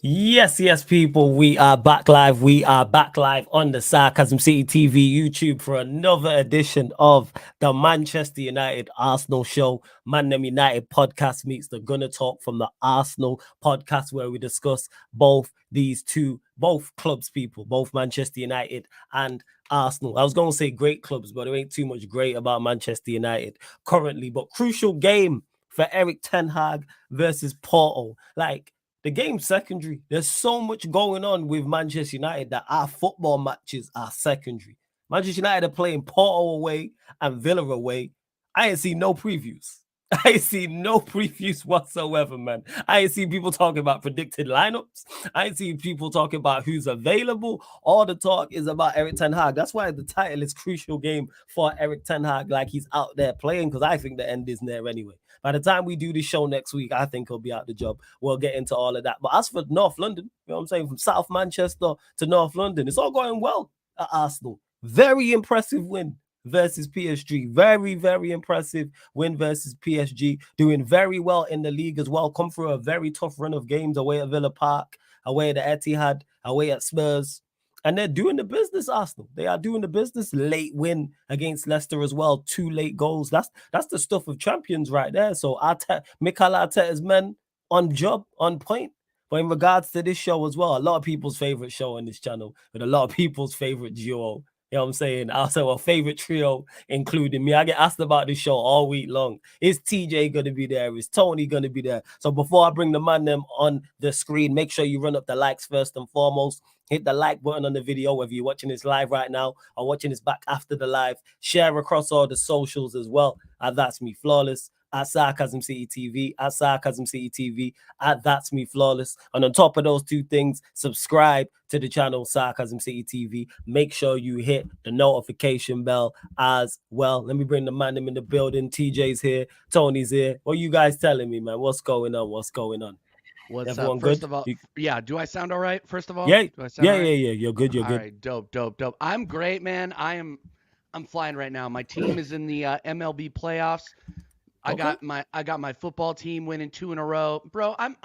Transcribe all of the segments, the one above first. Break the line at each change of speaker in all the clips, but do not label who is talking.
Yes, yes, people. We are back live. We are back live on the Sarcasm City TV YouTube for another edition of the Manchester United Arsenal show. Man Them United podcast meets the Gunner Talk from the Arsenal podcast, where we discuss both clubs, people, both Manchester United and Arsenal. I was going to say great clubs, but there ain't too much great about Manchester United currently. But crucial game for Erik Ten Hag versus Porto. The game's secondary. There's so much going on with Manchester United that our football matches are secondary. Manchester United are playing Porto away and Villa away. I ain't seen no previews. I ain't seen no previews whatsoever, man. I ain't seen people talking about predicted lineups. I ain't seen people talking about who's available. All the talk is about Erik Ten Hag. That's why the title is Crucial Game for Erik Ten Hag, like he's out there playing, because I think the end is there anyway. By the time we do this show next week, I think he'll be out the job. We'll get into all of that. But as for North London, you know what I'm saying, from South Manchester to North London, it's all going well at Arsenal. Very impressive win versus PSG. Very, very impressive win versus PSG. Doing very well in the league as well. Come through a very tough run of games away at Villa Park, away at Etihad, away at Spurs. And they're doing the business, Arsenal. They are doing the business. Late win against Leicester as well. 2 late goals. That's the stuff of champions right there. So Mikel Arteta's men on job, on point. But in regards to this show as well, a lot of people's favorite show on this channel, with a lot of people's favorite duo. You know what I'm saying? Also a favorite trio, including me. I get asked about this show all week long. Is TJ going to be there? Is Tony going to be there? So before I bring the man them on the screen, make sure you run up the likes first and foremost. Hit the like button on the video, whether you're watching this live right now or watching this back after the live. Share across all the socials as well. That's me, Flawless. At Sarcasm City TV, at Sarcasm City TV, at That's Me Flawless. And on top of those two things, subscribe to the channel Sarcasm City TV. Make sure you hit the notification bell as well. Let me bring the man in the building. TJ's here, Tony's here. What are you guys telling me, man? What's going on? What's going on?
What's
Everyone
up? First
good?
of all, yeah, do I sound all right? First of all,
Yeah,
do I sound
yeah,
all
yeah,
right?
yeah. You're good. You're
All
good.
right, dope. I'm great, man. I'm flying right now. My team is in the MLB playoffs. I
Okay.
got my football team winning 2 in a row, bro. I'm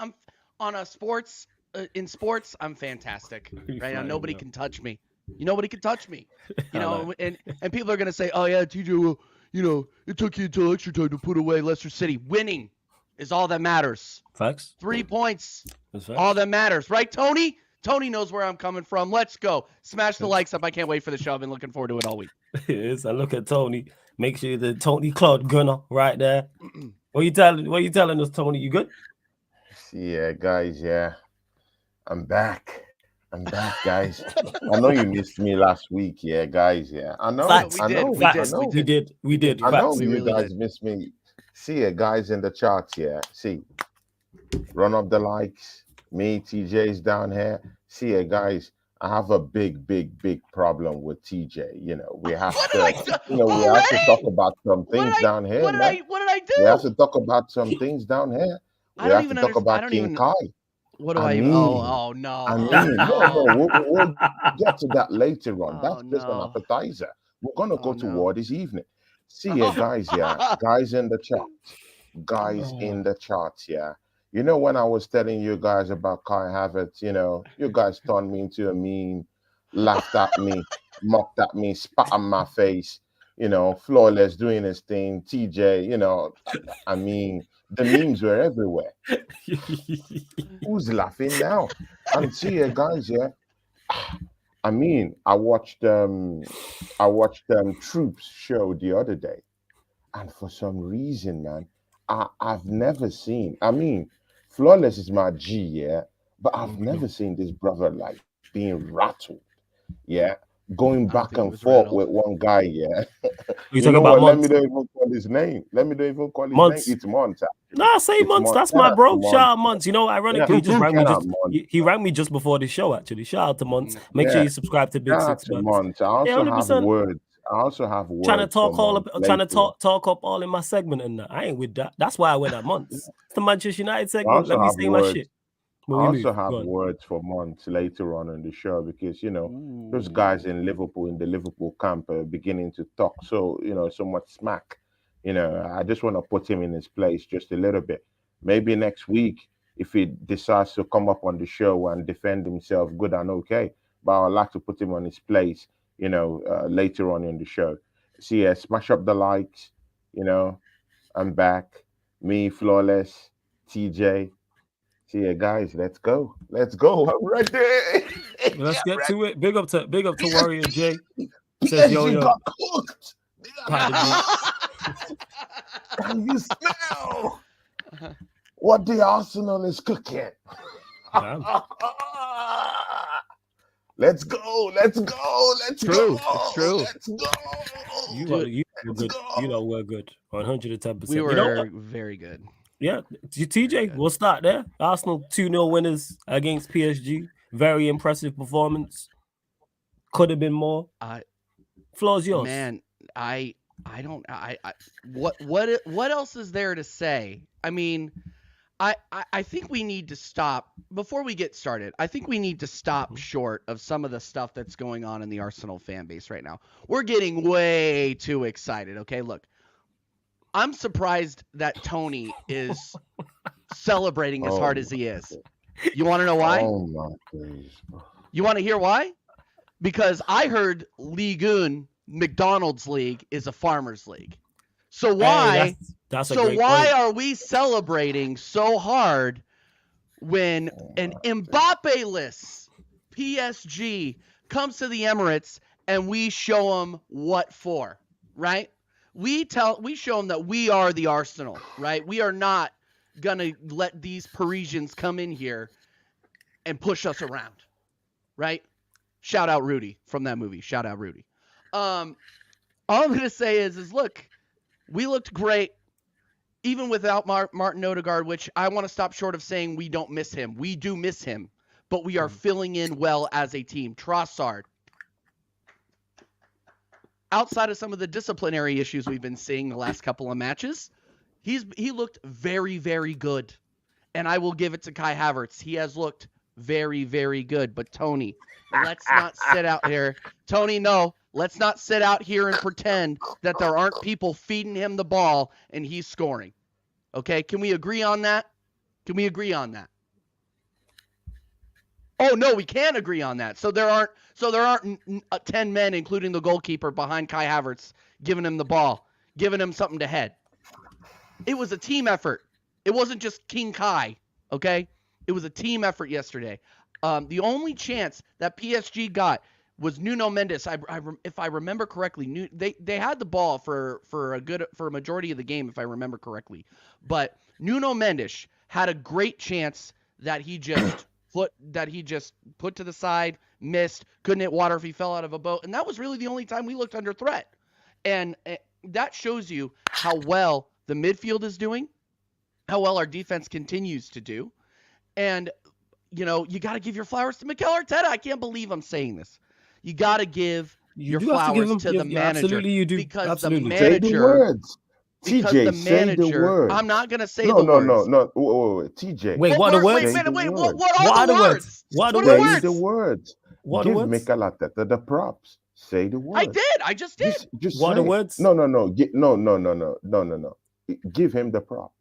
on a sports in sports. I'm fantastic right now. Nobody can touch me. Nobody can touch me. And people are gonna say, oh yeah, TJ, well, it took you until extra time to put away Leicester City. Winning is all that matters.
Facts.
3 points.
That's facts.
All that matters, right, Tony? Tony knows where I'm coming from. Let's go. Smash the likes up. I can't wait for the show. I've been looking forward to it all week.
It is. I look at Tony. Make sure the Tony Claude Gunner right there. What you telling us, Tony? You good?
Yeah, guys, yeah. I'm back. I'm back, guys. I know you missed me last week, yeah, guys, yeah. I know,
Facts.
I know,
We
I
did.
know.
We did.
I know
Facts.
We
you
really
guys
did.
missed me. See ya, guys in the charts, yeah. See, run up the likes. Me, TJ's down here. See ya, guys. I have a big problem with TJ. We have
What did
to,
I do
we have to talk
already?
about some things down here, man.
What did I
We have
do?
to talk about some things down here.
I
We
don't
have to
even
talk
understand. I
about
don't
King
even.
Kai.
What do
I
I even?
mean,
No. Oh no.
we'll get to that later on.
Oh
That's just an
no.
appetizer. We're gonna
Oh
go to
no.
war this evening. See ya, guys. Yeah, guys in the chat. Guys
Oh.
in the charts. Yeah. When I was telling you guys about Kai Havertz, you guys turned me into a meme, laughed at me, mocked at me, spat on my face. Flawless doing his thing. TJ. I mean, the memes were everywhere. Who's laughing now? And see ya, guys. Yeah. I mean, I watched Troops show the other day, and for some reason, man, I've never seen. I mean, Flawless is my G, yeah, but I've never seen this brother like being rattled, yeah, going
I don't
back
think he
and
was
forth
rattled.
with one guy, yeah.
You
You
talk
know
about
what? Let me
months.
don't even call his name. Let me don't even call his name.
Months.
It's Mont, actually.
Nah, say
It's
months.
Mont.
That's
Shout
my
out to
bro.
Mont.
Shout out months.
Yeah,
Ironically, he just rang me
shout out
just
Mont.
he rang me just before the show. Actually, shout out to months. Make sure
Yeah,
you subscribe to Big
shout out
Six
to
Bucks.
Mont. I
Yeah,
also have
100%.
words. I also have
Trying to
words for
talk all
Mont
up, trying to
later on.
talk up all in my segment and that. I ain't with that. That's why I went at months. It's the Manchester United
I
segment.
also
Let me
have
say my
words.
shit when
I
we
also
move.
have
Go on.
words for months later on in the show because those guys
Ooh.
in Liverpool in the Liverpool camp are beginning to talk so much smack. I just want to put him in his place just a little bit. Maybe next week if he decides to come up on the show and defend himself, good and okay. But I'd like to put him on his place, later on in the show. So yeah, smash up the likes. I'm back. Me, Flawless, TJ. So yeah, guys, let's go. Let's go. I'm ready.
Let's
I'm
get
ready.
to it. Big up to Warrior J. Says
PSG
yo.
got cooked. They got
Pardon me.
cooked. Can you smell what the Arsenal is cooking?
Damn.
Let's go. Let's go. Let's
True.
go.
It's true.
Let's go.
You
Dude,
were good. We're good. 110%.
We were very good.
Yeah, TJ, we'll start there. Arsenal 2-0 winners against PSG. Very impressive performance. Could have been more. Floor's yours.
Man, what else is there to say? I mean, I think we need to stop before we get started. I think we need to stop short of some of the stuff that's going on in the Arsenal fan base right now. We're getting way too excited. Okay, look, I'm surprised that Tony is celebrating as hard as he is. You want to know why?
Oh my days.
You want to hear why? Because I heard Ligue 1, McDonald's league, is a farmers league. So why?
That's a
so
great
why
point.
are we celebrating so hard when an Mbappe-less PSG comes to the Emirates and we show them what for, right? We show them that we are the Arsenal, right? We are not gonna let these Parisians come in here and push us around, right? Shout out Rudy from that movie. Shout out Rudy. All I'm gonna say is look, we looked great, even without Martin Odegaard, which I want to stop short of saying we don't miss him. We do miss him, but we are filling in well as a team. Trossard, outside of some of the disciplinary issues we've been seeing the last couple of matches, he looked very, very good. And I will give it to Kai Havertz. He has looked very, very good. But Tony, let's not sit out here. Tony, no. Let's not sit out here and pretend that there aren't people feeding him the ball and he's scoring. Okay? Can we agree on that? Can we agree on that? Oh no, we can agree on that. So there aren't 10 men, including the goalkeeper, behind Kai Havertz, giving him the ball, giving him something to head. It was a team effort. It wasn't just King Kai, okay? It was a team effort yesterday. The only chance that PSG got was Nuno Mendes. If I remember correctly, they had the ball for a majority of the game, if I remember correctly. But Nuno Mendes had a great chance that he just put to the side, missed, couldn't hit water if he fell out of a boat, and that was really the only time we looked under threat. And that shows you how well the midfield is doing, how well our defense continues to do. And, you got to give your flowers to Mikel Arteta. I can't believe I'm saying this. You got to give your flowers to the manager.
Absolutely, you do.
Because
absolutely.
the manager.
Say the words.
Because
TJ,
the manager,
say the words.
I'm not going to say the words.
No. Wait, TJ.
Wait, what are the words?
What are the words?
What are the
Say
words?
the words.
What
Give
are the words?
Mikel Arteta the props. Say the words.
I did. I just did.
Just
What are the
say it.
words?
No. No. Give him the props.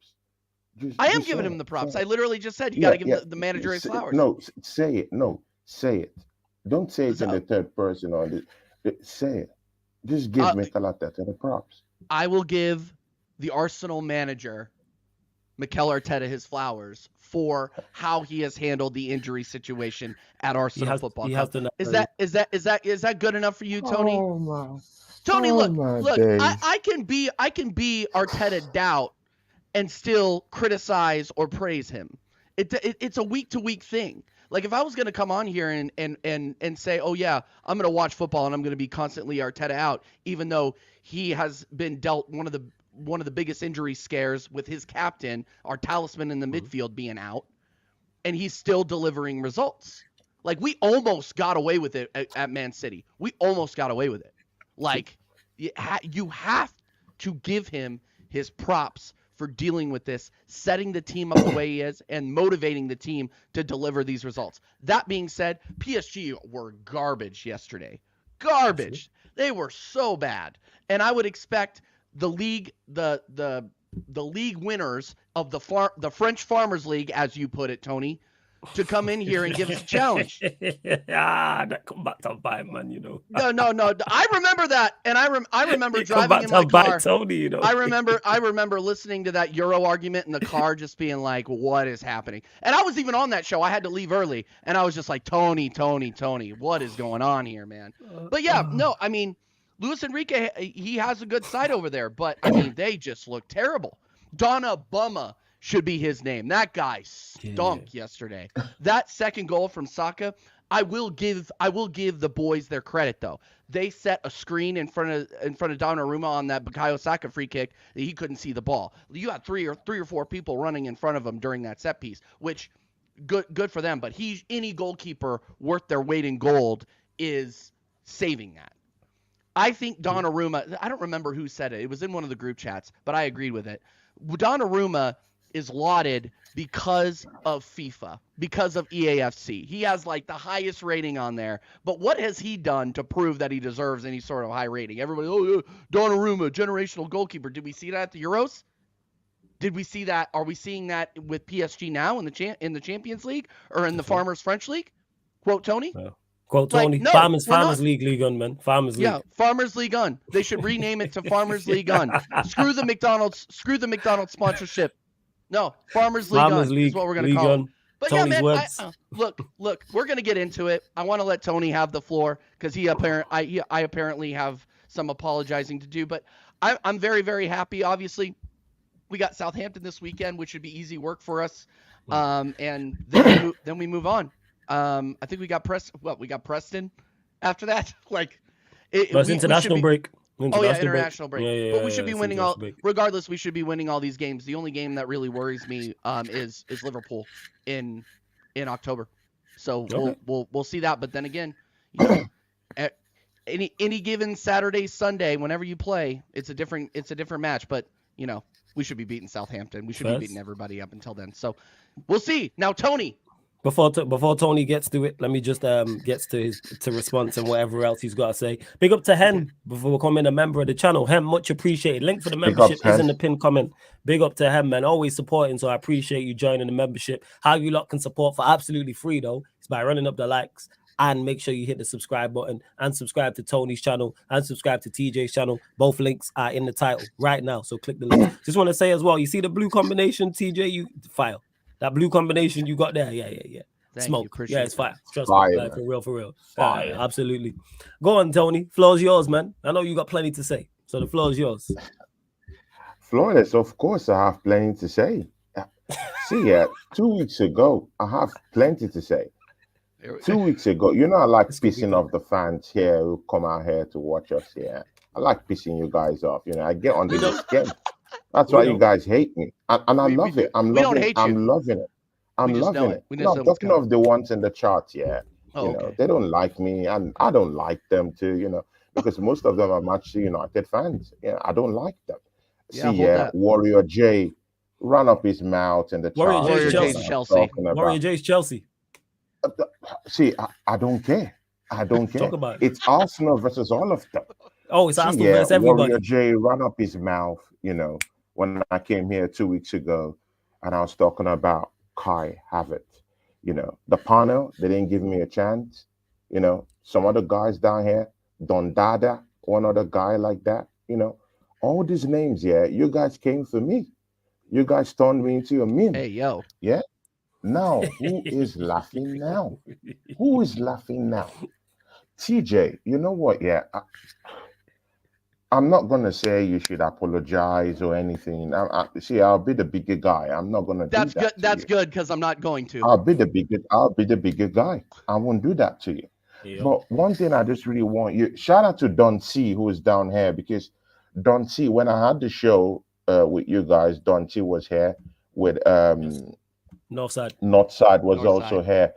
I am giving him the props. I literally just said you got to give the manager his flowers.
No, say it. No, say it. Don't say it in the third person on this. Say it. Just give Mikel Arteta the props.
I will give the Arsenal manager, Mikel Arteta, his flowers for how he has handled the injury situation at Arsenal Football Club. Is that good enough for you, Tony?
Oh my.
Tony,
oh
look,
my
look.
days.
I can be Arteta doubt and still criticize or praise him. It's a week to week thing. Like if I was going to come on here and say, oh yeah, I'm going to watch football and I'm going to be constantly Arteta out, even though he has been dealt one of the biggest injury scares with his captain, our talisman in the midfield, being out, and he's still delivering results. Like we almost got away with it at Man City. We almost got away with it. Like you have to give him his props for dealing with this, setting the team up the way he is, and motivating the team to deliver these results. That being said, PSG were garbage yesterday. Garbage. They were so bad. And I would expect the league, the the league winners of the French Farmers League, as you put it, Tony, to come in here and give us a challenge.
That come back to bite, man.
No. I remember that, and I remember driving in
my
car.
Tony,
I remember listening to that Euro argument in the car, just being like, "What is happening?" And I was even on that show. I had to leave early, and I was just like, "Tony, what is going on here, man?" But yeah, no, I mean, Luis Enrique, he has a good side over there, but I mean, they just look terrible. Donna Bumma should be his name. That guy stunk yesterday. That second goal from Saka, I will give the boys their credit though. They set a screen in front of Donnarumma on that Bukayo Saka free kick that he couldn't see the ball. You got three or four people running in front of him during that set piece, which good for them. But any goalkeeper worth their weight in gold is saving that. I think Donnarumma, I don't remember who said it. It was in one of the group chats, but I agreed with it. Donnarumma is lauded because of FIFA, because of EAFC. He has like the highest rating on there. But what has he done to prove that he deserves any sort of high rating? Everybody, Donnarumma, generational goalkeeper. Did we see that at the Euros? Did we see that? Are we seeing that with PSG now in the Champions League or in the Farmers French League? Quote Tony.
Yeah. Quote Tony.
No,
Farmers League on, man. Farmers League.
Yeah, Farmers League on. They should rename it to Farmers League on. Screw the McDonald's sponsorship. No, Farmers League on is what we're gonna call it. But
Tony's
yeah, man.
Words.
Look, we're gonna get into it. I want to let Tony have the floor because I apparently have some apologizing to do. But I'm very, very happy. Obviously, we got Southampton this weekend, which should be easy work for us. And then we move on. I think we got Preston after that.
It's international break.
International break.
Yeah,
but we should be winning all. Regardless, we should be winning all these games. The only game that really worries me is Liverpool in October. So we'll see that. But then again, any given Saturday, Sunday, whenever you play, it's a different match. But we should be beating Southampton. We should be beating everybody up until then. So we'll see. Now, Tony.
Before Tony gets to it, let me just gets to his response and whatever else he's got to say. Big up to Hen before becoming a member of the channel. Hen, much appreciated. Link for the membership is in the pinned comment. Big up to Hen, man. Always supporting, so I appreciate you joining the membership. How you lot can support for absolutely free though is by running up the likes and make sure you hit the subscribe button and subscribe to Tony's channel and subscribe to TJ's channel. Both links are in the title right now, so click the link. Just want to say as well, you see the blue combination, TJ, you file. That blue combination you got there, yeah. Smoke. Yeah, it's fire. Trust me, like, for real. Fire. Absolutely. Go on, Tony. Floor's yours, man. I know you got plenty to say, so the floor's yours.
Flawless, of course, I have plenty to say. See, 2 weeks ago, I have plenty to say. 2 weeks ago, I like pissing off the fans here who come out here to watch us here. I like pissing you guys off. I get under your skin. That's why you guys hate me. And I love it. I'm loving it. I'm loving it. No, talking of the ones in the charts, they don't like me, and I don't like them too, because most of them are Manchester United fans. I don't like them. Warrior J run up his mouth in the charts.
Warrior J's Chelsea. Warrior J's Chelsea.
See, I don't care.
Talk about it.
It's Arsenal versus all of them.
Oh, it's Arsenal versus everybody.
Warrior J run up his mouth, when I came here 2 weeks ago, and I was talking about Kai Havertz. The panel, they didn't give me a chance. Some other guys down here, Don Dada, one other guy like that. All these names, you guys came for me. You guys turned me into a meme.
Hey, yo.
Yeah. Now, who is laughing now? Who is laughing now? TJ, you know what? Yeah. I'm not going to say you should apologize or anything. I'll be the bigger guy. I'm not going to do that.
Good. That's good because I'm not going to.
I'll be the bigger guy. I won't do that to you.
Yeah.
But one thing I just really want you, shout out to Don C, who is down here, because Don C, when I had the show with you guys, Don C was here with
Northside
was also here.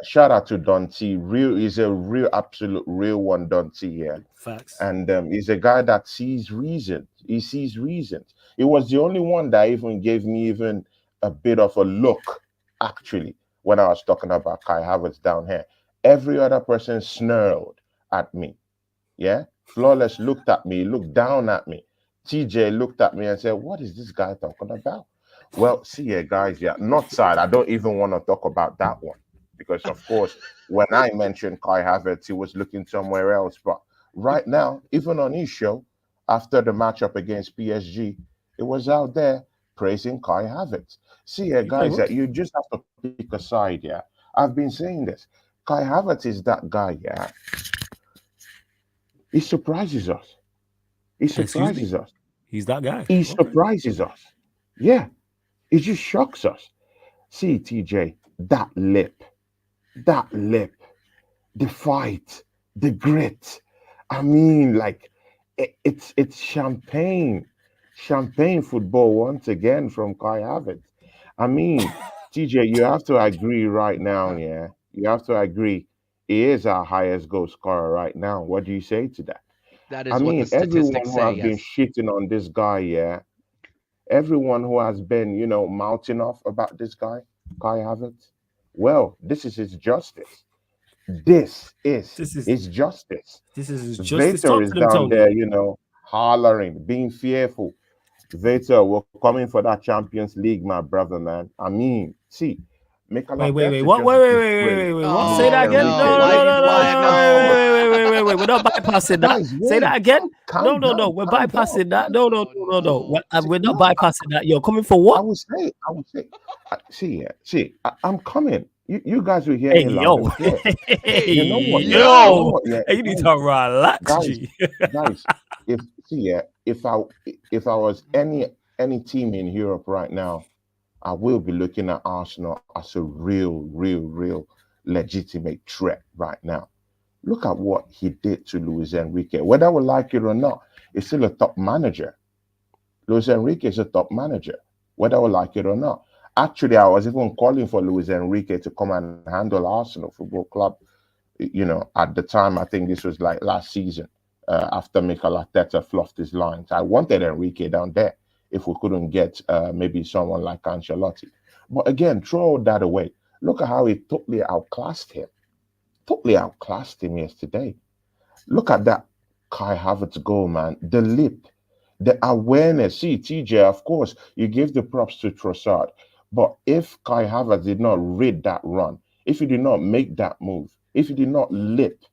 Shout out to Don C. He's a real, absolute real one, Don C here.
Facts.
And he's a guy that sees reasons. He sees reasons. It was the only one that even gave me even a bit of a look, actually, when I was talking about Kai Havertz down here. Every other person snarled at me. Yeah? Flawless looked at me, looked down at me. TJ looked at me and said, "What is this guy talking about?" Well, see here, guys. Yeah, not side. I don't even want to talk about that one because, of course, when I mentioned Kai Havertz, he was looking somewhere else. But right now, even on his show, after the matchup against PSG, it was out there praising Kai Havertz. See here, guys. That you just have to pick a side. Yeah, I've been saying this. Kai Havertz is that guy. Yeah, he surprises us. He surprises us.
He's that guy.
He surprises us. Yeah, it just shocks us. See, TJ, that lip, the fight, the grit. I mean, like it's champagne football once again from Kai Havertz. I mean, TJ, you have to agree right now. Yeah, you have to agree. He is our highest goal scorer right now. What do you say to that?
That is
I
what
mean,
the statistics
everyone who
say.
has been shitting on this guy, yeah, everyone who has been, mouthing off about this guy, Kai Havertz, well, this is his justice. This is his justice.
This is his justice.
Vator
Talk
is
to them,
down
Tony.
there, hollering, being fearful. Vator, we're coming for that Champions League, my brother, man. I mean, see,
Wait. What? Wait. What? Say that again.
no.
No. Wait. We're not bypassing that.
Guys,
Say that again. No.
down,
We're
calm
bypassing
down.
that. No. We're not bypassing that. You're coming for what?
I would say, I'm coming. You guys will hear
Hey,
me
yo.
loud and clear.
Hey,
You know what?
yo.
Yeah,
Hey, you need to relax,
guys,
G.
guys. If I was any team in Europe right now, I will be looking at Arsenal as a real legitimate threat right now. Look at what he did to Luis Enrique. Whether we like it or not, he's still a top manager. Luis Enrique is a top manager, whether we like it or not. Actually, I was even calling for Luis Enrique to come and handle Arsenal Football Club. At the time, I think this was like last season, after Mikel Arteta fluffed his lines. I wanted Enrique down there if we couldn't get maybe someone like Ancelotti. But again, throw all that away. Look at how he totally outclassed him. Yesterday. Look at that Kai Havertz goal, man. The lip, the awareness. See, TJ, of course, you give the props to Trossard. But if Kai Havertz did not read that run, if he did not make that move, if he did not lip,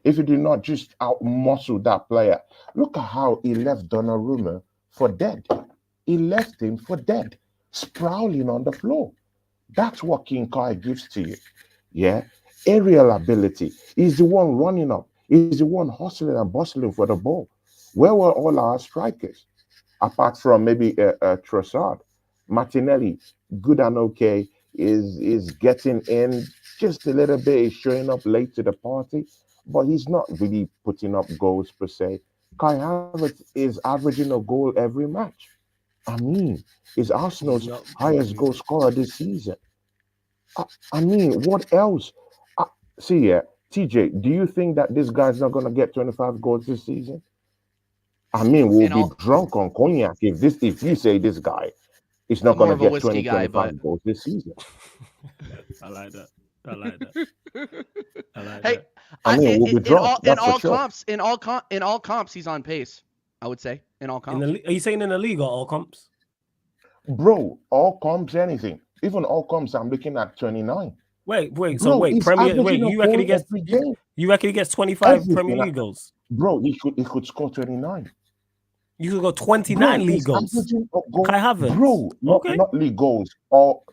if he did not just out-muscle that player, look at how he left Donnarumma for dead. He left him for dead, sprawling on the floor. That's what King Kai gives to you. Yeah. Aerial ability. He's the one running up. He's the one hustling and bustling for the ball. Where were all our strikers? Apart from maybe Trossard. Martinelli, good and okay, is getting in just a little bit. He's showing up late to the party, but he's not really putting up goals per se. Kai Havertz is averaging a goal every match. I mean, is Arsenal's highest goal scorer this season. I mean, what else? See here, TJ, do you think that this guy's not going to get 25 goals this season? I mean, we'll be drunk on cognac if you say this guy is not going to get 25 goals this season.
I like that.
Hey,
I mean, we'll be drunk.
In all comps, he's on pace. I would say in all comps.
Are you saying in the league or all comps?
Bro, all comps, anything. Even all comps, I'm looking at 29.
Wait. So Premier. Wait, you reckon he gets 25 Premier League goals?
Bro, he could score 29.
You could go 29 league goals. Kai Havertz.
Bro, not league goals. All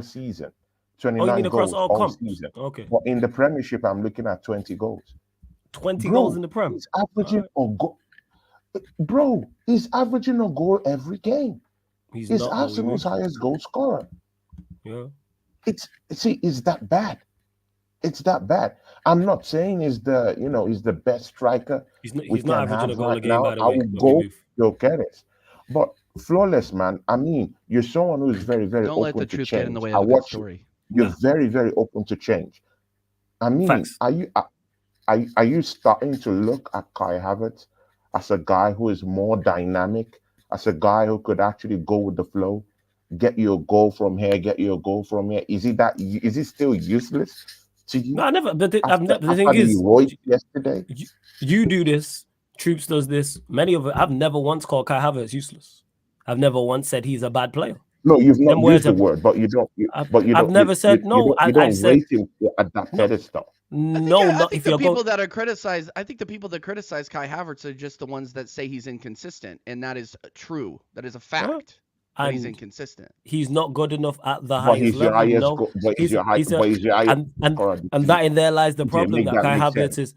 season. 29
you mean across
goals
all
season.
Okay.
But in the Premiership, I'm looking at 20 goals.
20 goals in the Prem.
He's averaging a goal. Bro, he's averaging a goal every game. He's Arsenal's highest goal scorer.
Yeah.
It's that bad. It's that bad. I'm not saying he's the best striker.
He's not averaging a goal a game,
now.
by the way.
I will go get it. But flawless, man. I mean, you're someone who is very, very
Don't
open
let the
to
truth
change.
get in the way of a good story.
You're very, very open to change. I mean,
Facts.
are you starting to look at Kai Havertz as a guy who is more dynamic, as a guy who could actually go with the flow, get you a goal from here, get you a goal from here? Is he still useless to you?
No, I never. The thing
after
is,
the yesterday,
you do this Troops does this. Many of it. I've never once called Kai Havertz useless. I've never once said he's a bad player.
No, you've not
Them
used
words
the
have.
word, but you don't.
I've never said no.
You
I've
don't
said
rate him at that pedestal.
no.
I
Not
think
if
the
you're
people
going.
that are criticized. I think the people that criticize Kai Havertz are just the ones that say he's inconsistent, and that is true. That is a fact. That he's
And
inconsistent.
he's not good enough at the
But
highest
he's your
level.
highest.
No,
But he's your high.
he's a
But he's your highest
and
scorer this
and that
season.
in there lies the
TJ,
problem
make
that
that
Kai
make
Havertz
sense.
is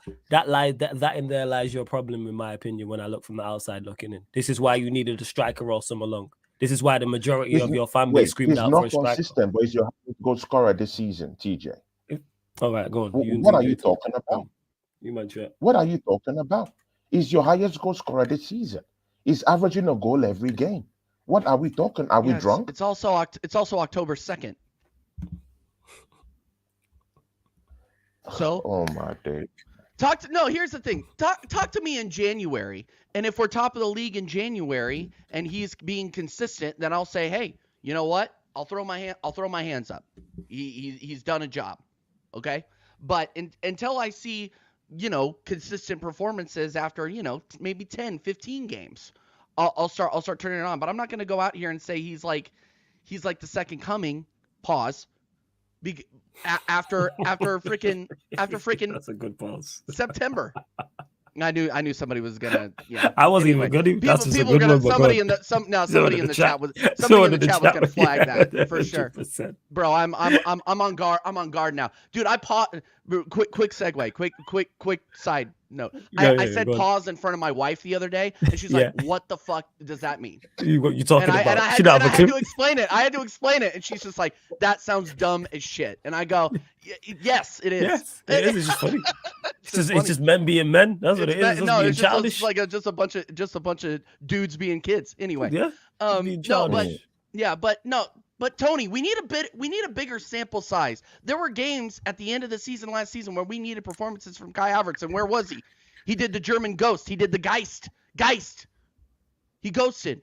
that in there lies your problem, in my opinion, when I look from the outside looking in. This is why you needed a striker all summer long. This is why the majority
He's
of
not,
your fan base
wait,
screamed
he's
out for
not
a striker.
consistent, but he's your highest goal scorer this season, TJ.
All right, go on.
What are you talking about?
You might try.
What are you talking about? He's your highest goal scorer this season. He's averaging a goal every game. What are we talking? Are we drunk?
It's also October 2nd. So,
oh my day.
Here's the thing. Talk to me in January, and if we're top of the league in January and he's being consistent, then I'll say, hey, you know what? I'll throw my hands up. He's done a job, okay? But until I see, consistent performances after, maybe 10, 15 games, I'll start turning it on. But I'm not going to go out here and say he's like the second coming. Pause. After freaking
That's a good pause.
September. I knew somebody was gonna. Yeah,
I wasn't even good. That's just a good one.
Somebody in the chat was gonna flag that for sure. 100%. Bro, I'm on guard. I'm on guard now, dude. Quick segue. Quick side note. I said pause in front of my wife the other day, and she's like, "What the fuck does that mean?"
What you talking about?
And I had to explain it. And she's just like, "That sounds dumb as shit." And I go, "Yes, it is.
Yes, it is. It's just funny. It's just men being men. That's what it is.
No, it's
childish.
just like just a bunch of dudes being kids. Anyway,
yeah.
But Tony, we need a bigger sample size. There were games at the end of the season last season where we needed performances from Kai Havertz, and where was he? He did the German ghost. He did the Geist. He ghosted.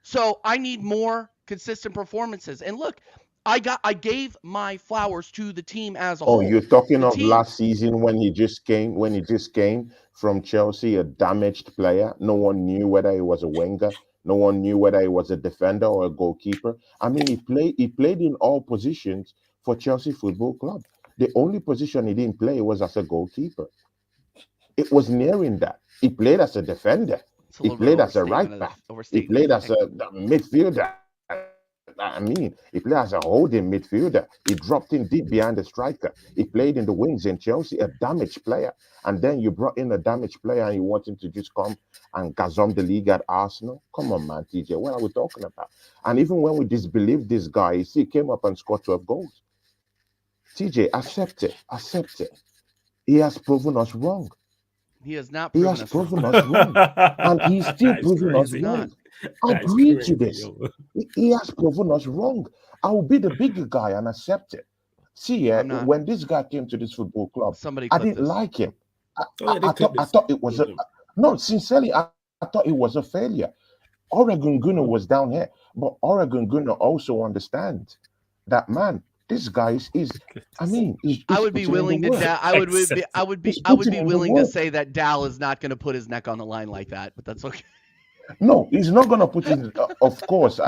So I need more consistent performances. And look, I gave my flowers to the team as a whole.
Oh, you're talking of last season when he just came from Chelsea, a damaged player. No one knew whether he was a winger. No one knew whether he was a defender or a goalkeeper. I mean, he played in all positions for Chelsea Football Club. The only position he didn't play was as a goalkeeper. It was nearing that. He played as a defender. He played as a right back. He played as a midfielder. I mean, he played as a holding midfielder. He dropped in deep behind the striker. He played in the wings in Chelsea, a damaged player. And then you brought in a damaged player and you want him to just come and gazon the league at Arsenal? Come on, man, TJ, what are we talking about? And even when we disbelieved this guy, you see, he came up and scored 12 goals. TJ, accept it. He has proven us wrong.
He has not
proven us wrong. And he's still proving us wrong. Agree to this. He has proven us wrong. I will be the bigger guy and accept it. See, when this guy came to this football club, I didn't like him. I thought it was sincerely, I thought it was a failure. Oregon Gunnar was down here, but Oregon Gunnar also understands that, man, this guy is I mean, I would be willing
to say that Dal is not going to put his neck on the line like that, but that's okay.
No, he's not going to put it. Of course,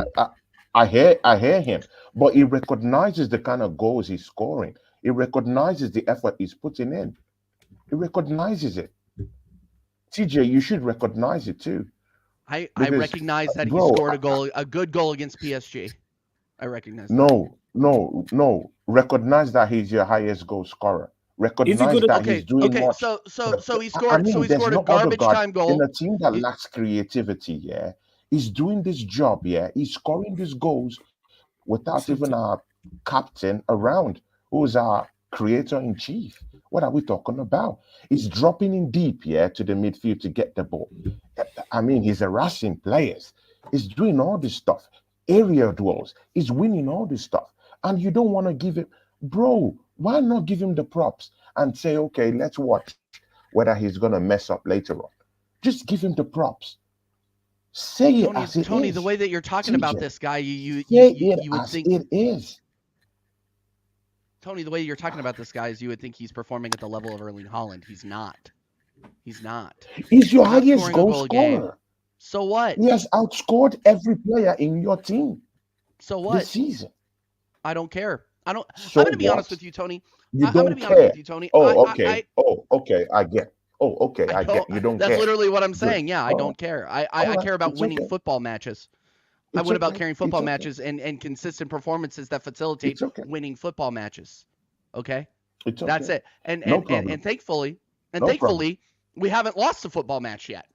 I hear him, but he recognizes the kind of goals he's scoring. He recognizes the effort he's putting in. He recognizes it. TJ, you should recognize it too.
I recognize that he scored a good goal against PSG. I recognize that.
No. Recognize that he's your highest goal scorer. Recognize that he's doing much.
So he scored. So he scored a garbage time goal
in a team that lacks creativity. Yeah, he's doing this job. Yeah, he's scoring these goals without even our captain around, who's our creator in chief. What are we talking about? He's dropping in deep, to the midfield to get the ball. I mean, he's harassing players. He's doing all this stuff. Area duels. He's winning all this stuff. And you don't want to give him, bro, why not give him the props and say, okay, let's watch whether he's going to mess up later on. Just give him the props. Say it as it is.
Tony, the way that you're talking about this guy, you would think
it is.
Tony, the way you're talking about this guy is you would think he's performing at the level of Erling Haaland. He's not. He's not.
He's your
He's not
highest
scoring a
goal
goal a game.
scorer.
So what?
He has outscored every player in your team
So
this
what?
season.
I don't care. I'm
So
going to be honest
what?
with you, Tony.
You
I'm going to
don't
be honest
care.
with you, Tony.
Oh, okay. Oh, okay. I get. Oh, okay. I get.
don't.
You don't
That's
care.
literally what I'm
Good.
saying. Yeah, I
All
don't
right.
care.
All
I
right.
care about
It's
winning
okay.
football matches. I
It's
win about
okay.
carrying
It's
football
okay.
matches and consistent performances that facilitate
It's okay.
winning football matches. Okay?
It's
That's
okay.
it. And
No
and, and
problem.
and thankfully,
No problem.
we haven't lost a football match yet,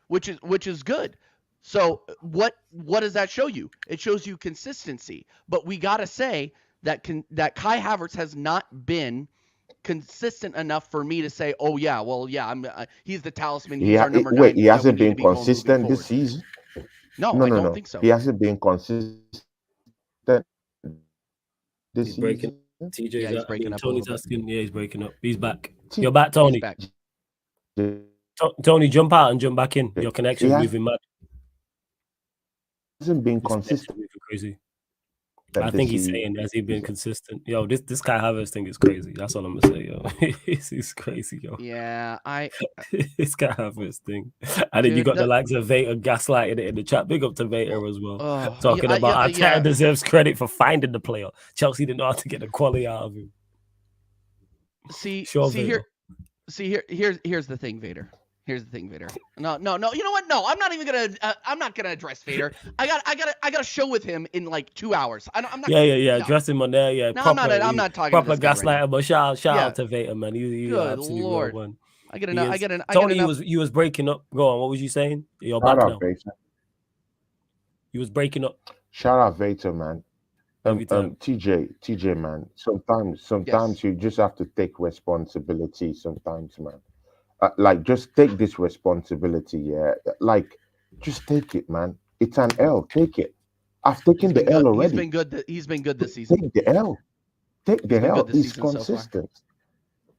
which is good. So what does that show you? It shows you consistency. But we got to say that Kai Havertz has not been consistent enough for me to say, "Oh yeah, well yeah, he's the talisman. He's our number 9
He
that we
hasn't
need to
been
be going moving
consistent this
forward."
season.
No, I don't think so.
He hasn't been consistent this
He's breaking.
season.
TJ's
Yeah, he's breaking up a
Tony's
little bit.
asking. Yeah, he's breaking up. He's back.
T-
You're back, Tony.
He's back.
Tony, jump out and jump back in. Your connection's
He
moving mad.
hasn't been
His connection
consistent
moving crazy.
this
I think he's
season.
saying, has he been consistent? Yo, this Kai Havertz thing is crazy. That's all I'm gonna say, yo. It's crazy, yo.
Yeah,
This Kai Havertz thing. And then you got the likes of Vader gaslighting it in the chat. Big up to Vader as well. Talking about Arteta deserves credit for finding the player. Chelsea didn't know how to get the quality out of him.
Here's the thing, Vader. Here's the thing, Vader. No. You know what? No, I'm not gonna address Vader. I got a show with him in like 2 hours. I'm not.
Yeah. Address him on there. Yeah.
No,
proper,
I'm not talking
proper
to this guy right
gaslighter. But shout out to Vader, man. He's
Good
absolutely
Lord.
one.
Tony,
you was breaking up. Go on. What was you saying? You're back now.
Vader.
You was breaking up.
Shout out Vader, man. TJ, man. Sometimes you just have to take responsibility. Sometimes, man. Like, just take this responsibility. Yeah, like, just take it, man. It's an L. Take it. I've taken the L already.
He's been good this season.
Take the L. Take the L. He's consistent.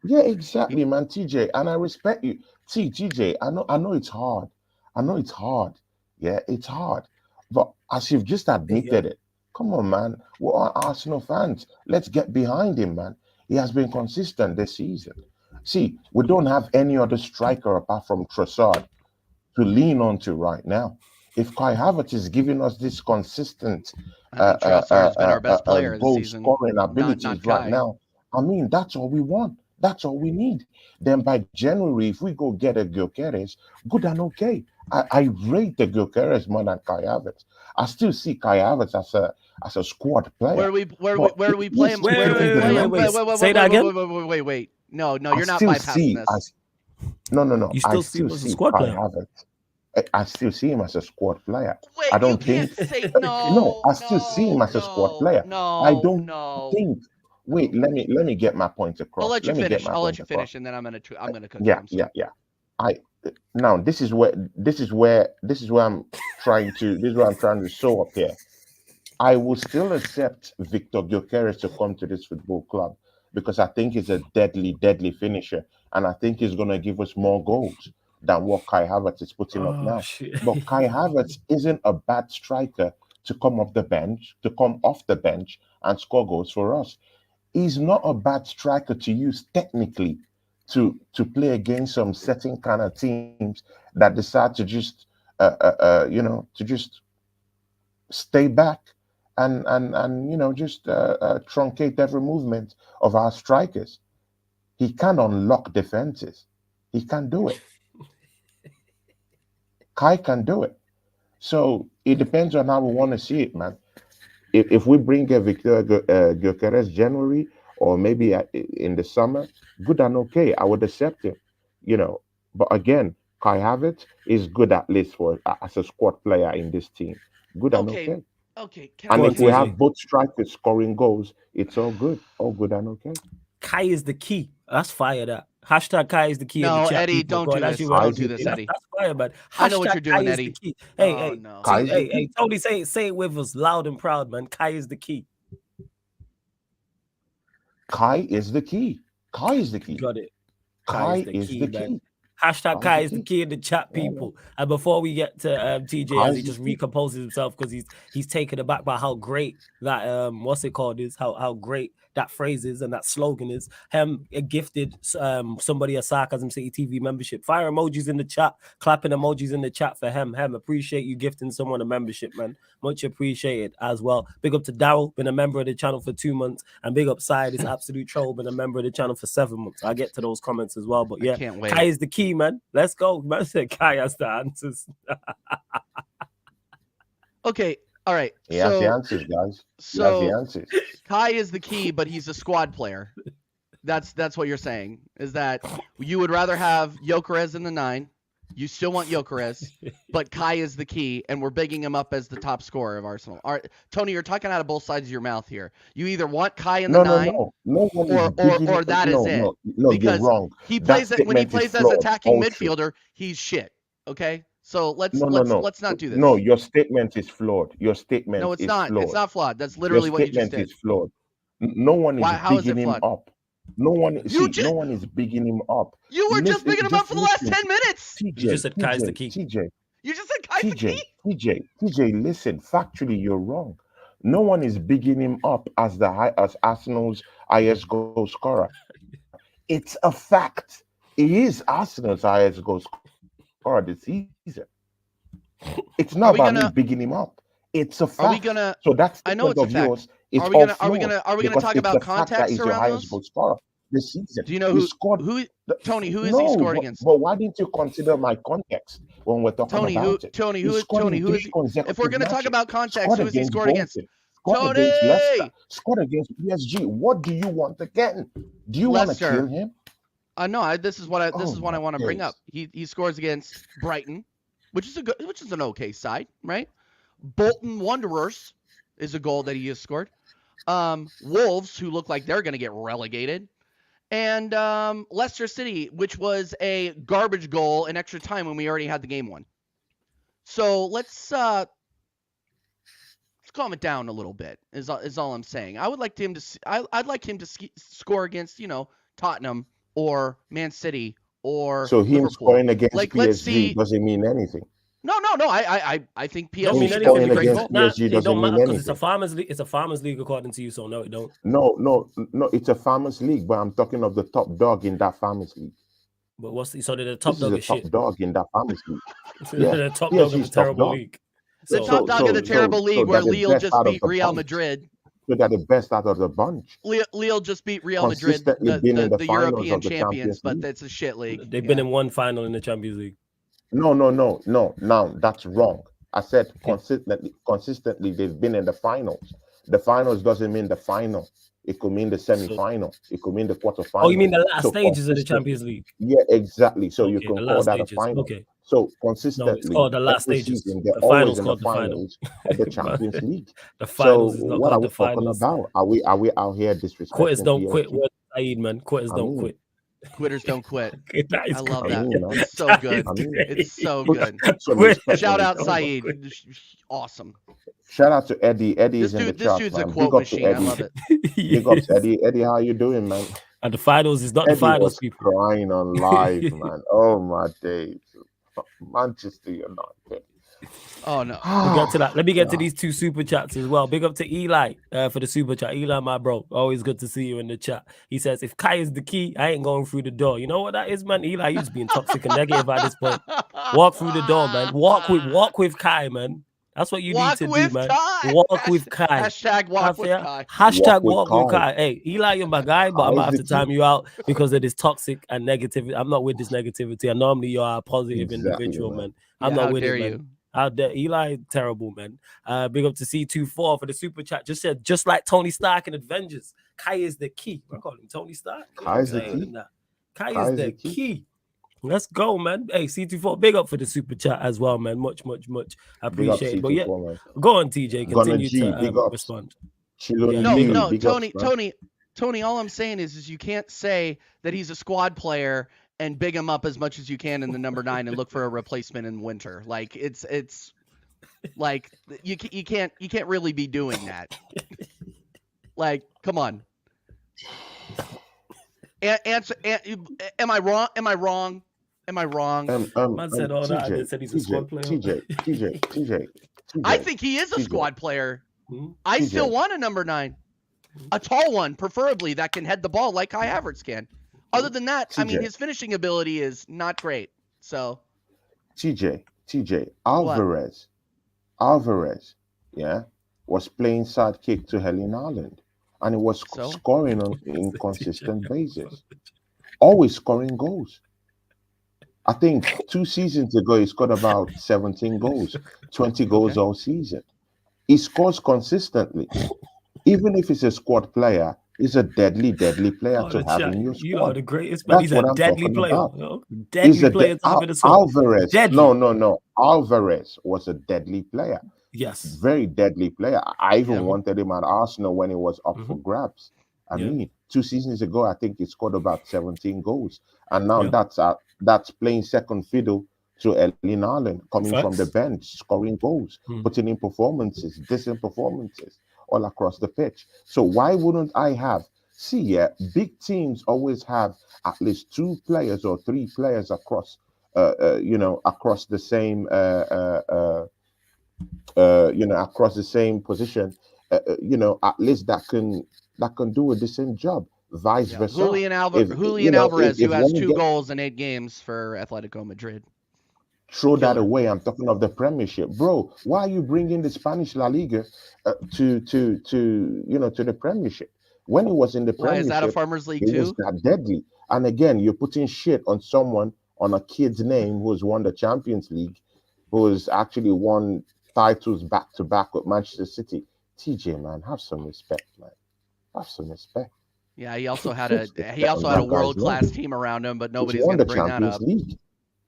Yeah, exactly, man. TJ, and I respect you. TJ, I know it's hard. Yeah, it's hard. But as you've just admitted it, come on, man. We're all Arsenal fans. Let's get behind him, man. He has been consistent this season. See, we don't have any other striker apart from Trossard to lean on to right now. If Kai Havertz is giving us this consistent
Trossard's been our best player
goal
this season,
scoring abilities right now, I mean, that's all we want. That's all we need. Then by January, if we go get a Gyökeres, good and okay. I rate the Gyökeres more than Kai Havertz. I still see Kai Havertz as a squad player.
Where we play him?
Wait. Say that again.
Wait. No, you're not bypassing this.
No.
You still see him as a squad player.
I still see him as a squad player.
Wait,
I don't think.
No,
I still see him as a squad player. I don't think. Wait, let me get my point across.
I'll let you finish, and then I'm gonna confirm.
Yeah. Now this is where I'm trying to show up here. I will still accept Victor Gyökeres to come to this football club because I think he's a deadly finisher, and I think he's gonna give us more goals than what Kai Havertz is putting up now.
Shit.
But Kai Havertz isn't a bad striker to come off the bench and score goals for us. He's not a bad striker to use technically to play against some certain kind of teams that decide to just to just stay back and just truncate every movement of our strikers. He can unlock defenses. He can do it. Kai can do it. So it depends on how we want to see it, man. If we bring a Victor Gyökeres January or maybe in the summer, good and okay. I would accept him, But again, Kai Havertz is good at least as a squad player in this team. Good and okay.
Okay.
And if we have both strikers scoring goals, it's all good. All good and okay.
Kai is the key. That's fire. That hashtag Kai is the key.
No,
in the chat,
Eddie,
people.
don't do this, Eddie.
That's fire, man.
I know what you're doing,
Kai
Eddie.
Hey, Tony, say it with us, loud and proud, man. Kai is the key.
Kai is the key. Kai is the key.
Got it.
Kai is the key.
Hashtag
Kai's
Kai
the
is the
key.
key in the chat,
Yeah, man.
people. And before we get to TJ, as
Kai's
he
the
just
key.
recomposes himself because he's taken aback by how great that what's it called is, how great that phrase is and that slogan is. Gifted somebody a Sarcasm City TV membership. Fire emojis in the chat, clapping emojis in the chat for Hem. Appreciate you gifting someone a membership, man. Much appreciated as well. Big up to Daryl, been a member of the channel for 2 months, and big up Side is absolute troll, been a member of the channel for 7 months. I'll get to those comments as well, but yeah,
I can't wait.
Kai is the key, man. Let's go. Man said Kai has the answers.
Okay, all right.
He has the answers, guys. He has the answers.
Kai is the key, but he's a squad player. That's what you're saying, is that you would rather have Gyökeres in the 9. You still want Gyökeres, but Kai is the key, and we're bigging him up as the top scorer of Arsenal. All right, Tony, you're talking out of both sides of your mouth here. You either want Kai in the 9, or that is it.
No,
because
you're wrong.
He plays it when he plays as attacking midfielder. He's shit. Okay, so let's not do this.
No, your statement is flawed. Your statement
no, it's
is
not.
flawed.
It's not flawed. That's literally what you just did.
Your statement is flawed. No one is bigging him up. No one is bigging him up.
You were just bigging him up for the last 10 minutes.
You just said Kai's the key.
TJ.
You just said Kai's the key.
TJ, listen. Factually, you're wrong. No one is bigging him up as Arsenal's highest goal scorer. It's a fact. He is Arsenal's highest goal scorer this season. It's not about me bigging him up. It's a fact.
Are we gonna?
So that's
I know it's a fact.
yours.
Are we gonna talk about context around those?
This season.
Do you know Tony? Who is he scored against?
But why didn't you consider my context when we're talking about it?
Tony, who is he? If we're gonna talk about context, who is he scored against?
Scored against Leicester. Scored against PSG. What do you want again? Do you want to kill him?
No. This is what I want to bring up. He scores against Brighton, which is an okay side, right? Bolton Wanderers is a goal that he has scored. Wolves, who look like they're going to get relegated, and Leicester City, which was a garbage goal in extra time when we already had the game won. So let's calm it down a little bit. Is all I'm saying. I'd like him to score against Tottenham or Man City or
so him
Liverpool.
Scoring against PSG doesn't mean anything.
No. I think PSG
mean
scoring against
PSG doesn't mean anything.
It's a farmers league. It's a farmers league according to you. So no, it don't.
No. It's a farmers league, but I'm talking of the top dog in that farmers league.
But they're the top dog is shit.
Top dog in that farmers league.
Yeah. The top dog of the terrible league.
The top dog of the terrible league where Lille just beat Real Madrid.
So they're the best out of the bunch.
Lille just beat Real Madrid, the European champions, but that's a shit league.
They've been in one final in the Champions League.
No. Now that's wrong. I said consistently they've been in the finals. The finals doesn't mean the final. It could mean the semi-final. It could mean the quarterfinal.
Oh, you mean the last stages of the Champions League?
Yeah, exactly. So you can call that a final.
Okay.
So consistently,
it's called the last stages.
They're always in the finals of the Champions League.
The finals is
so
not
what are we
the finals.
talking about? Are we out here disrespecting?
Quitters don't quit. Saeed, man. Quitters don't quit.
Quitters don't quit.
I
love that. It's so good. It's so good. Shout out Saeed. Awesome.
Shout out to Eddie. Eddie this
dude's a quote machine. I love it.
Big up to Eddie. Eddie, how you doing, man?
And the finals is not
Eddie
the finals,
was
people.
Crying on live, man. Oh my days. Manchester United.
Oh no.
Let me get to these 2 super chats as well. Big up to Eli for the super chat. Eli, my bro, always good to see you in the chat. He says, if Kai is the key, I ain't going through the door. You know what that is, man? Eli, you just being toxic and negative at this point. Walk through the door, man. Walk with Kai, man. That's what you need to do, man. Walk with Kai.
Hashtag walk with Kai.
Hashtag walk with Kai. Hey, Eli, you're my guy, but I'm gonna have to time you out because of this toxic and negativity. I'm not with this negativity. And normally you are a positive individual, man. I'm not with it, man. How dare Eli? Terrible, man. Big up to C24 for the super chat. Just said, just like Tony Stark in Avengers, Kai is the key. I call him Tony Stark.
Kai is the key.
Kai is the key. Let's go, man. Hey, C24, big up for the super chat as well, man. Much appreciate it. But yeah, man. Go on, TJ. Continue to respond.
No, Tony. All I'm saying is you can't say that he's a squad player and big him up as much as you can in the number 9 and look for a replacement in winter. Like it's like you can't really be doing that. Like, come on. Answer. Am I wrong? Am I wrong?
Man said all that and then said he's a squad player.
TJ.
I think he is a squad player. I still want a number 9. A tall one, preferably, that can head the ball like Kai Havertz can. Other than that, I mean, his finishing ability is not great. So,
TJ, Alvarez, yeah, was playing sidekick to Erling Haaland, and he was scoring on inconsistent basis, always scoring goals. I think 2 seasons ago he scored about 17 goals, 20 goals all season. He scores consistently. Even if he's a squad player, he's a deadly player to have in your squad.
You are the greatest, but he's a deadly player.
Deadly player to have in the squad. Alvarez. No. Alvarez was a deadly player.
Yes.
Very deadly player. I even wanted him at Arsenal when he was up for grabs. I mean, 2 seasons ago, I think he scored about 17 goals. And now that's playing second fiddle to Erling Haaland, coming from the bench, scoring goals, putting in performances, decent performances all across the pitch. So why wouldn't I have? Big teams always have at least 2 players or 3 players across, across the same, across the same position, at least that can do a decent job. Vice versa.
Julian Alvarez, who has 2 goals in 8 games for Atletico Madrid.
Throw that away. I'm talking of the Premiership, bro. Why are you bringing the Spanish La Liga to the Premiership? When he was in the Premiership,
is that a Farmers League too?
It was that deadly. And again, you're putting shit on someone, on a kid's name who's won the Champions League, who has actually won titles back to back with Manchester City. TJ, man, have some respect, man. Have some respect.
Yeah, he also had a world-class team around him, but nobody's going to bring that up.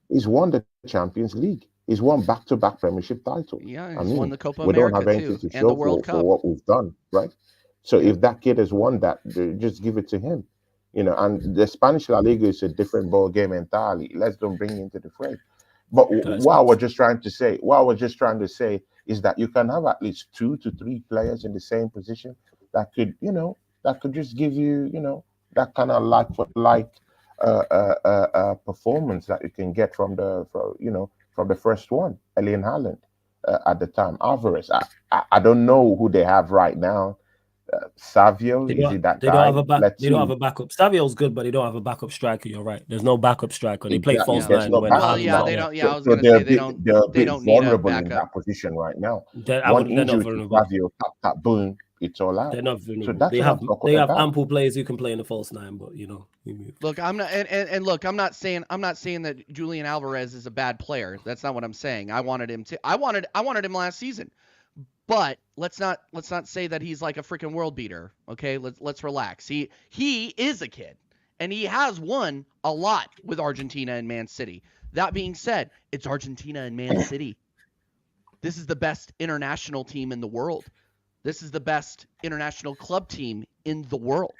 He's won the Champions League. He's won back-to-back Premiership titles.
Yeah, he's won the Copa
America. We don't have anything to show
for
what we've done, right? So if that kid has won that, just give it to him. And the Spanish La Liga is a different ball game entirely. Let's don't bring into the frame. But what I was just trying to say is that you can have at least 2 to 3 players in the same position that could just give you, that kind of like performance that you can get from the first one, Erling Haaland at the time. Alvarez, I don't know who they have right now. Savio, is it that guy?
They don't have a backup. Savio's good, but they don't have a backup striker. You're right. There's no backup striker. They play false nine.
They don't. Yeah, I was going to say they don't need a backup
in that position right now.
One injury to
Savio, tap, boom, it's all out.
They're not vulnerable. So they have ample players who can play in the false nine, but
Look, I'm not and look, I'm not saying that Julian Alvarez is a bad player. That's not what I'm saying. I wanted him him last season. But let's not say that he's like a freaking world beater. Okay, let's relax. He is a kid, and he has won a lot with Argentina and Man City. That being said, it's Argentina and Man City. This is the best international team in the world. This is the best international club team in the world.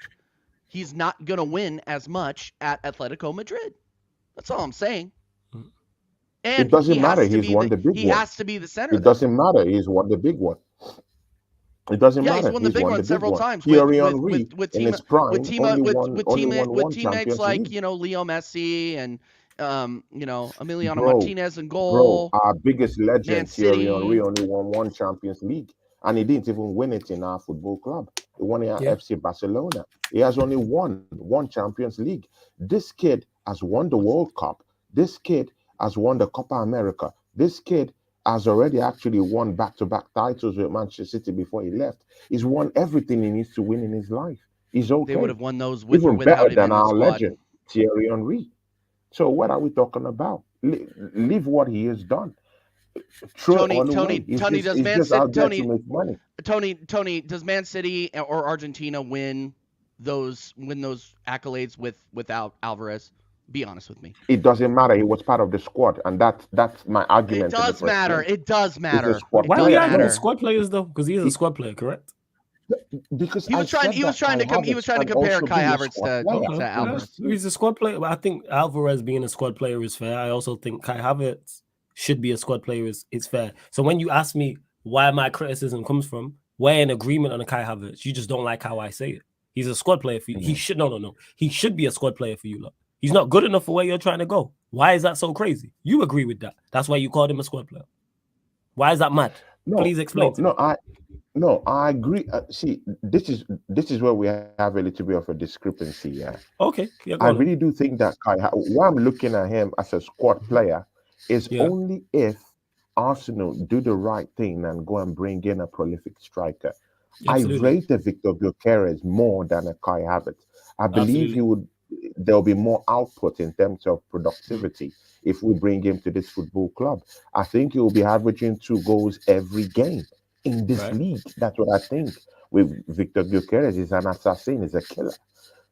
He's not gonna win as much at Atletico Madrid. That's all I'm saying. And
it doesn't matter. He's won the big one.
He has to be the center.
It doesn't matter. He's won the big one. It doesn't matter.
He's won the big one several times.
With
teammates like Leo Messi and Emiliano Martinez and goal.
Bro, our biggest legend, Thierry Henry, only won 1 Champions League, and he didn't even win it in our football club. He won it at FC Barcelona. He has only won 1 Champions League. This kid has won the World Cup. This kid has won the Copa America. This kid has already actually won back-to-back titles with Manchester City before he left. He's won everything he needs to win in his life. He's okay.
They would have won those with
even
or without
better
him
than
in the
our
squad.
legend, Thierry Henry. So what are we talking about? Leave what he has done.
Tony, does Man City or Argentina win those accolades without Alvarez? Be honest with me.
It doesn't matter. He was part of the squad, and that's my argument.
It does matter. It does matter.
Why are we having squad players though? Because he is a squad player, correct?
Because
he was trying to compare Kai Havertz to Alvarez.
He's a squad player. But I think Alvarez being a squad player is fair. I also think Kai Havertz should be a squad player is fair. So when you ask me why my criticism comes from, we're in agreement on a Kai Havertz. You just don't like how I say it. He's a squad player for you. He should no. He should be a squad player for you, look. He's not good enough for where you're trying to go. Why is that so crazy? You agree with that. That's why you called him a squad player. Why is that mad? Please explain to me.
I agree. See, this is where we have a little bit of a discrepancy. Yeah.
Okay. Yeah,
I really do think that why I'm looking at him as a squad player is only if Arsenal do the right thing and go and bring in a prolific striker.
Absolutely.
I rate the Victor Gyökeres more than a Kai Havertz. I believe there'll be more output in terms of productivity if we bring him to this football club. I think he will be averaging 2 goals every game in this league. That's what I think. With Victor Gyökeres, is an assassin, is a killer.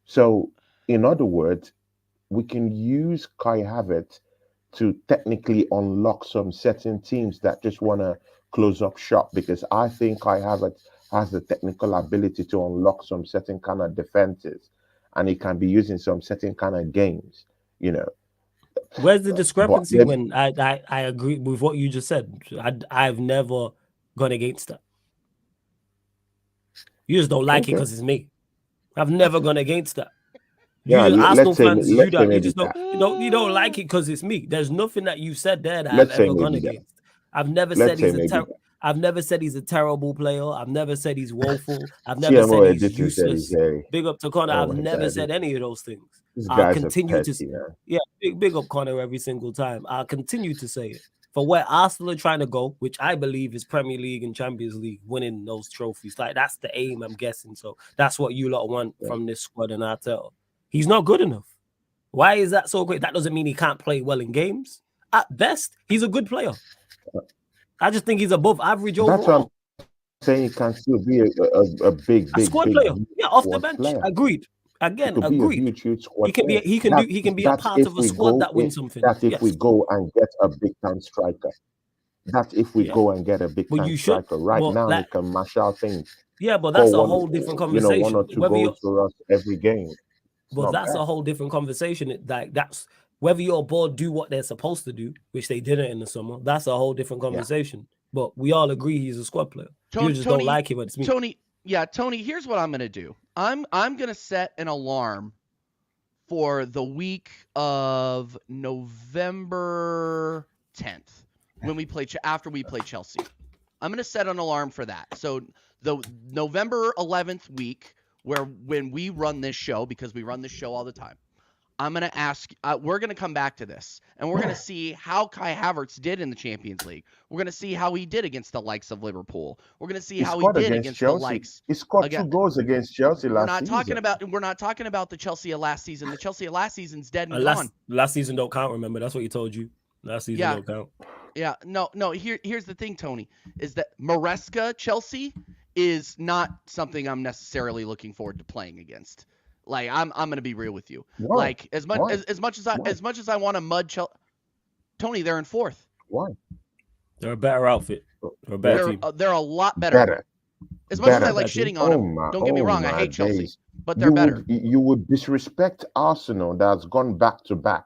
So, in other words, we can use Kai Havertz to technically unlock some certain teams that just want to close up shop, because I think Kai Havertz has the technical ability to unlock some certain kind of defenses, and he can be used in some certain kind of games,
Where's the discrepancy when I agree with what you just said? I've never gone against that. You just don't like it because it's me. I've never gone against that. Arsenal fans do that. You just you don't like it because it's me. There's nothing that you said there that I've ever gone against. I've never said I've never said he's a terrible player. I've never said he's woeful. I've never said he's useless. Big up to Connor. I've never said any of those things. I'll continue to big up Connor every single time. I'll continue to say it. For where Arsenal are trying to go, which I believe is Premier League and Champions League, winning those trophies. Like, that's the aim, I'm guessing. So that's what you lot want from this squad, and I tell. He's not good enough. Why is that so great? That doesn't mean he can't play well in games. At best, he's a good player. I just think he's above average overall.
That's what I'm saying. He can still be a big
squad player. Yeah, off the bench. Player. Agreed. Again, agreed.
Huge
he can be a part of a squad that wins something.
That's if we go and get a big time striker. That's if we go and get a big time striker. Right now, we can mash out things.
Yeah, but that's a whole different conversation.
1 or 2 goals for us every game.
But that's a whole different conversation. That's whether your board do what they're supposed to do, which they didn't in the summer. That's a whole different conversation. Yeah. But we all agree he's a squad player. You just don't like him, but it's me.
Tony, here's what I'm gonna do. I'm gonna set an alarm for the week of November 10th when we play after we play Chelsea. I'm gonna set an alarm for that. So the November 11th week, when we run this show, because we run this show all the time, I'm going to ask, we're going to come back to this, and we're going to see how Kai Havertz did in the Champions League. We're going to see how he did against the likes of Liverpool. We're going to see how he did against
Chelsea.
The likes.
He scored 2 goals against Chelsea last season.
We're not talking about the Chelsea of last season. The Chelsea of last season's dead and gone.
Last season don't count, remember? That's what he told you. Last season don't count.
Yeah, no. Here's the thing, Tony, is that Maresca Chelsea is not something I'm necessarily looking forward to playing against. Like, I'm gonna be real with you. Why? Like, as much as I want to mud Chelsea, Tony, they're in 4th.
Why?
They're a better outfit. They're a better team.
They're a lot better. As much as I like shitting on them, don't get me wrong, I hate Chelsea, but they're better.
You would disrespect Arsenal that's gone back to back,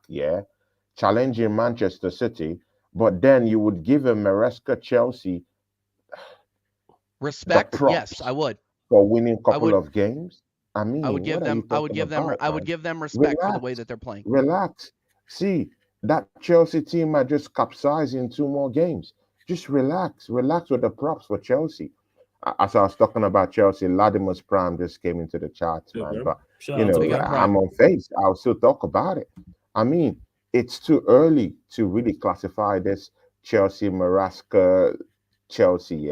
challenging Manchester City, but then you would give a Maresca Chelsea
respect. Yes, I would.
For winning a couple of games. I mean,
I would give them respect for the way that they're playing.
Relax. See, that Chelsea team might just capsize in 2 more games. Just relax. Relax with the props for Chelsea. As I was talking about Chelsea, Latimer's Prime just came into the charts, man. But I'm on face. I'll still talk about it. I mean, it's too early to really classify this Chelsea Maresca Chelsea,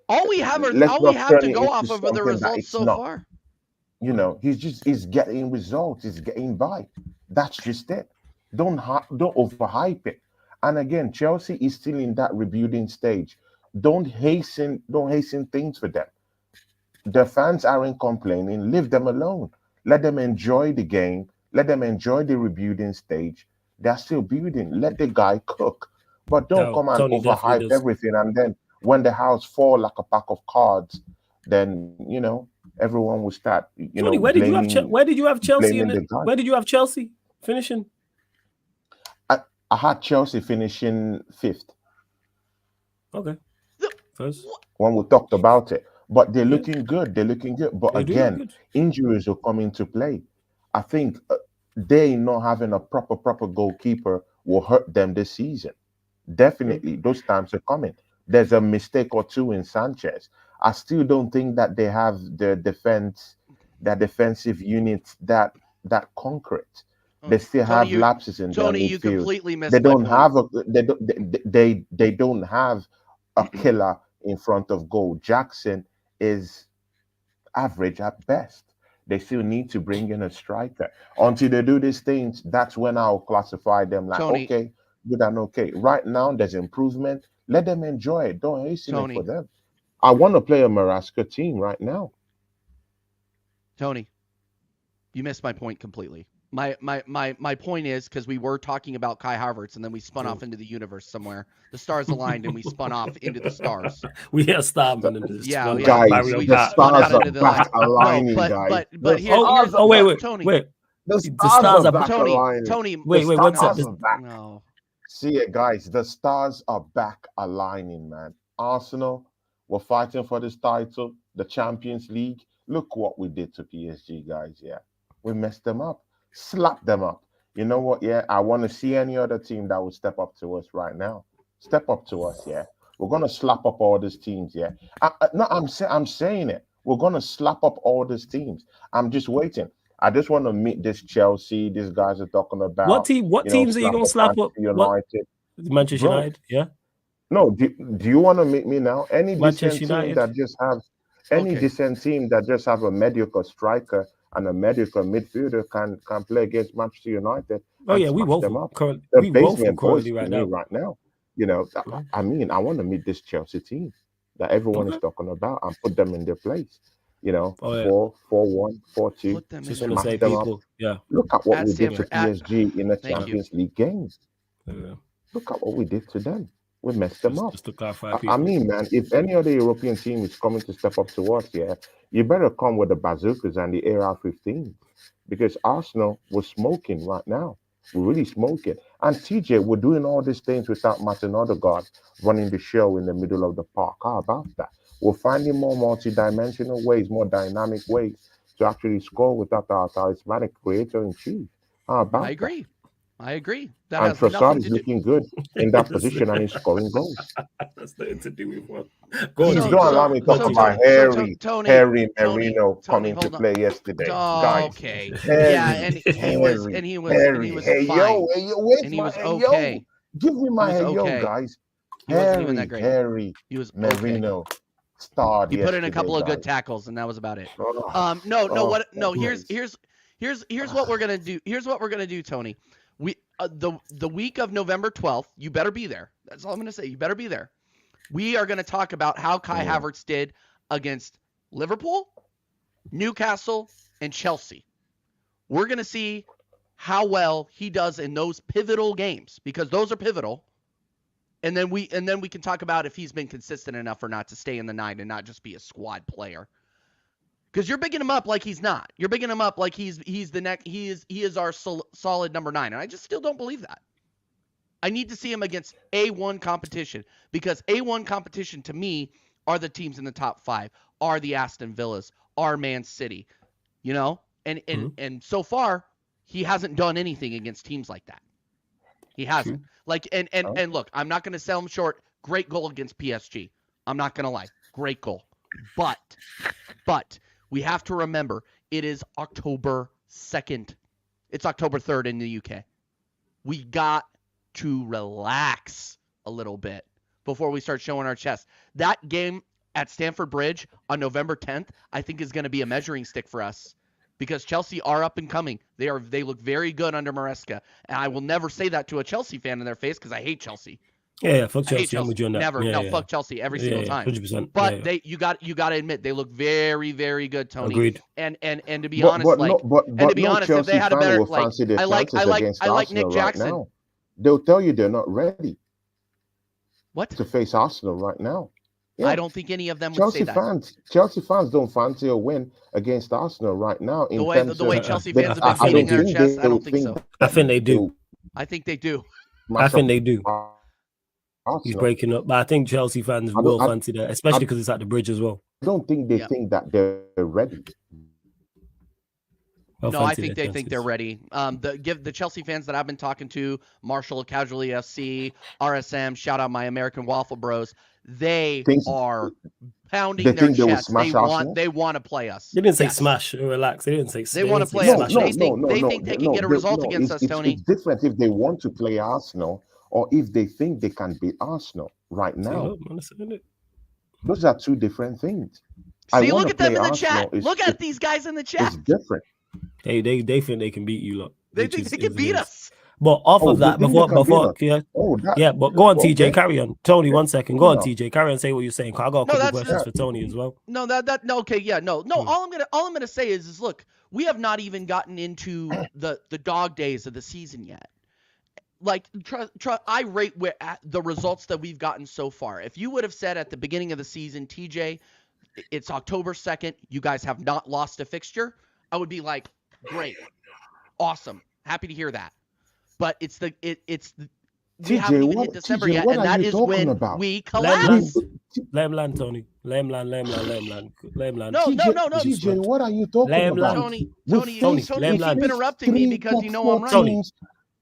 All we have to go off of are the results so far.
He's getting results. He's getting by. That's just it. Don't overhype it. And again, Chelsea is still in that rebuilding stage. Don't hasten things for them. The fans aren't complaining. Leave them alone. Let them enjoy the game. Let them enjoy the rebuilding stage. They're still building. Let the guy cook. But don't come and overhype everything, and then when the house fall like a pack of cards, then everyone will start.
Tony, where did you have Chelsea Where did you have Chelsea finishing?
I had Chelsea finishing 5th.
Okay. First.
When we talked about it, but they're looking good. They're looking good. But again, injuries will come into play. I think they not having a proper goalkeeper will hurt them this season. Definitely, those times are coming. There's a mistake or two in Sanchez. I still don't think that they have the defensive units that concrete. They still have lapses in their
Tony, you
midfield.
completely missed
They
my
don't
point.
have they don't have a killer in front of goal. Jackson is average at best. They still need to bring in a striker. Until they do these things, that's when I'll classify them like,
Tony.
okay, good and okay. Right now, there's improvement. Let them enjoy it. Don't hasten it
Tony.
for them. I want to play a Marasca team right now.
Tony, you missed my point completely. My point is, because we were talking about Kai Havertz and then we spun off into the universe somewhere. The stars aligned and we spun off into the stars.
We are starving.
Guys, the stars are back aligning, guys.
But here's
wait,
Tony.
Wait.
The stars are back
Tony,
aligning.
Tony,
wait, what's up?
No.
See it, guys. The stars are back aligning, man. Arsenal were fighting for this title, the Champions League. Look what we did to PSG, guys. Yeah, we messed them up, slapped them up. You know what? Yeah, I want to see any other team that will step up to us right now. Step up to us, yeah. We're gonna slap up all these teams, yeah. I'm saying it. We're gonna slap up all these teams. I'm just waiting. I just want to meet this Chelsea. These guys are talking about
what teams are you gonna slap up?
United,
Manchester United, yeah.
No, do you want to meet me now? Any decent team that just have decent team that just have a mediocre striker and a mediocre midfielder can play against Manchester United.
Oh yeah, we both
them up.
We both currently
right now. You know, I mean, I want to meet this Chelsea team that everyone is talking about and put them in their place. You know, 4-1, 4-2.
Just want to say, people, yeah.
Look at what we did to PSG in the Champions League games.
Yeah.
Look at what we did to them. We messed them up.
Just to clarify,
I mean, man, if any other European team is coming to step up to us, yeah, you better come with the bazookas and the AR-15 because Arsenal was smoking right now. We're really smoking. And TJ, we're doing all these things without Martin Odegaard running the show in the middle of the park. How about that? We're finding more multi-dimensional ways, more dynamic ways to actually score without our charismatic creator in chief. How about that?
I agree.
That and Trossard is looking good in that position and he's scoring goals.
That's nothing to do with what.
Please don't allow me to talk about Harry Merino coming to play yesterday. Guys.
Okay. Yeah, and he was okay.
Give me my guys. Harry
he was
Merino starred.
He put in a couple of good tackles and that was about it. Here's what we're gonna do. Here's what we're gonna do, Tony. We the week of November 12th, you better be there. That's all I'm gonna say. You better be there. We are gonna talk about how Kai Havertz did against Liverpool, Newcastle, and Chelsea. We're gonna see how well he does in those pivotal games because those are pivotal. And then we can talk about if he's been consistent enough or not to stay in the 9 and not just be a squad player. Because you're bigging him up like he's not. You're bigging him up like he's the next. He is our solid number 9, and I just still don't believe that. I need to see him against A1 competition because A1 competition to me are the teams in the top 5, are the Aston Villas, are Man City, you know. And so far he hasn't done anything against teams like that. He hasn't. And look, I'm not going to sell him short. Great goal against PSG. I'm not going to lie. Great goal. But we have to remember it is October 2nd. It's October 3rd in the UK. We got to relax a little bit before we start showing our chest. That game at Stamford Bridge on November 10th, I think is going to be a measuring stick for us because Chelsea are up and coming. They look very good under Maresca. And I will never say that to a Chelsea fan in their face because I hate Chelsea.
Yeah, fuck Chelsea. I'm with you on that.
Never. Fuck Chelsea every single time.
100%.
But you got to admit they look very, very good, Tony.
Agreed.
And to be honest, if they had a better I like Nick Jackson.
Right, they'll tell you they're not ready.
What?
To face Arsenal right now. Yeah.
I don't think any of them would say that.
Chelsea fans don't fancy a win against Arsenal right now.
The way Chelsea fans have been beating their chest, I don't think so.
I think they do.
I think they do.
I think they do. He's breaking up, but I think Chelsea fans will fancy that, especially because it's at the Bridge as well.
I don't think they think that they're ready.
No, I think they think they're ready. The Chelsea fans that I've been talking to, Marshall, Casually FC, RSM, shout out my American Waffle Bros. They are pounding their chest. They want to play us.
They didn't say smash. Relax. They didn't say.
They want to play us. They think they can get a result against us, Tony.
It's different if they want to play Arsenal or if they think they can beat Arsenal right now. Those are two different things.
See, look at them in the chat. Look at these guys in the chat.
It's different.
They think they can beat you, lot.
They think they can beat us.
But off of that, before, but go on, TJ, carry on. Tony, 1 second. Go on, TJ, carry on. Say what you're saying. I got a couple questions for Tony as well.
All I'm gonna say is look, we have not even gotten into the dog days of the season yet. Like, I rate the results that we've gotten so far. If you would have said at the beginning of the season, TJ, it's October 2nd, you guys have not lost a fixture, I would be like, great, awesome, happy to hear that. But we haven't even hit December yet, and that is when we collapse.
Lamb Tony. Lamb land.
No.
TJ, what are you talking about?
Tony, you keep interrupting me because you know I'm right.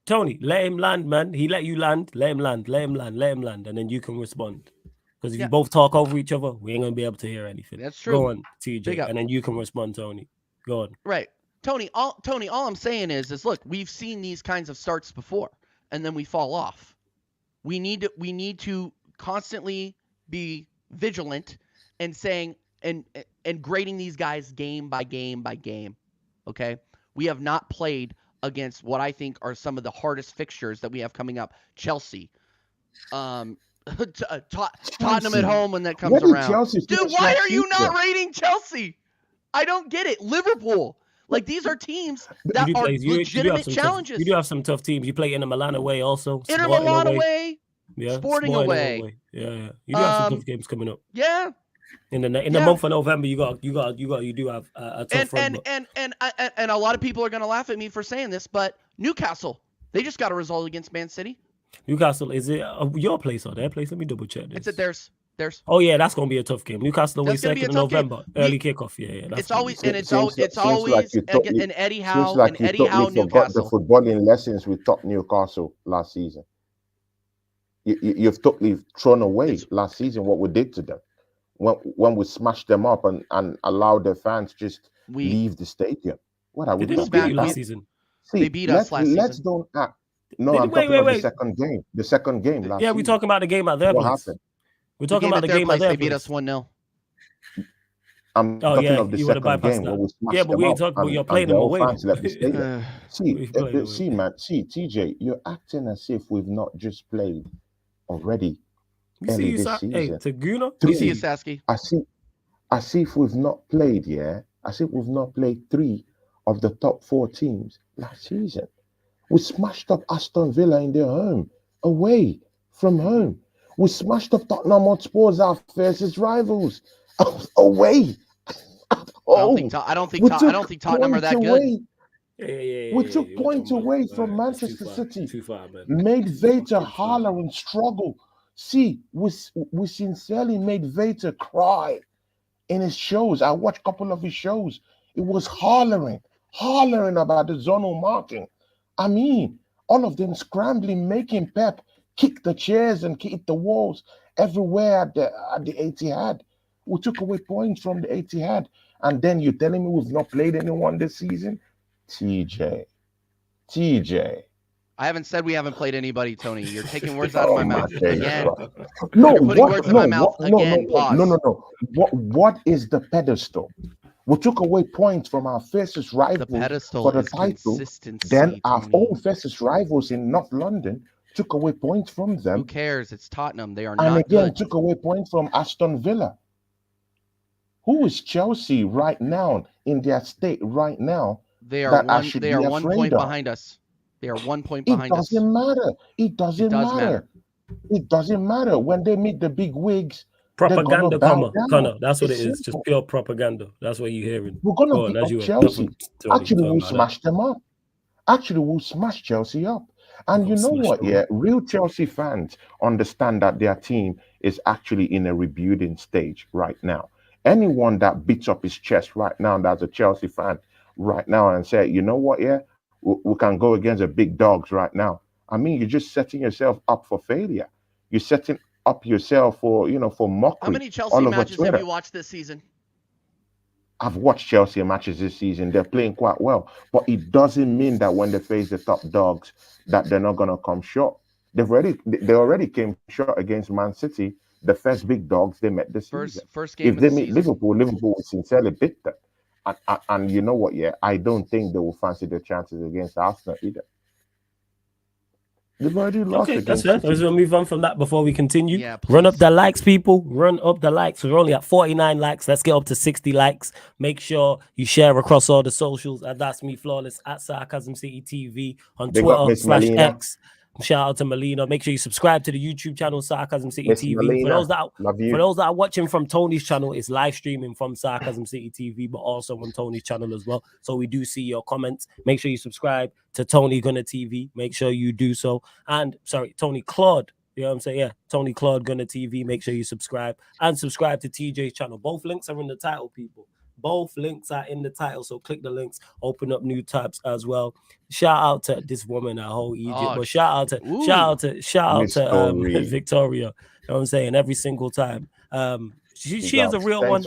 Tony, let him land, man. He let you land. Let him land, and then you can respond. Because if you both talk over each other, we ain't gonna be able to hear anything.
That's true.
Go on, TJ, and then you can respond, Tony. Go on.
Right. Tony, all I'm saying is look, we've seen these kinds of starts before, and then we fall off. We need to constantly be vigilant and saying and grading these guys game by game by game. Okay? We have not played against what I think are some of the hardest fixtures that we have coming up. Chelsea. Tottenham at home when that comes around. Dude, why are you not rating Chelsea? I don't get it. Liverpool. Like, these are teams that are legitimate challenges.
You do have some tough teams. You play Inter Milan away also.
Inter Milan away.
Yeah.
Sporting away.
Yeah. You do have some tough games coming up.
Yeah.
In the month of November, you do have a tough run.
And a lot of people are going to laugh at me for saying this, but Newcastle, they just got a result against Man City.
Newcastle, is it your place or their place? Let me double check this.
It's at theirs.
Oh yeah, that's gonna be a tough game. Newcastle away 2nd of November, early kickoff. Yeah.
It's always an Eddie Howe and Eddie Howe Newcastle.
The footballing lessons we taught Newcastle last season. You've totally thrown away last season what we did to them when we smashed them up and allowed their fans just leave the stadium. What are we
doing last season?
See,
they beat us last season.
Let's don't act. No, I'm talking about the second game. The second game last season.
We're talking about the game at their place.
What happened?
We're talking about the game at their place.
They beat us 1-0.
I'm talking of the second game where we smashed
but we ain't talking. You're playing them away.
See, man. See, TJ, you're acting as if we've not just played already.
Hey, Taguna.
You see you, Sasky.
I see if we've not played. Yeah, I see if we've not played 3 of the top 4 teams last season. We smashed up Aston Villa in their home, away from home. We smashed up Tottenham Hotspurs, our fiercest rivals, away.
I don't think Tottenham are that good.
We took points away from Manchester City. Made Vater holler and struggle. See, we sincerely made Vater cry in his shows. I watched a couple of his shows. It was hollering about the zonal marking. I mean, all of them scrambling, making Pep kick the chairs and kick the walls everywhere at the Etihad. We took away points from the Etihad. And then you're telling me we've not played anyone this season? TJ.
I haven't said we haven't played anybody, Tony. You're taking words out of my mouth again.
No, What is the pedestal? We took away points from our fiercest rivals for the title. Then our own fiercest rivals in North London took away points from them.
Who cares? It's Tottenham. They are not
and again
good.
Took away points from Aston Villa. Who is Chelsea right now in their state right now?
They are 1 point behind us. They are 1 point behind us.
It doesn't matter. It doesn't matter. It doesn't matter when they meet the big wigs.
Propaganda, Connor. That's what it is. Just pure propaganda. That's what you're hearing.
We're gonna beat up Chelsea. Actually, we'll smash them up. Actually, we'll smash Chelsea up. And you know what? Yeah, real Chelsea fans understand that their team is actually in a rebuilding stage right now. Anyone that beats up his chest right now that's a Chelsea fan right now and say, you know what, yeah, we can go against the big dogs right now. I mean, you're just setting yourself up for failure. You're setting up yourself for, for mockery.
How many Chelsea
all over
matches
Twitter.
have you watched this season?
I've watched Chelsea matches this season. They're playing quite well, but it doesn't mean that when they face the top dogs that they're not going to come short. They already came short against Man City, the first big dogs they met this season.
First game
if
of
they
the
meet
season.
Liverpool will sincerely beat them. And you know what? Yeah, I don't think they will fancy their chances against Arsenal either. They've already lost.
Okay, that's fair. Let's move on from that before we continue.
Yeah,
run up the likes, people. Run up the likes. We're only at 49 likes. Let's get up to 60 likes. Make sure you share across all the socials. And that's me, Flawless, at Sarcasm City TV on Twitter /X. Shout out to Melina. Make sure you subscribe to the YouTube channel Sarcasm City TV.
Melina,
for those that are watching from Tony's channel, it's live streaming from Sarcasm City TV, but also on Tony's channel as well. So we do see your comments. Make sure you subscribe to Tony Gunner TV. Make sure you do so. And Tony Claude. You know what I'm saying? Yeah, Tony Claude Gunner TV. Make sure you subscribe and subscribe to TJ's channel. Both links are in the title, people. Both links are in the title, so click the links, open up new tabs as well. Shout out to this woman at whole Egypt, but shout out to Victoria. You know what I'm saying? Every single time. She is a real one.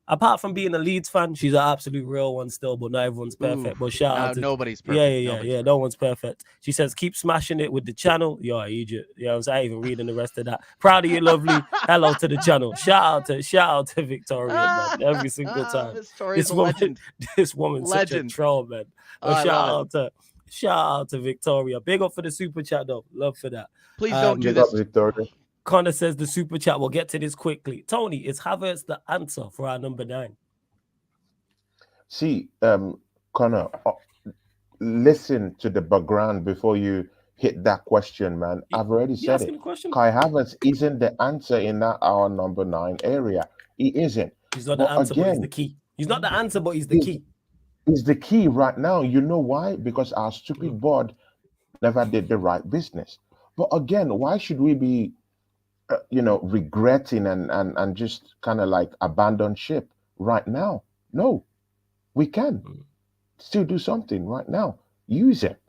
Apart from being a Leeds fan, she's an absolute real one still, but not everyone's perfect. But shout out to
nobody's perfect.
Yeah. No one's perfect. She says, keep smashing it with the channel. Yo, Egypt. You know what I'm saying? I ain't even reading the rest of that. Proud of you, lovely. Hello to the channel. Shout out to Victoria, man. Every single time. This woman's such a troll, man. But shout out to Victoria. Big up for the super chat though. Love for that.
Please don't do this.
Victoria.
Connor says the super chat. We'll get to this quickly. Tony, is Havertz the answer for our number 9?
See, Connor, listen to the background before you hit that question, man. I've already said it. Kai Havertz isn't the answer in our number 9 area. He isn't.
He's not the answer, but he's the key. He's not the answer, but he's the key.
He's the key right now. You know why? Because our stupid board never did the right business. But again, why should we be regretting and just kind of like abandon ship right now? No, we can still do something right now. Use it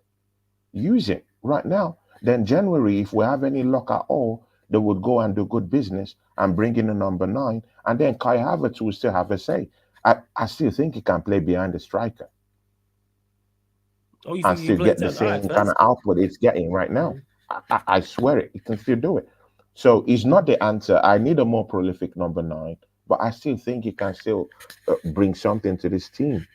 right now. Then January, if we have any luck at all, they would go and do good business and bring in a number 9, and then Kai Havertz will still have a say. I still think he can play behind the striker and still get the same kind of output it's getting right now. I swear it, he can still do it. So he's not the answer. I need a more prolific number 9, but I still think he can still bring something to this team,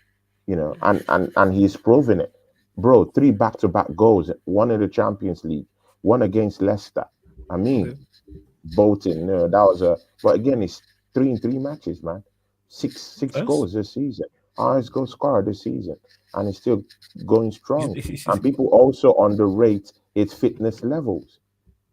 and he's proven it. Bro, 3 back-to-back goals, 1 in the Champions League, 1 against Leicester. I mean, bolting, that was but again, it's 3 in 3 matches, man. 6 goals this season. Highest goal scorer this season, and he's still going strong. And people also underrate its fitness levels.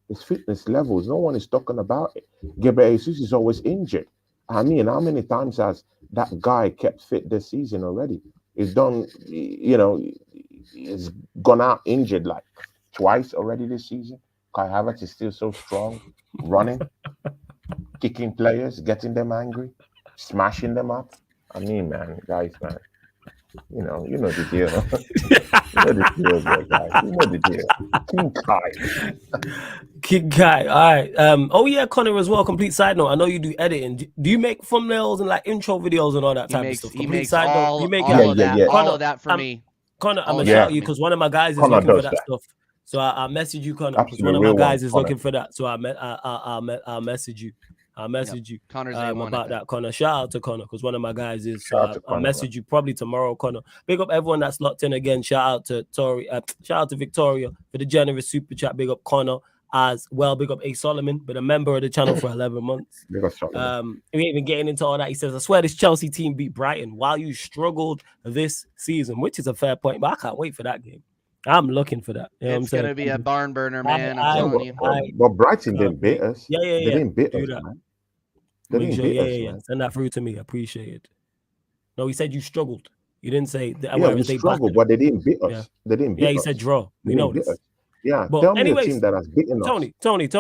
No one is talking about it. Gabriel Jesus is always injured. I mean, how many times has that guy kept fit this season already? He's done, he's gone out injured like twice already this season. Kai Havertz is still so strong, running, kicking players, getting them angry, smashing them up. I mean, man, guys, man. You know the deal. You know the deal, guys. You know the deal.
King Kai. All right. Connor as well. Complete side note. I know you do editing. Do you make thumbnails and like intro videos and all that type of stuff?
He makes all of that for me.
Connor, I'm gonna shout you because one of my guys is looking for that stuff. So I'll message you, Connor, because one of my guys is looking for that. So I'll message you. I'll message you about that, Connor. Shout out to Connor because one of my guys is. I'll message you probably tomorrow, Connor. Big up everyone that's locked in again. Shout out to Victoria for the generous super chat. Big up Connor as well. Big up A Solomon, been a member of the channel for 11 months.
Big up Solomon.
We ain't even getting into all that. He says, I swear this Chelsea team beat Brighton while you struggled this season, which is a fair point, but I can't wait for that game. I'm looking for that. You know
it's going to be a barn burner, man. I'm telling you.
But Brighton didn't beat us.
Yeah.
They didn't beat us, man.
Send that through to me. I appreciate it. No, he said you struggled. You didn't say that.
Yeah, we struggled, but they didn't beat us.
Yeah.
They didn't beat us.
Yeah, he said draw. We know this.
Yeah,
but
tell me a team that has beaten
us. Tony,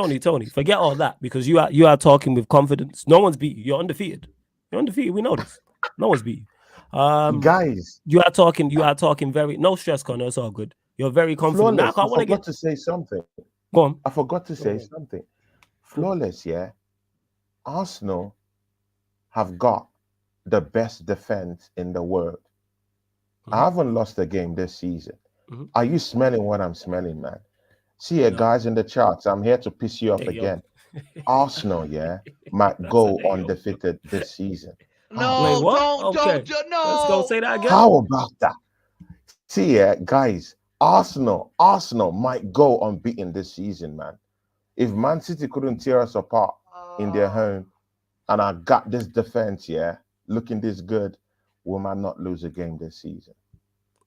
forget all that because you are talking with confidence. No one's beat you. You're undefeated. We know this. No one's beat you.
Guys,
You are talking very no stress, Connor. It's all good. You're very confident.
Flawless,
Now,
I forgot to say something.
Go on.
I forgot to say something. Flawless, yeah. Arsenal have got the best defense in the world. I haven't lost a game this season. Are you smelling what I'm smelling, man? See, guys in the charts, I'm here to piss you off again. Arsenal, yeah, might go undefeated this season.
No,
Wait, what?
don't, no.
Let's go say that again.
How about that? See, guys, Arsenal might go unbeaten this season, man. If Man City couldn't tear us apart in their home, and I got this defense, yeah, looking this good, we might not lose a game this season.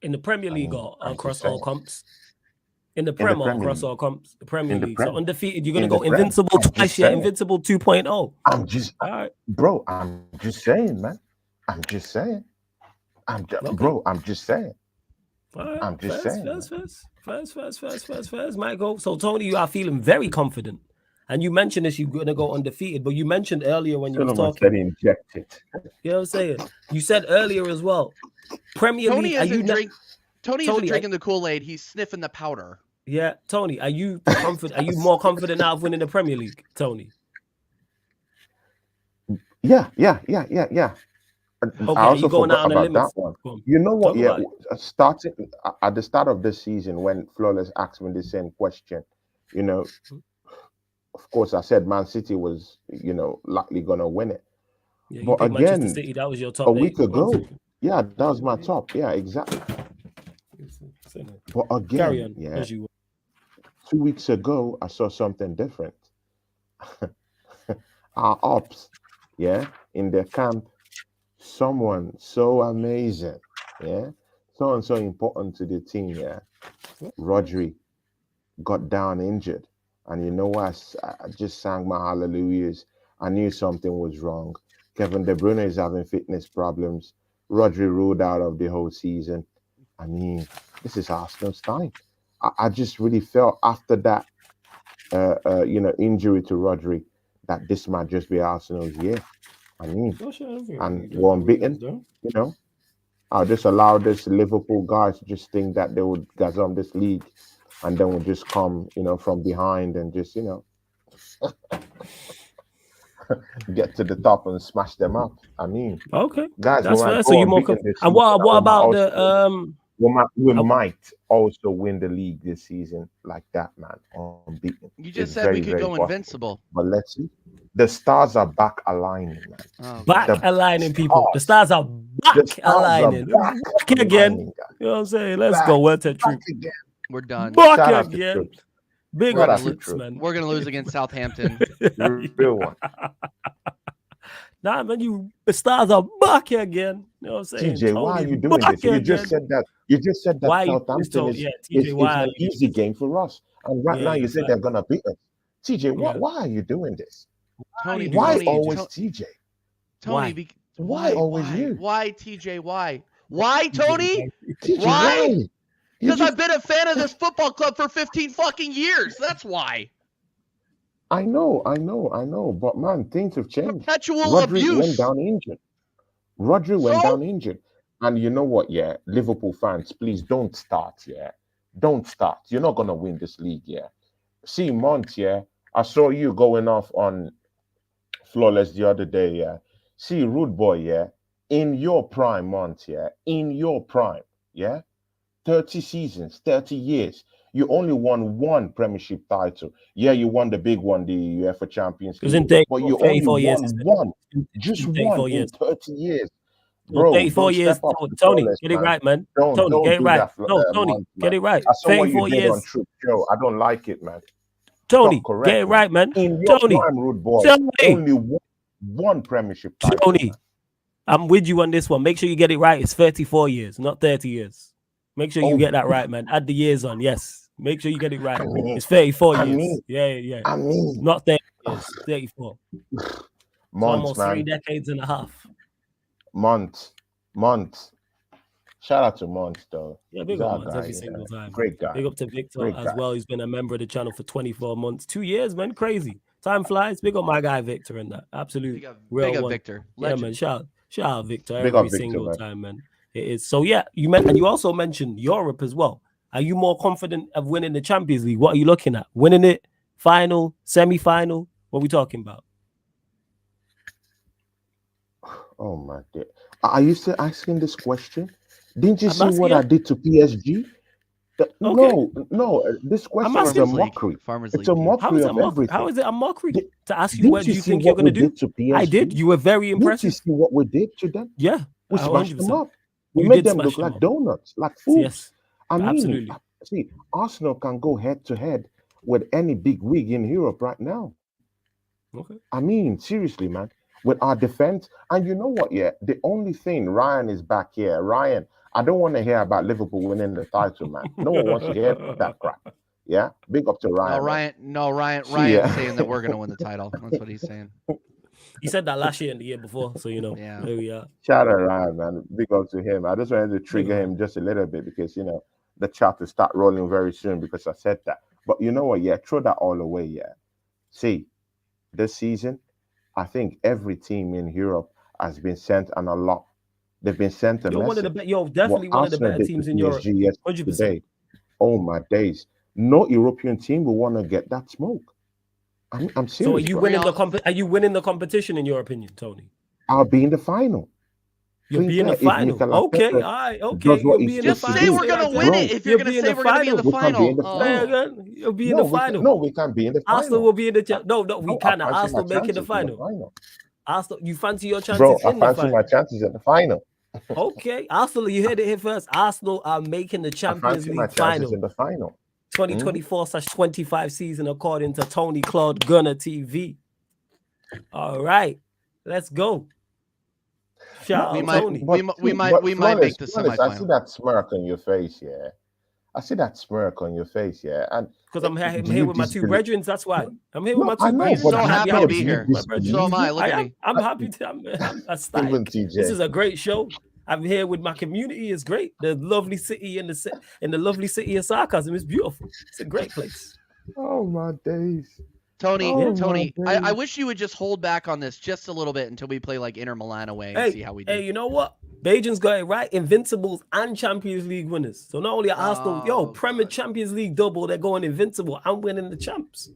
In the Premier League or across all comps? In the Premier across all comps? The Premier League. So undefeated, you're going to go invincible twice, yeah? Invincible 2.0.
I'm just, bro, I'm just saying, man. I'm just saying. Bro, I'm just saying. I'm just saying.
First, Michael. So, Tony, you are feeling very confident. And you mentioned this, you're going to go undefeated. But you mentioned earlier when you were talking.
Injected.
You know what I'm saying? You said earlier as well. Premier
Tony
League.
Tony isn't drinking the Kool-Aid. He's sniffing the powder.
Yeah, Tony, are you confident? Are you more confident now of winning the Premier League, Tony?
Yeah.
Okay,
I also
you going out
forgot
on the
about
limits.
that one. You know what? Yeah, starting at the start of this season, when Flawless asked me the same question, you know, of course, I said Man City was, likely gonna win it.
Yeah, you
but
picked
again,
Manchester City, that was your top
a week
8.
ago, yeah, that was my top. Yeah, exactly. But again, yeah, 2 weeks ago, I saw something different. Our ops, yeah, in their camp, someone so amazing, yeah, so and so important to the team, yeah. Rodri got down injured, and you know what? I just sang my hallelujahs. I knew something was wrong. Kevin De Bruyne is having fitness problems. Rodri ruled out of the whole season. I mean, this is Arsenal's time. I just really felt after that, injury to Rodri, that this might just be Arsenal's year. I mean, and we're unbeaten. I'll just allow this Liverpool guys to just think that they would gazum this league, and then we'll just come, from behind and just, get to the top and smash them up. I mean,
okay,
guys,
that's fair. So you more and what about the
We might also win the league this season like that, man. Unbeaten.
You just said we could go invincible.
But let's see. The stars are back aligning, man.
Aligning, people. The stars are back aligning. Back again. You know what I'm saying? Let's go. Word to truth.
We're done.
Back again. Big ups, man.
We're gonna lose against Southampton.
Real one.
Nah, man, the stars are back again. You know what I'm saying?
TJ, why are you doing this? You just said that. Southampton is an easy game for us. And right now you said they're gonna beat us. TJ, why are you doing this?
Tony,
why always TJ?
Tony,
why always you?
Why TJ? Why Tony?
TJ,
why? Because I've been a fan of this football club for 15 fucking years. That's why.
I know. But man, things have changed.
Perpetual abuse.
Went down injured. Rodri went down injured. And you know what? Yeah, Liverpool fans, please don't start. Yeah, don't start. You're not gonna win this league. Yeah. See, Mont. Yeah, I saw you going off on Flawless the other day. Yeah. See, Rude Boy. Yeah, in your prime, Mont. Yeah, in your prime. Yeah. 30 seasons, 30 years. You only won one Premiership title. Yeah, you won the big one, the UEFA Champions League. But you only won one. Just one in 30 years. Bro,
34 years. Tony, get it right, man. Tony, get it right. No, Tony, get it right.
I saw what you did on Troop Joe. I don't like it, man.
Tony, get it right, man.
In your prime, Rude Boy, only one Premiership title.
Tony, I'm with you on this one. Make sure you get it right. It's 34 years, not 30 years. Make sure you get that right, man. Add the years on. Yes. Make sure you get it right. It's 34 years. Yeah.
I mean,
not 30 years. 34. Almost
man.
3 decades and a half.
Month. Shout out to Mont, though.
Yeah, big up every single time.
Great guy.
Big up to Victor as well. He's been a member of the channel for 24 months. 2 years, man. Crazy. Time flies. Big up my guy Victor and that. Absolute
big up Victor.
Yeah, man. Shout Shout out Victor
Big
every
up Victor,
single
man.
time, man. It is. So yeah, and you also mentioned Europe as well. Are you more confident of winning the Champions League? What are you looking at? Winning it, final, semi-final? What are we talking about?
Oh my dear. Are you still asking this question? Didn't you
I'm
see
asking
what
you.
I did to PSG?
Okay.
No. This question is a
Farmers League.
mockery.
Farmers
It's
League
a
team.
How
mockery
is it
of
How
everything.
is it a mockery? To ask you,
Didn't
what do
you
you
see
think you're
what
gonna
we
do?
did to PSG?
I did. You were very
Didn't you
impressive.
see what we did to them?
Yeah,
We smashed them
100%.
up. We
You
made
did
them
smash
look
them
like
up.
donuts, like fools.
Yes,
I mean,
absolutely.
see, Arsenal can go head to head with any big league in Europe right now.
Okay.
I mean, seriously, man, with our defense. And you know what? Yeah, the only thing, Ryan is back here. Ryan, I don't want to hear about Liverpool winning the title, man. No one wants to hear that crap. Yeah, big up to Ryan.
Ryan's
Yeah.
saying that we're gonna win the title. That's what he's saying.
He said that last year and the year before, so
Yeah.
here we are.
Shout out Ryan, man. Big up to him. I just wanted to trigger
up.
him just a little bit because the chat will start rolling very soon because I said that. But you know what? Yeah, throw that all away. Yeah. See, this season, I think every team in Europe has been sent an alarm. They've been sent a
You're one of
message.
you're definitely one of the
Arsenal
better
did
teams
to
in Europe.
PSG
100%.
yesterday. Oh my days! No European team will want to get that smoke. I'm serious.
So are you
bro.
winning Are you winning the competition in your opinion, Tony?
I'll be in the final.
You'll be in the
If
final.
Mikel
Okay,
Arteta
all right, okay.
does what
You'll
he's
be in the
Just
supposed
final.
to
say
do.
we're gonna
Say
win
that.
it. If
You'll
you're gonna
be in
say
the
we're gonna be in the
final.
We can't be in
final.
the
Say
final.
again. You'll be in
No,
the final.
we can't be in the final.
Arsenal will be in the no, we
No,
can't.
I fancy
Arsenal
my
making the
chances in the
final.
final.
Arsenal, you fancy your chances
Bro, I
in the
fancy
final.
my chances in the final.
Okay, Arsenal, you heard it here first. Arsenal are making the
I
Champions
fancy my
League
chances
final.
in the final.
2024/25 season, according to Tony Claude Gunner TV. All right, let's go. Shout out Tony.
We might make the semifinal.
I see that smirk on your face, yeah. I see that smirk on your face, yeah. And
Because I'm here with my two brethren. That's why I'm here with my two
I know,
brethren.
He's so
but
happy
you
to be
do
here.
disbelieve
So am
it?
I. Look at me.
I'm happy to. I'm ecstatic.
Even TJ.
This is a great show. I'm here with my community. It's great. The lovely city in the lovely city of sarcasm is beautiful. It's a great place.
Oh my days.
Tony,
Oh,
Tony,
my
I wish you would just hold back on this just a little bit until we play like Inter Milan away and see how we do.
Hey, you know what? Beijing's got it right. Invincibles and Champions League winners. So not only are Arsenal, Premier Champions League double, they're going invincible and winning the champs.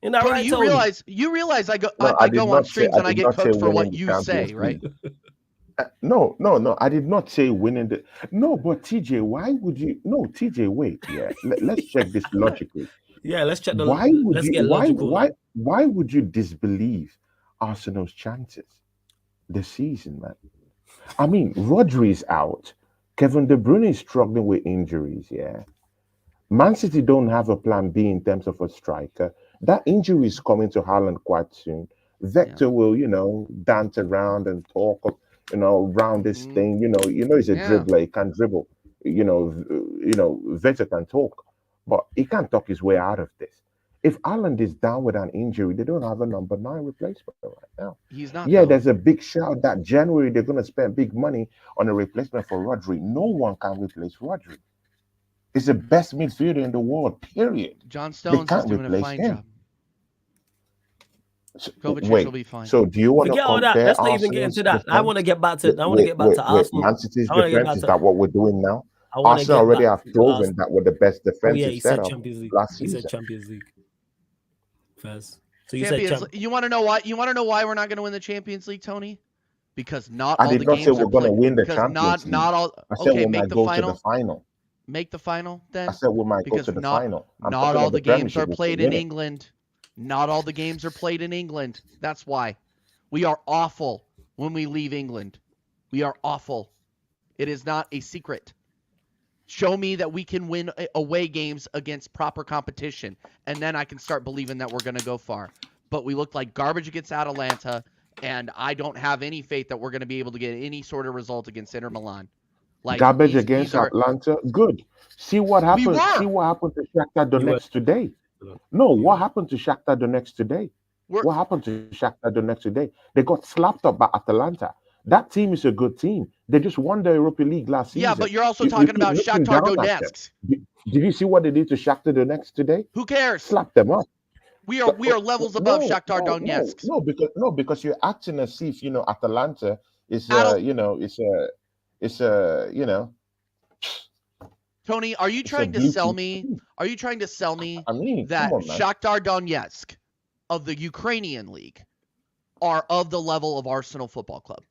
Isn't that
Tony,
right,
you
Tony?
realize I go
did
on
not
streams
say-
and
I
I
did
get
not say
cooked for
winning
what
the
you
Champions
say, right?
League. No. I did not say winning the. No, but TJ, why would you? No, TJ, wait. Yeah, let's check this logically.
Yeah, let's check the.
Why would
let's
you?
get logical.
Why would you disbelieve Arsenal's chances this season, man? I mean, Rodri's out. Kevin De Bruyne is struggling with injuries. Yeah, Man City don't have a plan B in terms of a striker. That injury is coming to Haaland quite soon. Vector will, dance around and talk, around this thing. He's a dribbler. He can dribble. Vector can talk, but he can't talk his way out of this. If Haaland is down with an injury, they don't have a number 9 replacement right now.
He's not.
Yeah, there's a big shout that January they're going to spend big money on a replacement for Rodri. No one can replace Rodri. He's the best midfielder in the world, period.
John Stones is doing a fine job. Kovacic will be fine.
So do you want
Forget
to
all that?
compare
Let's not even get into that.
Arsenal's
I want to get back to. I want to get back to Arsenal.
Man City's
I wanna get
defense,
back
is
to-
that what we're doing now?
I wanna
Arsenal
get
already
back
have
to
proven
Arsenal.
that we're the best
Oh
defensive
yeah, he said
setup
Champions League.
last
He
season.
said Champions League. First. So you
Champions,
said
you want to know why? You want to know why we're not going to win the Champions League, Tony? Because not
I
all
did
the
not
games
say
are
we're going to
played.
win the
Because
Champions League.
not all.
I said
Okay,
we
make
might
the
go
final.
to the final.
Make the final then.
I said we might go
Because
to the
not
final. I'm
not
talking
all
about
the games
Premiership,
are
we
played
can
in
win it.
England. Not all the games are played in England. That's why. We are awful when we leave England. We are awful. It is not a secret. Show me that we can win away games against proper competition, and then I can start believing that we're going to go far. But we looked like garbage against Atalanta, and I don't have any faith that we're going to be able to get any sort of result against Inter Milan. Like
Garbage
these
against
are,
Atlanta. Good. See what happened.
were.
See what happened to Shakhtar
You were.
Donetsk today. No, what happened to Shakhtar Donetsk today? What happened to Shakhtar Donetsk today? They got slapped up by Atalanta. That team is a good team. They just won the Europa League last season.
Yeah, but you're also talking about
looking
Shakhtar
down at them.
Donetsk.
Did you see what they did to Shakhtar Donetsk today?
Who cares?
Slap them up.
We are levels above Shakhtar Donetsk.
No, because you're acting as if Atalanta It's
Adel-
you know, it's a you know,
Tony, are you
it's a
trying to sell
beauty.
me? Are you trying to sell me
I mean, come
that
on, man.
Shakhtar Donetsk of the Ukrainian league are of the level of Arsenal Football Club?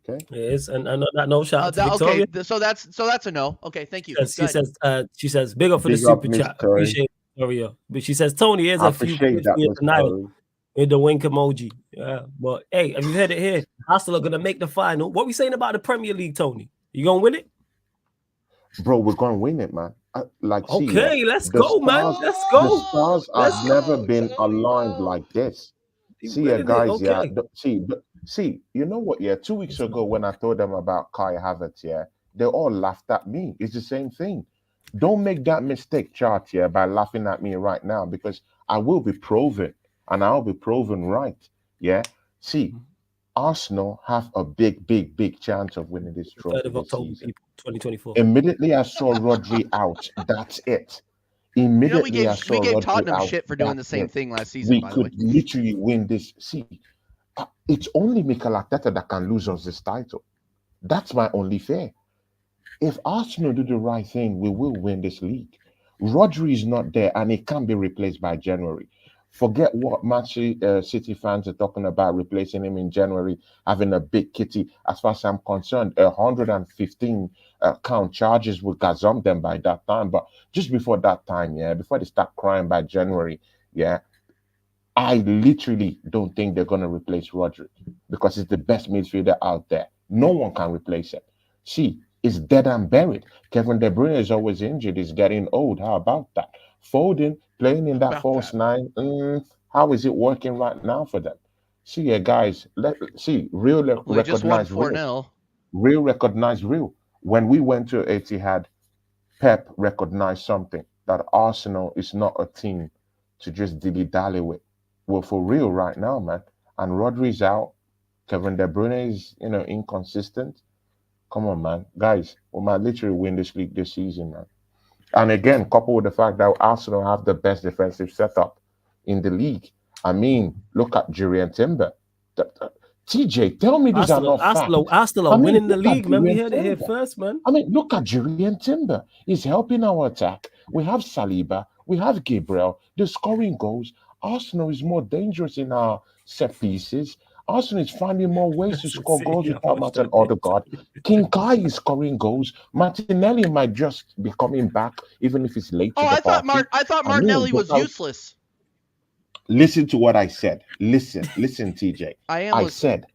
Okay.
It is, and on that note, shout out to
Okay,
Victoria.
so that's a no. Okay, thank you. Go ahead.
She says, big up for the
Big up,
super
Miss
chat.
Curry.
Appreciate it, Victoria. But she says, Tony, here's
I
a few
appreciate
points
that,
for your
Miss
denial
Curry.
with the wink emoji. Yeah, but hey, have you heard it here? Arsenal are gonna make the final. What we saying about the Premier League, Tony? You gonna win it?
Bro, we're gonna win it, man. See, yeah,
Okay, let's
the
go, man.
stars,
Let's
the
go.
stars
Let's
have
go.
never been aligned like this.
You
See, yeah,
winning it?
guys, yeah,
Okay.
see, you know what? Yeah, 2 weeks ago when I told them about Kai Havertz, yeah, they all laughed at me. It's the same thing. Don't make that mistake, chart, yeah, by laughing at me right now because I will be proven, and I'll be proven right. Yeah. See, Arsenal have a big chance of winning this
3rd
trophy
of
this
October,
season.
people, 2024.
Immediately I saw Rodri out. That's it. Immediately I saw
we gave
Rodri
Tottenham
out.
shit for doing the
That's
same
it.
thing last season,
We
by the way.
could literally win this. See, it's only Mikel Arteta that can lose us this title. That's my only fear. If Arsenal do the right thing, we will win this league. Rodri is not there, and it can't be replaced by January. Forget what Manchester City fans are talking about replacing him in January, having a big kitty. As far as I'm concerned, 115 count charges will gazump them by that time. But just before that time, yeah, before they start crying by January, yeah, I literally don't think they're going to replace Rodri because it's the best midfielder out there. No one can replace it. See, it's dead and buried. Kevin De Bruyne is always injured. He's getting old. How about that? Foden playing in that
About
false
that.
nine. How is it working right now for them? See, yeah, guys. Real
Well, they just won
recognize real.
4-0.
Real recognize real. When we went to Etihad, Pep recognized something that Arsenal is not a team to just dilly-dally with. Well, for real right now, man. And Rodri's out. Kevin De Bruyne is, inconsistent. Come on, man. Guys, we might literally win this league this season, man. And again, coupled with the fact that Arsenal have the best defensive setup in the league. I mean, look at Jurriën Timber. TJ, tell me these are not facts.
Arsenal are winning the league, man. We heard it here first, man.
I mean, look at Jurriën Timber. He's helping our attack. We have Saliba. We have Gabriel. They're scoring goals. Arsenal is more dangerous in our set pieces. Arsenal is finding more ways to score goals without Martin Odegaard. King Kai is scoring goals. Martinelli might just be coming back, even if it's late to the party.
I thought Martinelli was useless.
Listen to what I said. Listen, TJ. I said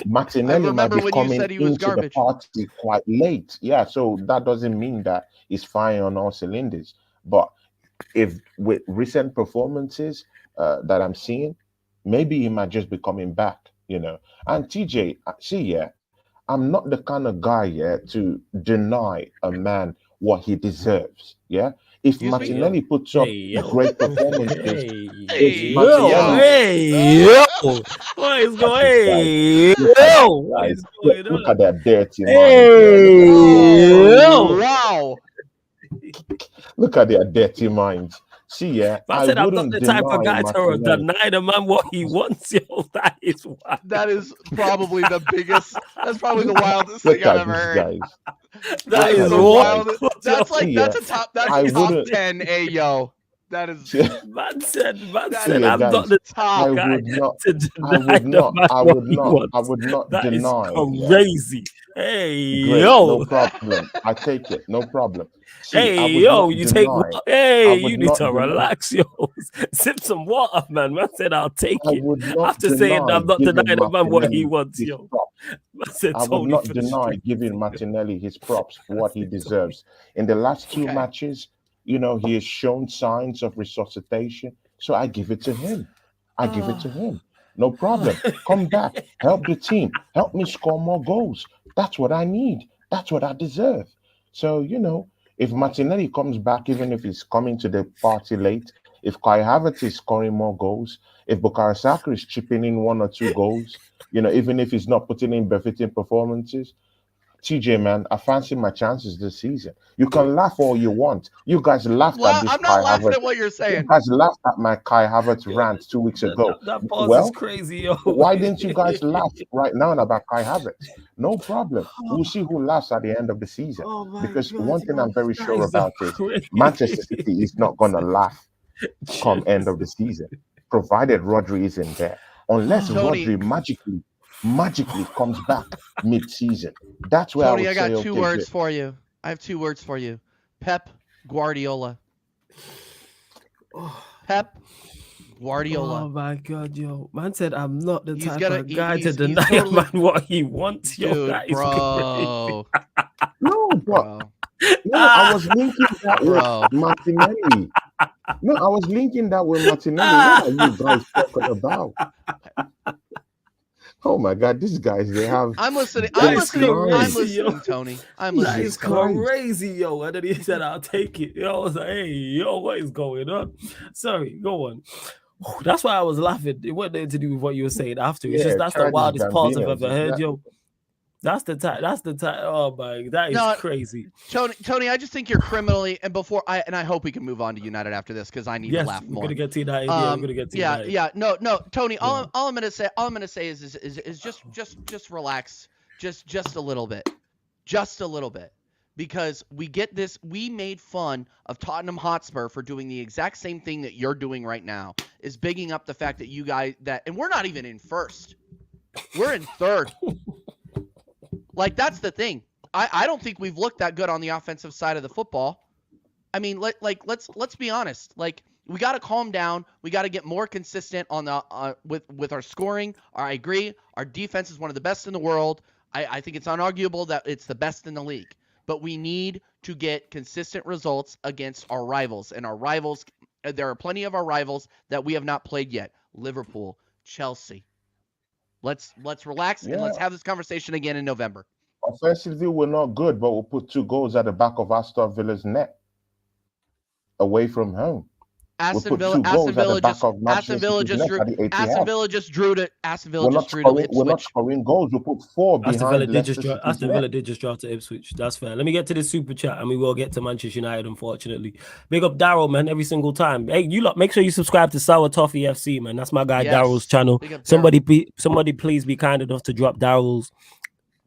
Martinelli might be coming into the party quite late. Yeah, so that doesn't mean that he's firing on all cylinders. But if with recent performances that I'm seeing, maybe he might just be coming back, And TJ, see, yeah, I'm not the kind of guy, yeah, to deny a man what he deserves. Yeah. If Martinelli puts up great performances,
what is going on?
Look at that dirty
mind.
Wow.
Look at their dirty minds. See, yeah,
I said I'm not the type of guy to deny the man what he wants. Yo, that is wild.
That is probably the biggest. That's probably the wildest thing I've ever heard.
Guys.
That is the wildest. That's like that's a top. That's top 10. Ayo. That is.
Man said I'm not the top guy to deny
I would not
that
deny.
Is crazy.
Yeah.
Hey,
great,
yo.
No problem. I take it. No problem. See,
hey, yo, you take what? Hey, you need to relax, yo. Sip some water, man. Man said I'll take it. After saying I'm not denying the man what he wants, yo.
I would not deny giving Martinelli his props for what he deserves. In the last two matches, he has shown signs of resuscitation. So I give it to him. No problem. Come back. Help the team. Help me score more goals. That's what I need. That's what I deserve. So, if Martinelli comes back, even if he's coming to the party late, if Kai Havertz is scoring more goals, if Bukayo Saka is chipping in 1 or 2 goals, even if he's not putting in befitting performances, TJ, man, I fancy my chances this season. You can laugh all you want. You guys laughed at
Well,
this
I'm
Kai
not laughing
Havertz.
at what you're
You
saying.
guys laughed at my Kai Havertz
Yo,
rant 2 weeks ago.
that pause is
Well,
crazy, yo.
why didn't you guys laugh right now about Kai Havertz? No problem. We'll see who laughs at the end of the season.
Oh my
Because
god,
one thing
yo,
I'm very
that
sure
is so
about is Manchester
crazy.
City is not going to laugh come end of the
Jesus.
season, provided Rodri isn't there. Unless
Tony,
Rodri magically comes back mid-season. That's where I
Tony,
would
I
say,
got two
okay,
words
good.
for you. I have two words for you. Pep Guardiola.
Oh,
Pep
oh
Guardiola.
my god, yo. Man said I'm not the
He's
type
gonna.
of guy to
He's
deny a
totally.
man what he wants, yo.
Dude,
That is crazy.
bro,
No, but
bro,
no, I was linking that with
bro.
Martinelli. No, I was linking that with Martinelli. What are you guys talking about? Oh my God, these guys, they have
I'm listening.
That
I'm
is
listening. I'm
crazy, yo.
listening, Tony. I'm
That
listening,
is
Tony.
crazy, yo. And then he said, I'll take it. Yo, I was like, hey, yo, what is going on? Sorry, go on. That's why I was laughing. It wasn't anything to do with what you were saying after. It's just
yeah,
that's the
Childish
wildest pause I've
Gambinos.
ever heard, yo. That's the time. That's the time. Oh my, that is
No,
crazy.
Tony, I just think you're criminally. And before I hope we can move on to United after this because I need to
Yes,
laugh
we're
more.
gonna get to United. Yeah, we're gonna get to United.
Yeah. No, Tony.
Yeah.
All I'm gonna say is just relax, just a little bit, because we get this. We made fun of Tottenham Hotspur for doing the exact same thing that you're doing right now, is bigging up the fact that you guys and we're not even in first, we're in third. Like, that's the thing. I don't think we've looked that good on the offensive side of the football. I mean, let's be honest. Like, we got to calm down. We got to get more consistent on the with our scoring. I agree. Our defense is one of the best in the world. I think it's unarguable that it's the best in the league. But we need to get consistent results against our rivals. And our rivals, there are plenty of our rivals that we have not played yet. Liverpool, Chelsea. Let's relax and let's have this conversation again in November.
Offensively, we're not good, but we'll put 2 goals at the back of Aston Villa's net away from home.
Aston Villa just drew to
We're not
Ipswich.
scoring goals. We put 4 behind Leicester City's
Aston
net.
Villa did just draw to Ipswich. That's fair. Let me get to this super chat and we will get to Manchester United, unfortunately. Big up Daryl, man, every single time. Hey, you lot, make sure you subscribe to Sour Toffee FC, man. That's my guy Daryl's channel. Somebody please be kind enough to drop Daryl's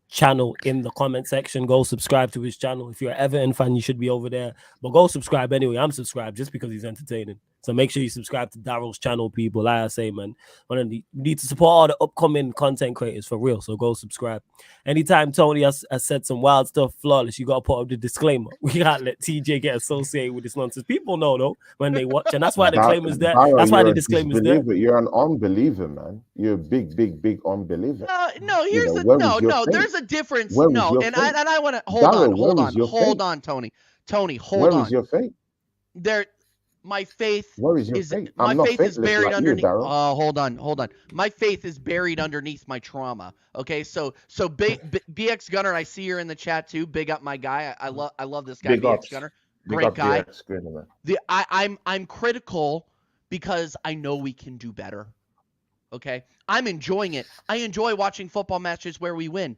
channel in the comment section. Go subscribe to his channel. If you're an Everton fan, you should be over there. But go subscribe anyway. I'm subscribed just because he's entertaining. So make sure you subscribe to Daryl's channel, people. Like I say, man, we need to support all the upcoming content creators for real. So go subscribe. Anytime Tony has said some wild stuff, flawless, you got to put up the disclaimer. We can't let TJ get associated with this nonsense. People know, though, when they watch. And that's why the disclaimer's there. That's why the disclaimer's there.
You're an unbeliever, man. You're a big unbeliever.
No, here's there's a difference. And I want to hold on, Tony. Tony, hold on.
Where is your faith?
My faith
Where is your faith?
My faith is buried underneath. Hold on. My faith is buried underneath my trauma. Okay, so BX Gunner, I see you're in the chat too. Big up my guy. I love this guy, BX Gunner. Great guy. I'm critical because I know we can do better. Okay, I'm enjoying it. I enjoy watching football matches where we win.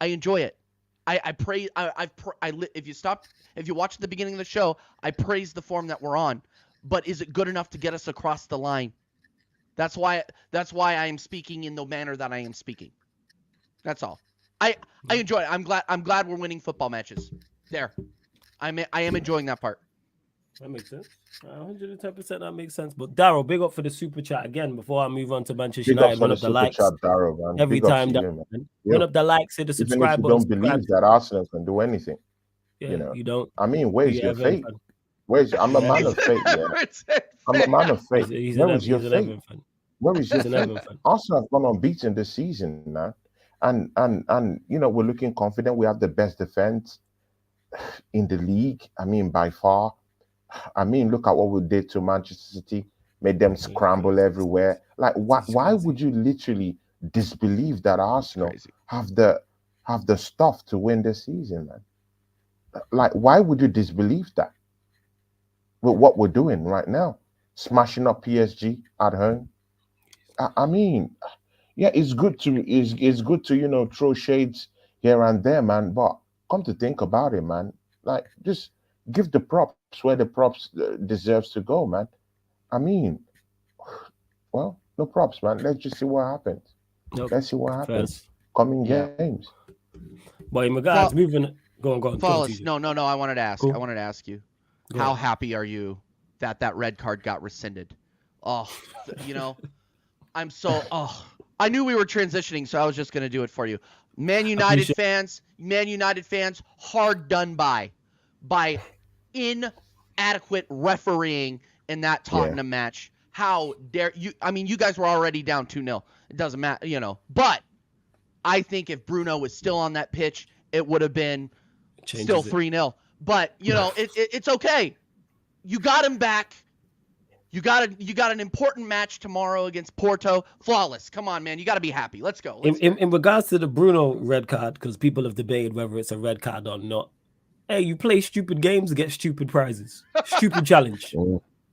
I enjoy it. If you watch the beginning of the show, I praise the form that we're on. But is it good enough to get us across the line? That's why I am speaking in the manner that I am speaking. That's all. I enjoy it. I'm glad we're winning football matches. There. I am enjoying that part.
That makes sense. 110% that makes sense. But Daryl, big up for the super chat again before I move on to Manchester United. Run up the likes.
Darryl,
every time run up the likes, hit the subscribe button.
You don't believe that Arsenal can do anything.
Yeah, you don't.
I mean, where's your faith? I'm a man of faith. Yeah. I'm a man of faith. Where is your faith? Where is your faith? Arsenal have gone unbeaten this season now. And we're looking confident. We have the best defense in the league. I mean, by far. I mean, look at what we did to Manchester City, made them scramble everywhere. Like, why would you literally disbelieve that Arsenal have the stuff to win this season, man? Like, why would you disbelieve that? With what we're doing right now, smashing up PSG at home. I mean, yeah, it's good to throw shades here and there, man. But come to think about it, man, like just give the props where the props deserves to go, man. I mean, well, no props, man. Let's just see what happens.
Nope.
Let's see what happens.
First.
Coming
Yeah.
games.
But in regards, moving, go on.
Flawless.
TJ.
No. I wanted to ask.
Cool.
I wanted to ask you,
Go
how
on.
happy are you that red card got rescinded? Oh, I'm so. Oh, I knew we were transitioning, so I was just gonna do it for you. Man United fans, hard done by inadequate refereeing in that Tottenham match. How dare you? I mean, you guys were already down 2-0. It doesn't matter, But I think if Bruno was still on that pitch, it would have been still 3-0. But it's okay. You got him back. You got an important match tomorrow against Porto. Flawless. Come on, man. You got to be happy. Let's go.
In regards to the Bruno red card, because people have debated whether it's a red card or not. Hey, you play stupid games to get stupid prizes. Stupid challenge.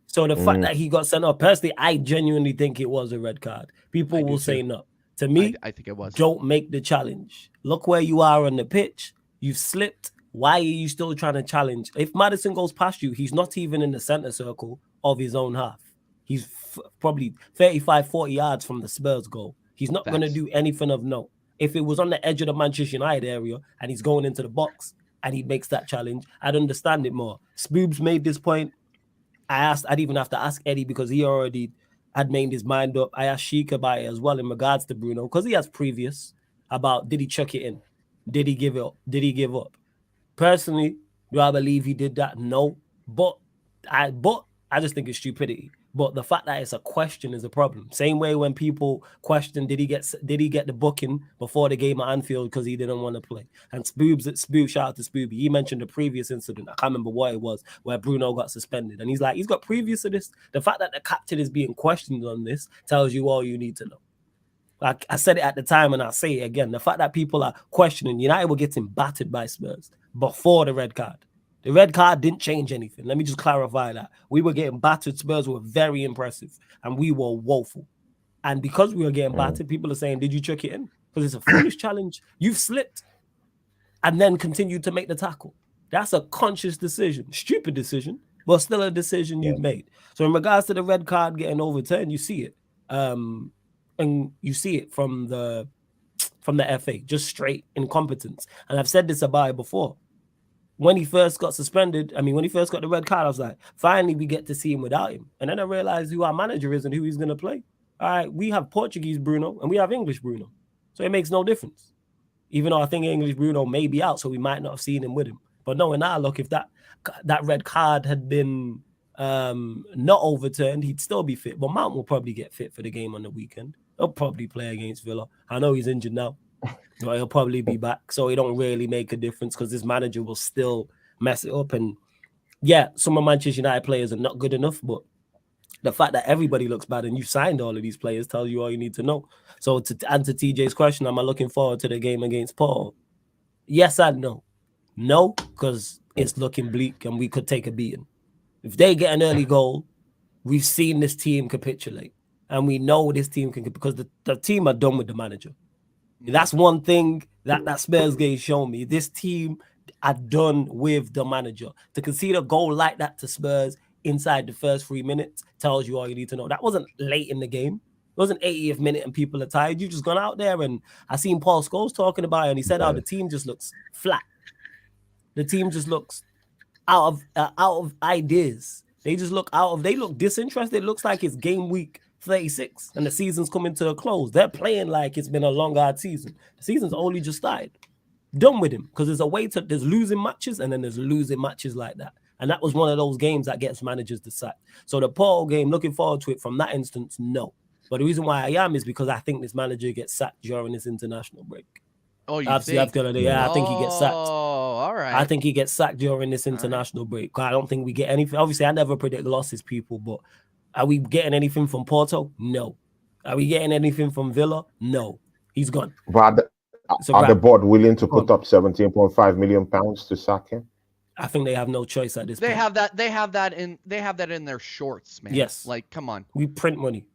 So the fact that he got sent off, personally, I genuinely think it was a red card. People will say no. To me,
I think it was.
Don't make the challenge. Look where you are on the pitch. You've slipped. Why are you still trying to challenge? If Maddison goes past you, he's not even in the center circle of his own half. He's probably 35, 40 yards from the Spurs goal. He's not going to do anything of note. If it was on the edge of the Manchester United area and he's going into the box and he makes that challenge, I'd understand it more. Spoobs made this point. I'd even have to ask Eddie because he already had made his mind up. I asked Sheik about it as well in regards to Bruno because he has previous about did he chuck it in? Did he give it up? Did he give up? Personally, do I believe he did that? No. But I just think it's stupidity. But the fact that it's a question is a problem. Same way when people question, did he get the booking before the game at Anfield because he didn't want to play? And Spoob, shout out to Spooby. He mentioned the previous incident. I can't remember what it was where Bruno got suspended. And he's like, he's got previous to this. The fact that the captain is being questioned on this tells you all you need to know. Like I said it at the time and I'll say it again. The fact that people are questioning, United were getting battered by Spurs before the red card. The red card didn't change anything. Let me just clarify that. We were getting battered. Spurs were very impressive and we were woeful. And because we were getting battered, people are saying, did you chuck it in? Because it's a foolish challenge. You've slipped and then continued to make the tackle. That's a conscious decision. Stupid decision, but still a decision you've made. So in regards to the red card getting overturned, you see it. And you see it from the FA, just straight incompetence. And I've said this about it before. When he first got suspended, when he first got the red card, I was like, finally, we get to see him without him. And then I realized who our manager is and who he's going to play. All right, we have Portuguese Bruno and we have English Bruno. So it makes no difference. Even though I think English Bruno may be out, so we might not have seen him with him. But no, in our look, if that red card had been not overturned, he'd still be fit. But Mount will probably get fit for the game on the weekend. He'll probably play against Villa. I know he's injured now. But he'll probably be back, so it don't really make a difference because this manager will still mess it up. And yeah, some of Manchester United players are not good enough, but the fact that everybody looks bad and you signed all of these players tells you all you need to know. So to answer TJ's question, am I looking forward to the game against Porto? Yes and no. No, because it's looking bleak and we could take a beating. If they get an early goal, we've seen this team capitulate. And we know this team can, because the team are done with the manager. That's one thing that Spurs game shown me. This team are done with the manager. To concede a goal like that to Spurs inside the first 3 minutes tells you all you need to know. That wasn't late in the game. It wasn't 80th minute and people are tired. You've just gone out there, and I seen Paul Scholes talking about it, and he said how the team just looks flat. The team just looks out of ideas. They look disinterested. It looks like it's game week 36 and the season's coming to a close. They're playing like it's been a long hard season. The season's only just started. Done with him, because there's losing matches and then there's losing matches like that. And that was one of those games that gets managers to sack. So the Porto game, looking forward to it from that instance, no. But the reason why I am is because I think this manager gets sacked during this international break.
Oh, you
Obviously,
think?
I think he gets sacked.
Oh, all right.
I think he gets sacked during this international break. I don't think we get anything. Obviously, I never predict losses, people, but are we getting anything from Porto? No. Are we getting anything from Villa? No. He's gone.
But are the board willing to put up £17.5 million to sack him?
I think they have no choice at this point.
They have that in their shorts, man.
Yes.
Like, come on.
We print money.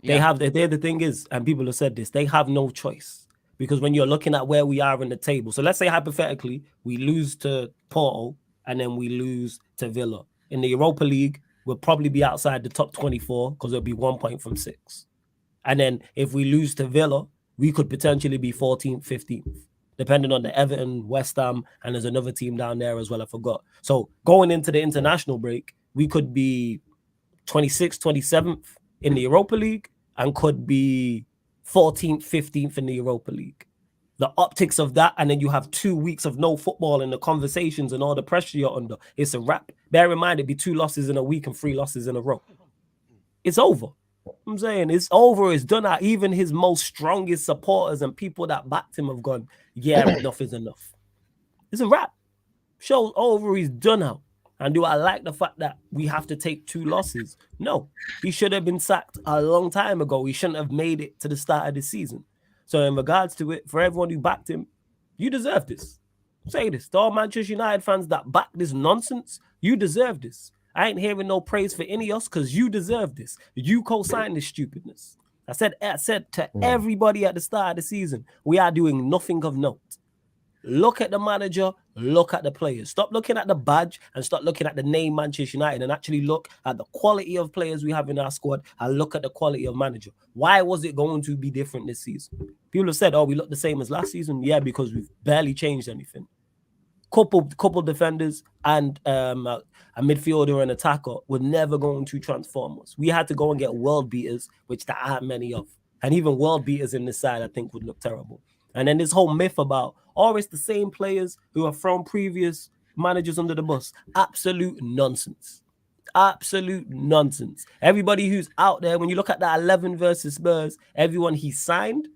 Yeah.
The thing is, and people have said this, they have no choice. because when you're looking at where we are in the table, so let's say hypothetically we lose to Porto and then we lose to Villa in the Europa League, we'll probably be outside the top 24 because it'll be 1 point from 6. And then if we lose to Villa, we could potentially be 14th, 15th, depending on the Everton, West Ham, and there's another team down there as well. I forgot. So going into the international break, we could be 26th, 27th in the Europa League and could be 14th, 15th in the Europa League. The optics of that, and then you have 2 weeks of no football and the conversations and all the pressure you're under. It's a wrap. Bear in mind, it'd be 2 losses in a week and 3 losses in a row. It's over. I'm saying it's over. It's done. Even his most strongest supporters and people that backed him have gone, yeah, enough is enough. It's a wrap. Show's over. He's done out. And do I like the fact that we have to take 2 losses? No. He should have been sacked a long time ago. He shouldn't have made it to the start of the season. So in regards to it, for everyone who backed him, you deserve this. Say this. To all Manchester United fans that back this nonsense, you deserve this. I ain't hearing no praise for any of us because you deserve this. You co-signed this stupidness. I said to everybody at the start of the season, we are doing nothing of note. Look at the manager, look at the players. Stop looking at the badge and start looking at the name Manchester United and actually look at the quality of players we have in our squad and look at the quality of manager. Why was it going to be different this season? People have said, oh, we look the same as last season. Yeah, because we've barely changed anything. Couple defenders and a midfielder and attacker were never going to transform us. We had to go and get world beaters, which there aren't many of. And even world beaters in this side, I think, would look terrible. And then this whole myth about, oh, it's the same players who have thrown previous managers under the bus. Absolute nonsense. Absolute nonsense. Everybody who's out there, when you look at that 11 versus Spurs, everyone he signed,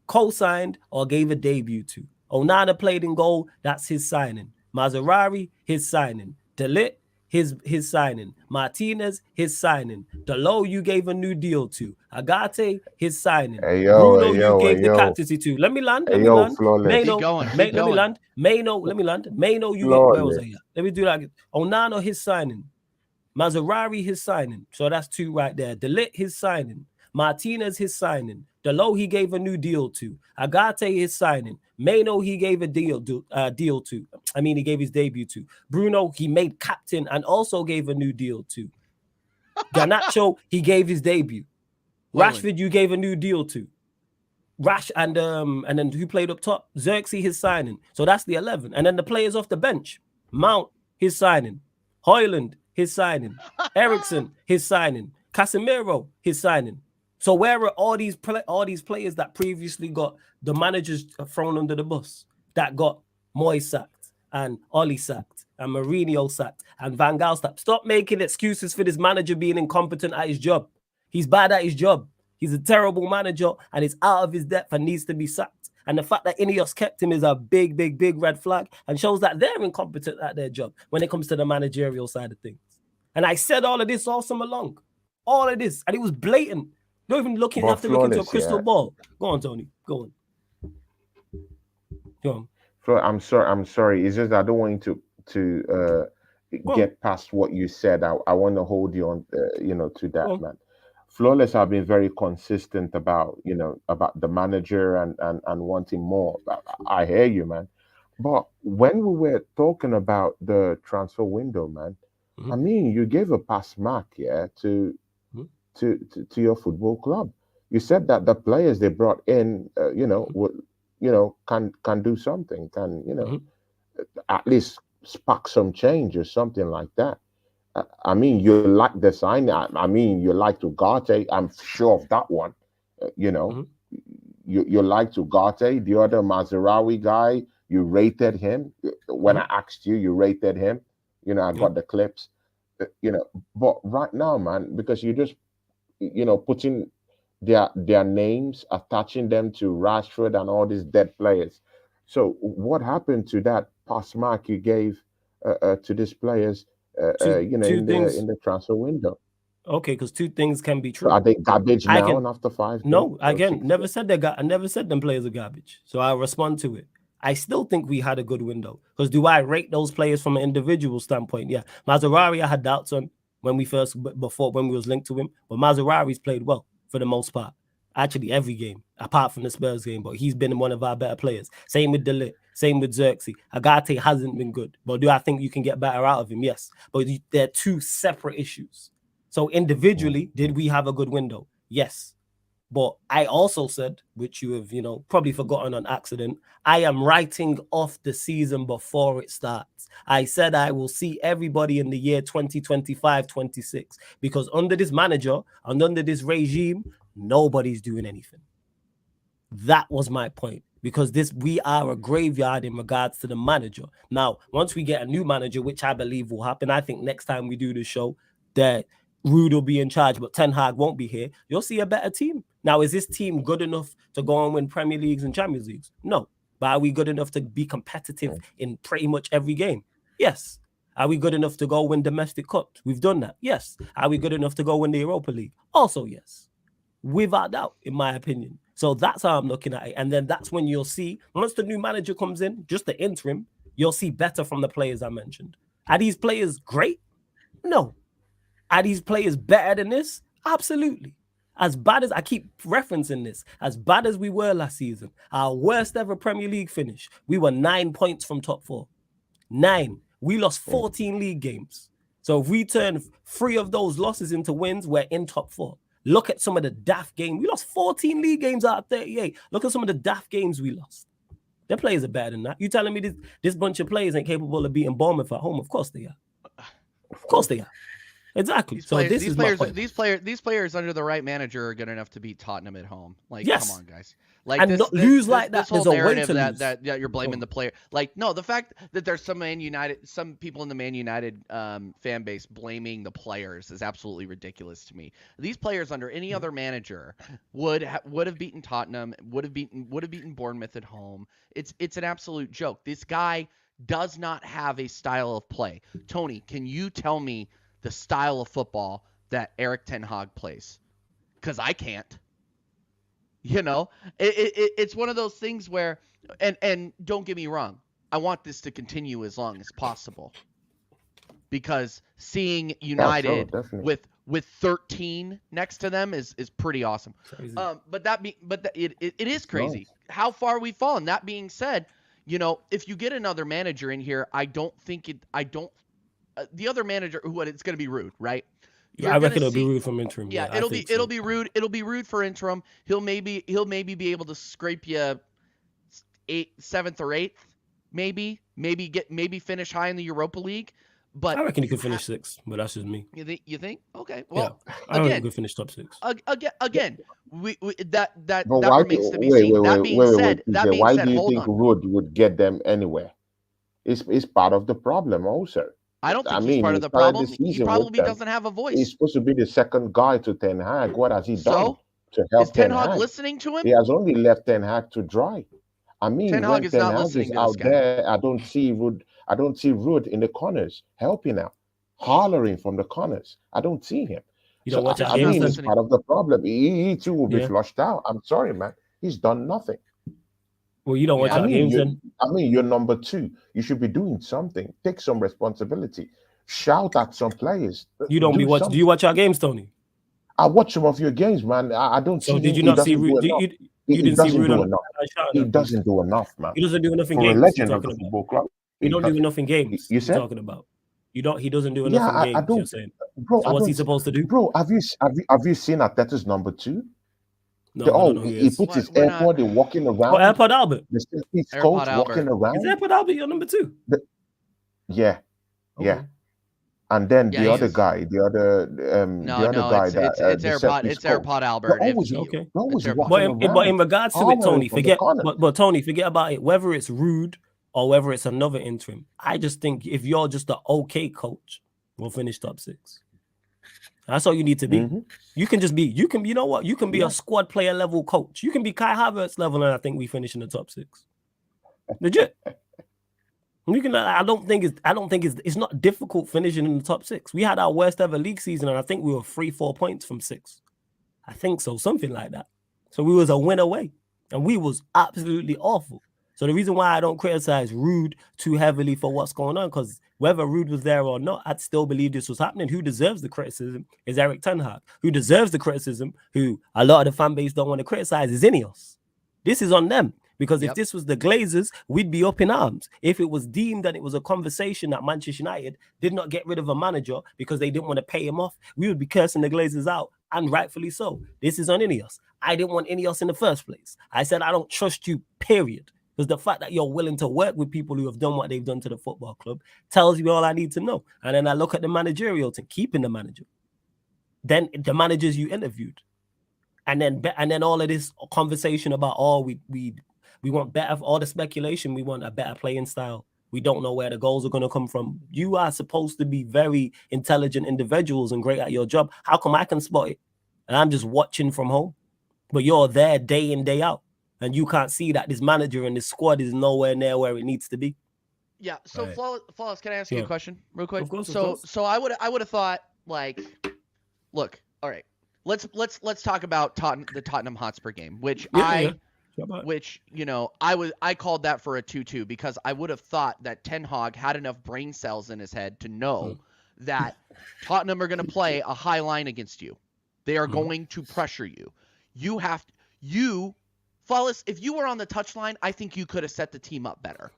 co-signed, or gave a debut to. Onana played in goal, that's his signing. Mazarari, his signing. De Ligt, his signing. Martinez, his signing. Delo, you gave a new deal to. Agate, his signing. Bruno, you gave the captaincy to. Let me land. Maino, let me land. Maino, you get, where was I at? Let me do that again. Onana, his signing. Mazarari, his signing. So that's 2 right there. De Ligt, his signing. Martinez, his signing. Delo, he gave a new deal to. Agate, his signing. Maino, he gave a deal to. I mean, he gave his debut to. Bruno, he made captain and also gave a new deal to. Garnacho, he gave his debut. Rashford, you gave a new deal to. And then who played up top? Xerxes, his signing. So that's the 11. And then the players off the bench. Mount, his signing. Højlund, his signing. Eriksen, his signing. Casemiro, his signing. So where are all these players that previously got the managers thrown under the bus, that got Moyes sacked and Oli sacked and Mourinho sacked and Van Gaal sacked? Stop making excuses for this manager being incompetent at his job. He's bad at his job. He's a terrible manager and he's out of his depth and needs to be sacked. And the fact that Ineos kept him is a big, big, big red flag and shows that they're incompetent at their job when it comes to the managerial side of things. And I said all of this all summer long. All of this. And it was blatant. Not even looking, have to look into a crystal ball. Go on, Tony. Go on.
I'm sorry. It's just I don't want you to get past what you said. I want to hold you on, to that, man. Flawless have been very consistent about the manager and wanting more. I hear you, man. But when we were talking about the transfer window, man, I mean, you gave a pass mark, to your football club. You said that the players they brought in, can do something, at least spark some change or something like that. I mean, you like the sign. I mean, you like Ugarte. I'm sure of that one. You like Ugarte. The other Mazarawi guy, you rated him. When I asked you, you rated him. I got the clips. But right now, man, because you just putting their names, attaching them to Rashford and all these dead players. So what happened to that pass mark you gave to these players, in the transfer window?
Okay, because 2 things can be true.
So are they garbage now and after 5?
No, again, never said I never said them players are garbage. So I'll respond to it. I still think we had a good window. Because do I rate those players from an individual standpoint? Yeah. Mazarari, I had doubts on when we was linked to him. But Mazarari's played well for the most part. Actually, every game, apart from the Spurs game, but he's been one of our better players. Same with Delit, same with Xerxes. Agate hasn't been good, but do I think you can get better out of him? Yes, but they're two separate issues. So individually, did we have a good window? Yes. But I also said, which you have, probably forgotten on accident, I am writing off the season before it starts. I said I will see everybody in the year 2025-26 because under this manager and under this regime, nobody's doing anything. That was my point because we are a graveyard in regards to the manager. Now, once we get a new manager, which I believe will happen, I think next time we do the show that Ruud will be in charge, but Ten Hag won't be here. You'll see a better team. Now, is this team good enough to go and win Premier Leagues and Champions Leagues? No. But are we good enough to be competitive in pretty much every game? Yes. Are we good enough to go win domestic cups? We've done that. Yes. Are we good enough to go win the Europa League? Also, yes. Without doubt, in my opinion. So that's how I'm looking at it. And then that's when you'll see, once the new manager comes in, just the interim, you'll see better from the players I mentioned. Are these players great? No. Are these players better than this? Absolutely. As bad as I keep referencing this, as bad as we were last season, our worst ever Premier League finish, we were 9 points from top 4. 9. We lost 14 league games. So if we turn 3 of those losses into wins, we're in top 4. Look at some of the daft games. We lost 14 league games out of 38. Look at some of the daft games we lost. Their players are better than that. You telling me this bunch of players ain't capable of beating Bournemouth at home? Of course they are. Of course they are. Exactly.
These players under the right manager are good enough to beat Tottenham at home. Like,
yes.
Come on, guys. Like,
and lose like that.
This whole narrative that you're blaming the player. Like, no, the fact that there's some people in the Man United fan base blaming the players is absolutely ridiculous to me. These players under any other manager would have beaten Tottenham, would have beaten Bournemouth at home. It's an absolute joke. This guy does not have a style of play. Tony, can you tell me the style of football that Erik Ten Hag plays? Because I can't. It's one of those things where, and don't get me wrong, I want this to continue as long as possible. Because seeing United with 13 next to them is pretty awesome. Crazy. It is crazy. Nice. How far we've fallen. That being said, if you get another manager in here, the other manager, it's going to be Ruud, right?
I reckon it'll be Ruud from interim.
Yeah, it'll be Ruud. It'll be Ruud for interim. He'll maybe be able to scrape you 7th or 8th, maybe finish high in the Europa League. But
I reckon he could finish 6th, but that's just me.
You think? Okay. Well,
yeah, I reckon he could finish top 6.
Again, that remains to be seen. That being said,
why do you think Ruud would get them anywhere? It's part of the problem also.
I don't think he's part of the problem. He probably doesn't have a voice.
He's supposed to be the second guy to Ten Hag. What has he done to help Ten Hag?
Is Ten Hag listening to him?
He has only left Ten Hag to dry.
Ten Hag is not listening to
out there. I don't see Ruud in the corners helping out, hollering from the corners. I don't see him.
You don't watch our games.
It's part of the problem. He too will be flushed out. I'm sorry, man. He's done nothing.
Well, you don't watch our games then?
You're number 2. You should be doing something. Take some responsibility. Shout at some players.
You don't be watching. Do you watch our games, Tony?
I watch some of your games, man. I don't see.
So did you not see Ruud? You didn't see Ruud enough.
He doesn't do enough, man.
He doesn't do enough in games.
For a legend of the football club.
He don't do enough in games.
You said?
Talking about. He doesn't do enough in games. You're saying.
Bro,
so what's he supposed to do?
Bro, have you seen Arteta's number 2?
No,
he puts his AirPod and walking around.
Oh, AirPod Albert.
His coach walking around.
Is AirPod Albert your number 2?
Yeah. Okay. Yeah. And then the other guy, it's
AirPod Albert.
Okay. But in regards to it, Tony, forget about it. Whether it's Ruud or whether it's another interim, I just think if you're just an okay coach, we'll finish top 6. That's all you need to be. Mm-hmm. You can be a squad player level coach. You can be Kai Havertz level, and I think we finish in the top 6. Legit. I don't think it's not difficult finishing in the top 6. We had our worst ever league season, and I think we were 3-4 points from 6. I think so, something like that. So we was a win away, and we was absolutely awful. So the reason why I don't criticize Rude too heavily for what's going on, because whether Rude was there or not, I'd still believe this was happening. Who deserves the criticism is Erik ten Hag. Who deserves the criticism, who a lot of the fan base don't want to criticize, is Ineos. This is on them. Because if this was the Glazers, we'd be up in arms. If it was deemed that it was a conversation that Manchester United did not get rid of a manager because they didn't want to pay him off, we would be cursing the Glazers out, and rightfully so. This is on Ineos. I didn't want Ineos in the first place. I said, I don't trust you, period. Because the fact that you're willing to work with people who have done what they've done to the football club tells me all I need to know. And then I look at the managerial team, keeping the manager. Then the managers you interviewed. And then all of this conversation about, we want better, all the speculation, we want a better playing style. We don't know where the goals are going to come from. You are supposed to be very intelligent individuals and great at your job. How come I can spot it? And I'm just watching from home. But you're there day in, day out. And you can't see that this manager and this squad is nowhere near where it needs to be.
Yeah. So Flawless, can I ask you a question real quick?
Of course.
So I would have thought, like, look, all right, let's talk about the Tottenham Hotspur game, which which, you know, I called that for a 2-2 because I would have thought that Ten Hag had enough brain cells in his head to know that Tottenham are going to play a high line against you. They are going to pressure you. Flawless, if you were on the touchline, I think you could have set the team up better.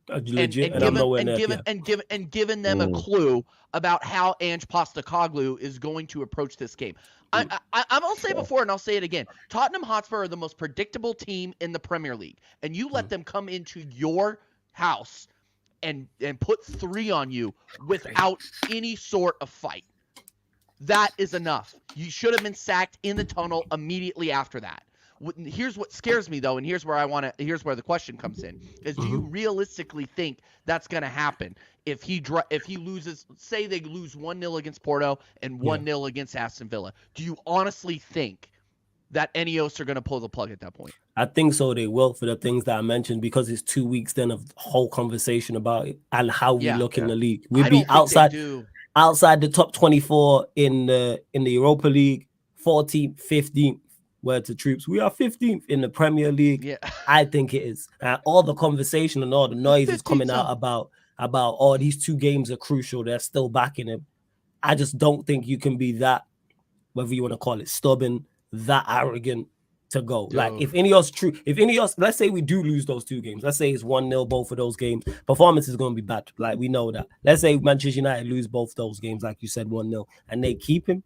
Legit,
and given them a clue about how Ange Postecoglou is going to approach this game. I'll say before and I'll say it again. Tottenham Hotspur are the most predictable team in the Premier League, and you let them come into your house and put 3 on you without any sort of fight. That is enough. You should have been sacked in the tunnel immediately after that. Here's what scares me, though, and here's where the question comes in: is do you realistically think that's going to happen if he loses? Say they lose 1-0 against Porto and 1-0 against Aston Villa. Do you honestly think that Ineos are going to pull the plug at that point?
I think so. They will, for the things that I mentioned, because it's 2 weeks then of the whole conversation about it and how we look in the league. We'd be outside the top 24 in the Europa League, 14th, 15th. Word to troops. We are 15th in the Premier League. Yeah. I think it is. All the conversation and all the noise is coming out about these 2 games are crucial. They're still backing him. I just don't think you can be that, whether you want to call it stubborn, that arrogant to go. Like if Ineos, let's say we do lose those 2 games. Let's say it's 1-0 both of those games. Performance is going to be bad. Like we know that. Let's say Manchester United lose both those games, like you said, 1-0, and they keep him.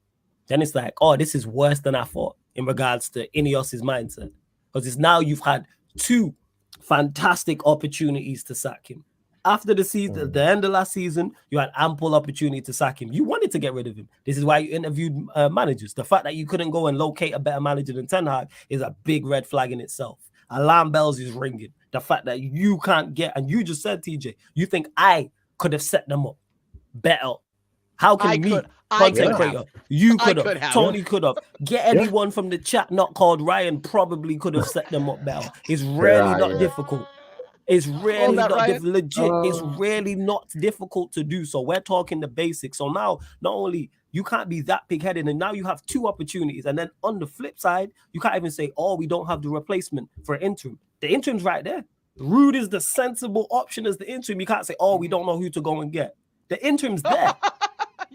Then it's like, this is worse than I thought in regards to Ineos's mindset. Because it's now you've had 2 fantastic opportunities to sack him. After the season, at the end of last season, you had ample opportunity to sack him. You wanted to get rid of him. This is why you interviewed managers. The fact that you couldn't go and locate a better manager than Ten Hag is a big red flag in itself. Alarm bells is ringing. The fact that you can't get, and you just said, TJ, you think I could have set them up better. How can content creator? You could have. Tony could have. Get anyone from the chat not called Ryan probably could have set them up better. It's really not difficult. It's really not legit. It's really not difficult to do. So we're talking the basics. So now, not only you can't be that big-headed, and now you have 2 opportunities. And then on the flip side, you can't even say, we don't have the replacement for interim. The interim's right there. Rude is the sensible option as the interim. You can't say, we don't know who to go and get. The interim's there.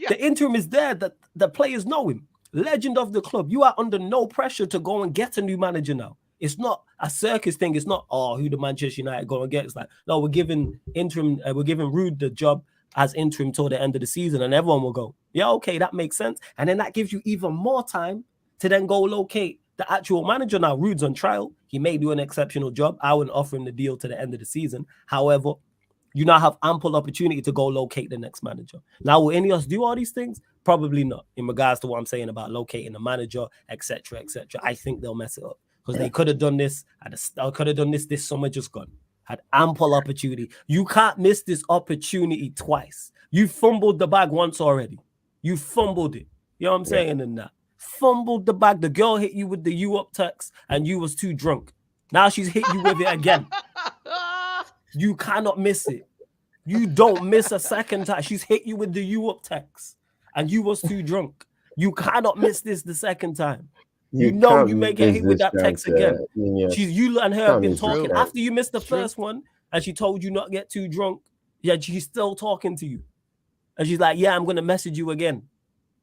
The interim is there, that the players know him. Legend of the club. You are under no pressure to go and get a new manager now. It's not a circus thing. It's not, who the Manchester United go and get. It's like, no, we're giving Rude the job as interim till the end of the season, and everyone will go, yeah, okay, that makes sense. And then that gives you even more time to then go locate the actual manager. Now, Rude's on trial. He may do an exceptional job. I wouldn't offer him the deal to the end of the season. However, you now have ample opportunity to go locate the next manager. Now, will Ineos do all these things? Probably not, in regards to what I'm saying about locating the manager, etc., etc. I think they'll mess it up because they could have done this. This summer just gone. Had ample opportunity. You can't miss this opportunity twice. You fumbled the bag once already. You fumbled it. You know what I'm saying? And that fumbled the bag. The girl hit you with the "you up" text, and you was too drunk. Now she's hit you with it again. You cannot miss it. You don't miss a second time. She's hit you with the "you up" text, and you was too drunk. You cannot miss this the second time. You
You
know
can't
you may get
miss
hit with
this
that text
chance.
again. You and her have
Can't
been
miss this
talking
chance.
after you missed the
It's true.
first one, and she told you not to get too drunk. Yeah, she's still talking to you, and she's like, "Yeah, I'm gonna message you again."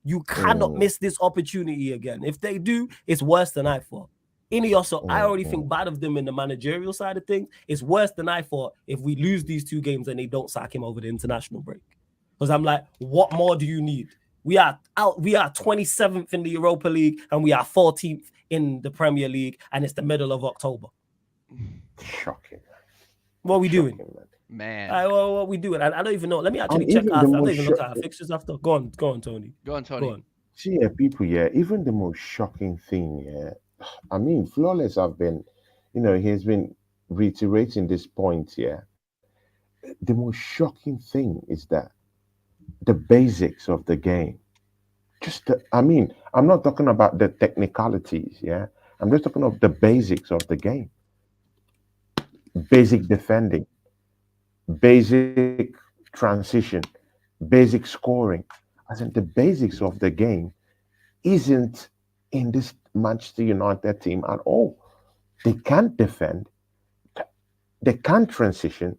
You cannot miss this opportunity again. If they do, it's worse than I thought. Ineos, I already think bad of them in the managerial side of things. It's worse than I thought if we lose these 2 games and they don't sack him over the international break. Because I'm like, what more do you need? We are 27th in the Europa League and we are 14th in the Premier League, and it's the middle of October.
Shocking.
What are we doing?
Man.
What are we doing? I don't even know. Let me actually
And
check
even
after.
the
I don't
most
even look at our fixtures after. Go on, Tony.
Go on, Tony.
Go on.
See, people, even the most shocking thing, I mean, Flawless have been, he's been reiterating this point, The most shocking thing is that the basics of the game, I'm not talking about the technicalities, I'm just talking about the basics of the game. Basic defending, basic transition, basic scoring. As in the basics of the game isn't in this Manchester United team at all. They can't defend. They can't transition.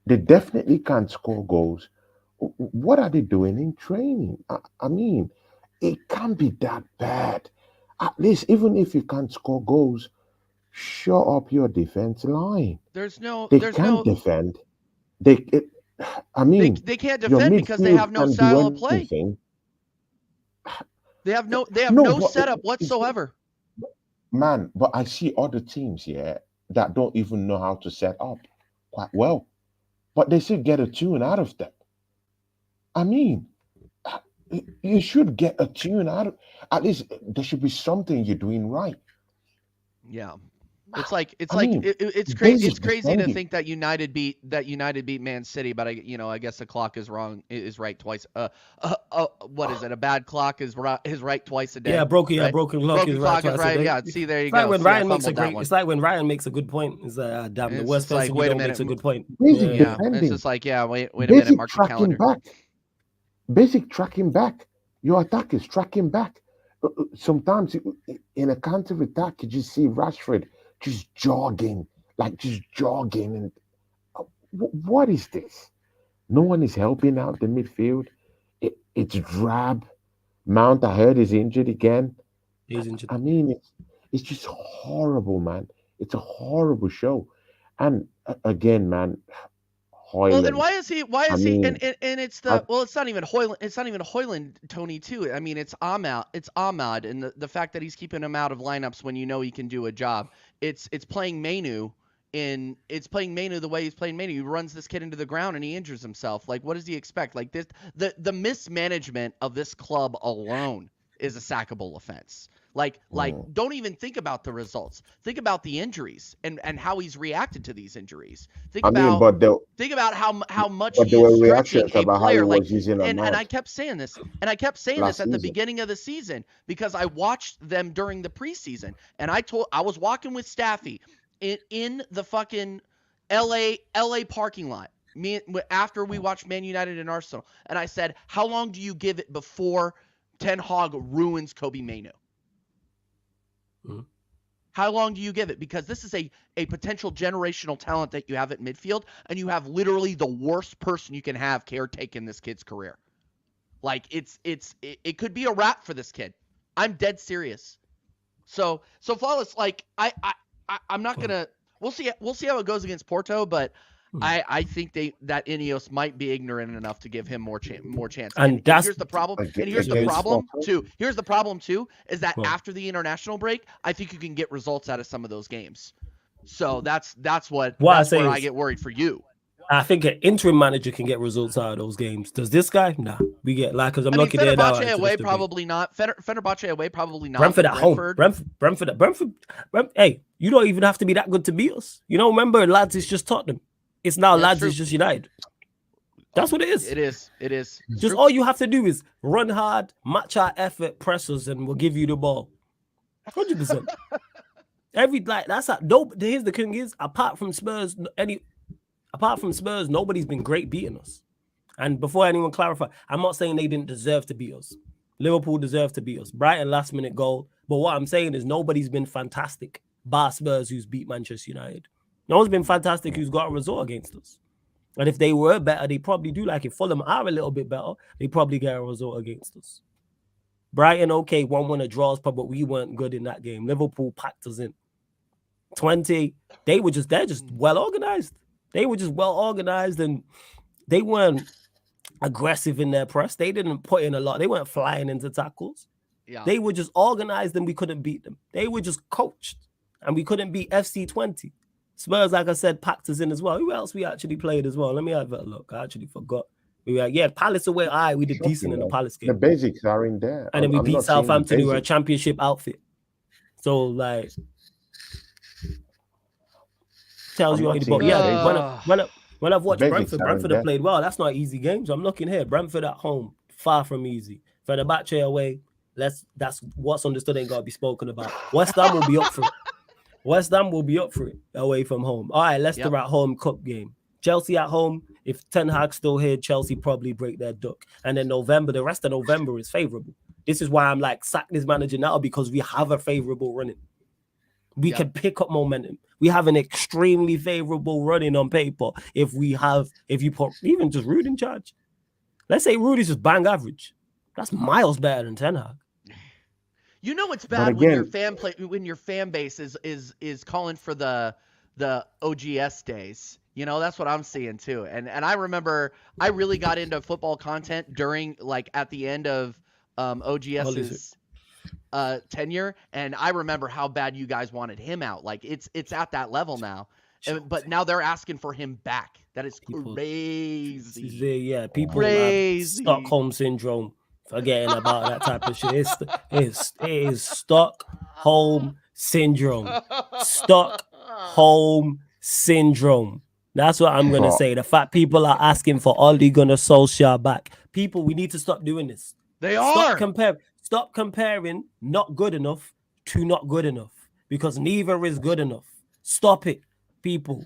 They definitely can't score goals. What are they doing in training? I mean, it can't be that bad. At least, even if you can't score goals, shore up your defense line. They can't defend. They
can't defend because they have no style of play. They have no setup whatsoever.
Man, but I see other teams that don't even know how to set up quite well, but they still get a tune out of them. I mean, you should get a tune out of. At least there should be something you're doing right.
Yeah. It's crazy. It's crazy to think that United beat Man City, but I guess the clock is wrong. Is right twice. What is it? A bad clock is right twice a day.
Yeah, broken clock is right twice a day.
Yeah, see, there you
it's
go.
Like when Ryan makes a great. It's like when Ryan makes a good point. It's like damn, the worst person you don't makes a good point.
Yeah, it's just like wait a minute, mark your calendar.
Basic tracking back. Your attack is tracking back. Sometimes in a counter attack, you just see Rashford just jogging. And what is this? No one is helping out the midfield. It's drab. Mount, I heard, is injured again.
He's injured.
I mean, it's just horrible, man. It's a horrible show. And again, man, Højlund.
Well, then why is he? And it's it's not even Højlund. It's not even Højlund, Tony, too. I mean, it's Ahmad. It's Ahmad, and the fact that he's keeping him out of lineups when you know he can do a job. It's playing Mainu the way he's playing Mainu. He runs this kid into the ground and he injures himself. Like, what does he expect? Like this, the mismanagement of this club alone is a sackable offense. Like, don't even think about the results. Think about the injuries and how he's reacted to these injuries. Think about how much he is stretching a player. And I kept saying this. And I kept saying this at the beginning of the season because I watched them during the preseason. And I was walking with Staffy in the fucking LA parking lot. After we watched Man United and Arsenal. And I said, how long do you give it before Ten Hag ruins Kobe Mainu? Mm-hmm. How long do you give it? Because this is a potential generational talent that you have at midfield, and you have literally the worst person you can have caretaking this kid's career. Like it could be a wrap for this kid. I'm dead serious. So Flawless, like I'm not gonna. We'll see how it goes against Porto, but I think that Ineos might be ignorant enough to give him more chance. And here's the problem. Here's the problem too. Is that after the international break, I think you can get results out of some of those games. So that's where I get worried for you.
I think an interim manager can get results out of those games. Does this guy? Nah. We get because I'm looking there now.
Fenerbahce away, probably not. Fenerbahce away, probably not.
Brentford at home. Brentford. Hey, you don't even have to be that good to beat us. Remember, lads, it's just Tottenham. It's now lads, it's just United. That's what it is.
It is.
Just all you have to do is run hard, match our effort, press us, and we'll give you the ball. 100%. Here's the thing is, apart from Spurs, nobody's been great beating us. And before anyone clarify, I'm not saying they didn't deserve to beat us. Liverpool deserve to beat us. Brighton last minute goal. But what I'm saying is nobody's been fantastic. Bar Spurs, who's beat Manchester United. No one's been fantastic who's got a result against us. And if they were better, they probably do. Like if Fulham are a little bit better, they probably get a result against us. Brighton, okay, 1-1 draws, but we weren't good in that game. Liverpool packed us in. 20, they're just well organized. They were just well organized and they weren't aggressive in their press. They didn't put in a lot. They weren't flying into tackles.
Yeah.
They were just organized and we couldn't beat them. They were just coached and we couldn't beat FC 20. Spurs, like I said, packed us in as well. Who else we actually played as well? Let me have a look. I actually forgot. Palace away. We did decent in the Palace game.
The basics are in there.
And then we beat Southampton, who were a championship outfit. So, like, tells you what you bought. Yeah, when I've watched Brentford have played well. That's not an easy game. So I'm looking here. Brentford at home, far from easy. Fenerbahce away. That's what's understood ain't got to be spoken about. West Ham will be up for it. West Ham will be up for it away from home. All right, Leicester at home, cup game. Chelsea at home. If Ten Hag's still here, Chelsea probably break their duck. And then November, the rest of November is favorable. This is why I'm like, sack this manager now because we have a favorable running. We can pick up momentum. We have an extremely favorable running on paper. If you put even just Ruud in charge, let's say Ruud is just bang average. That's miles better than Ten Hag.
You know it's bad when your fan base is calling for the OGS days. You know, that's what I'm seeing too. And I remember I really got into football content during at the end of OGS's tenure, and I remember how bad you guys wanted him out. Like it's at that level now. But now they're asking for him back. That is crazy.
Yeah, people have Stockholm syndrome. Forgetting about that type of shit. It is Stockholm syndrome. Stockholm syndrome. That's what I'm going to say. The fact people are asking for Ole Gunnar Solskjaer back. People, we need to stop doing this.
They are.
Stop comparing not good enough to not good enough because neither is good enough. Stop it, people.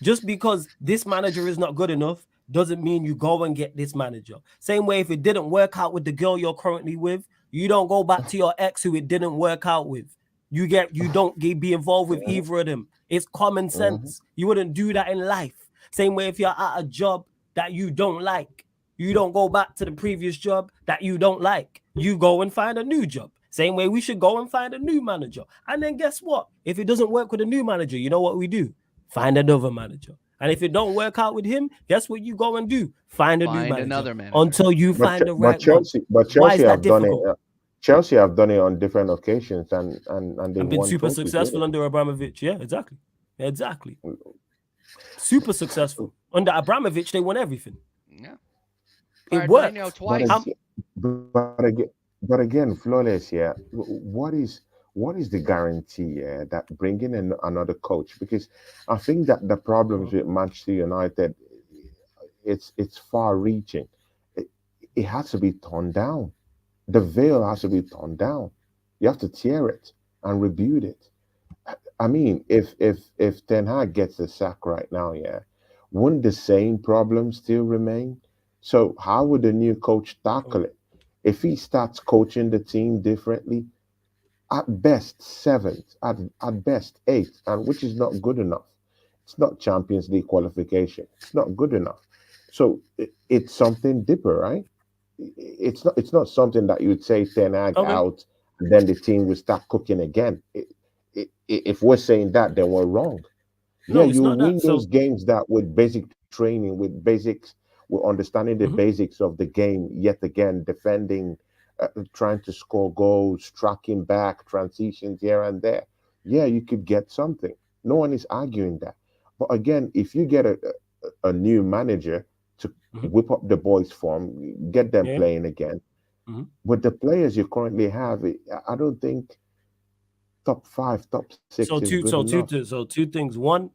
Just because this manager is not good enough doesn't mean you go and get this manager. Same way, if it didn't work out with the girl you're currently with, you don't go back to your ex who it didn't work out with. You don't be involved with either of them. It's common sense. You wouldn't do that in life. Same way, if you're at a job that you don't like, you don't go back to the previous job that you don't like. You go and find a new job. Same way, we should go and find a new manager. And then guess what? If it doesn't work with a new manager, you know what we do? Find another manager. And if it don't work out with him, guess what you go and do? Find another manager. Until you find the right
Chelsea,
one.
But Chelsea have done it. Chelsea have done it on different occasions and they've
been super successful under Abramovich. Yeah, exactly. Super successful under Abramovich. They won everything.
Yeah,
it worked
twice.
But again, Flawless. Yeah, what is the guarantee that bringing in another coach? Because I think that the problems with Manchester United, it's far-reaching. It has to be torn down. The veil has to be torn down. You have to tear it and rebuild it. I mean, if Ten Hag gets the sack right now, wouldn't the same problems still remain? So how would the new coach tackle it? If he starts coaching the team differently, at best 7th, at best 8th, and which is not good enough. It's not Champions League qualification. It's not good enough. So it's something deeper, right? It's not something that you would say Ten Hag out, and then the team will start cooking again. If we're saying that, then we're wrong.
No,
you win those games that with basic training, with basics, with understanding the basics of the game. Yet again, defending, trying to score goals, tracking back, transitions here and there. Yeah, you could get something. No one is arguing that. But again, if you get a new manager to whip up the boys' form, get them playing again. With the players you currently have, I don't think top 5, top 6 is good enough.
Two things. One,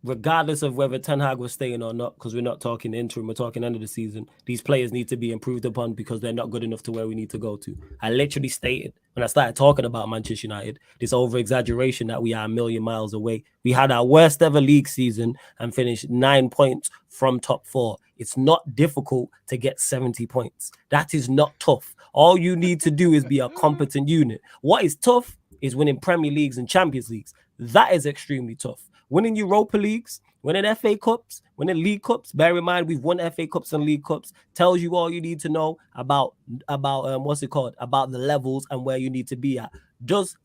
regardless of whether Ten Hag was staying or not, because we're not talking interim, we're talking end of the season, these players need to be improved upon because they're not good enough to where we need to go to. I literally stated when I started talking about Manchester United, this over-exaggeration that we are a million miles away. We had our worst ever league season and finished 9 points from top 4. It's not difficult to get 70 points. That is not tough. All you need to do is be a competent unit. What is tough is winning Premier Leagues and Champions Leagues. That is extremely tough. Winning Europa Leagues, winning FA Cups, winning League Cups. Bear in mind, we've won FA Cups and League Cups. Tells you all you need to know about what's it called? About the levels and where you need to be at. Does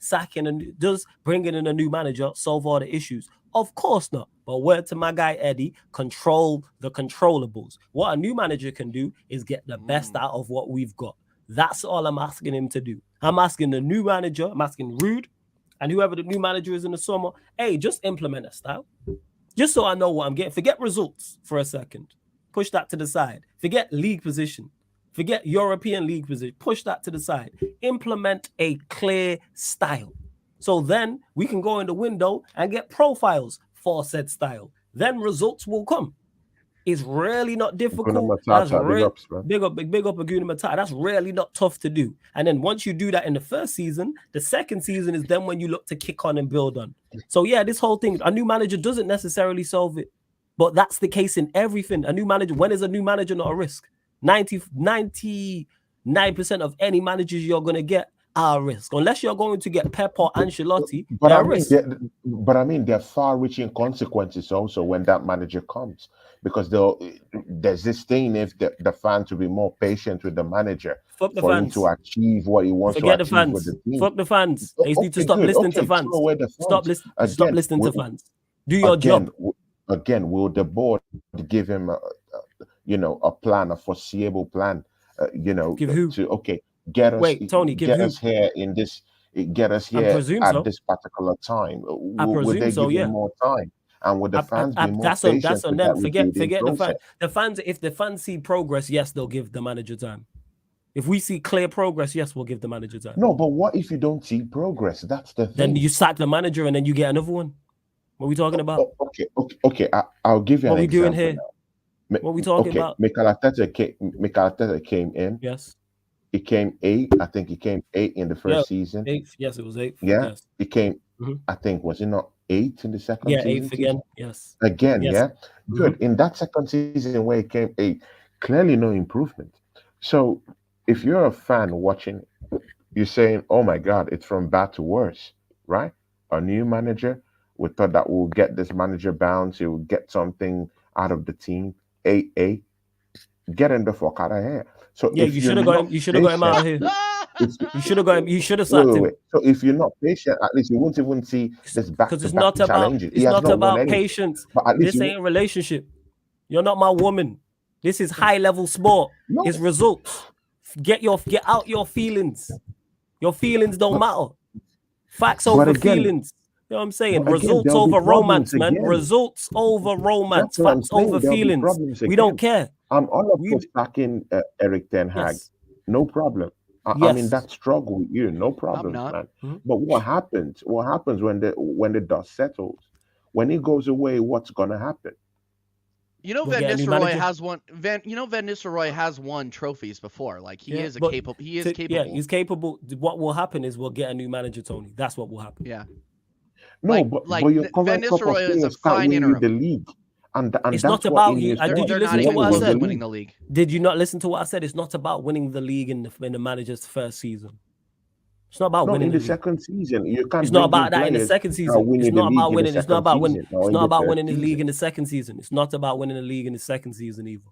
bringing in a new manager solve all the issues? Of course not. But word to my guy Eddie, control the controllables. What a new manager can do is get the best out of what we've got. That's all I'm asking him to do. I'm asking the new manager, I'm asking Rude, and whoever the new manager is in the summer, hey, just implement a style. Just so I know what I'm getting. Forget results for a second. Push that to the side. Forget league position. Forget European league position. Push that to the side. Implement a clear style. So then we can go in the window and get profiles for said style. Then results will come. It's really not difficult. That's big up Aguna Matata. That's really not tough to do. And then once you do that in the first season, the second season is then when you look to kick on and build on. So yeah, this whole thing, a new manager doesn't necessarily solve it, but that's the case in everything. A new manager, when is a new manager not a risk? 99% of any managers you're going to get are a risk. Unless you're going to get Pep or Ancelotti, they're a risk.
But I mean, there are far-reaching consequences also when that manager comes. Because there's this thing if the fans will be more patient with the manager for him to achieve what he wants to achieve with the team.
Fuck the fans. They need to stop listening to fans. Stop listening to fans. Do your job.
Again, will the board give him a plan, a foreseeable plan?
Give who?
Get us.
Wait, Tony,
get us here in this. Get us here at this particular time. Will they give him more time? And with the fans be more patient,
that's on them. Forget the fans. The fans, if the fans see progress, yes, they'll give the manager time. If we see clear progress, yes, we'll give the manager time.
No, but what if you don't see progress? That's the thing.
Then you sack the manager and then you get another one. What are we talking about?
Okay. I'll give you an example. What are we doing here?
What are we talking about?
Mikel Arteta came in.
Yes.
He came 8. I think he came 8 in the first season.
8th. Yes, it was 8th.
Yeah.
Yes.
He came. I think, was it not 8 in the second season?
Yeah, 8th again. Yes.
Again,
yes.
Yeah. Good. In that second season where he came 8, clearly no improvement. So if you're a fan watching, you're saying, oh my God, it's from bad to worse, right? A new manager, we thought that we'll get this manager bounce, he will get something out of the team. 8, get him the fuck out of here. So
yeah, you should have got him out of here. You should have got him. You should have sacked him.
So if you're not patient, at least you won't even see this back to back challenges.
It's not about patience. This ain't a relationship. You're not my woman. This is high level sport. No. It's results. Get out your feelings. Your feelings don't matter. Facts over feelings. You know what I'm saying? Results over romance, man. Results over romance. Facts over feelings. We don't care.
I'm all up for sacking Erik Ten Hag. Yes. No problem. I mean, that struggle with you, no problem, man. Mm-hmm. But what happens? What happens when the dust settles? When he goes away, what's gonna happen?
Van Nistelrooy has won. Van Nistelrooy has won trophies before. Like he is capable. He is capable.
Yeah, he's capable. What will happen is we'll get a new manager, Tony. That's what will happen.
Yeah.
No, but your
Van Nistelrooy is a fine interim.
The league. And
it's not about you. Did you listen to what I said?
Winning the league.
Did you not listen to what I said? It's not about winning the league in the manager's first season. It's not about winning
in the second season. You can't.
It's not about that in the second season. It's not about winning. It's not about winning. It's not about winning the league in the second season. It's not about winning the league in the second season either.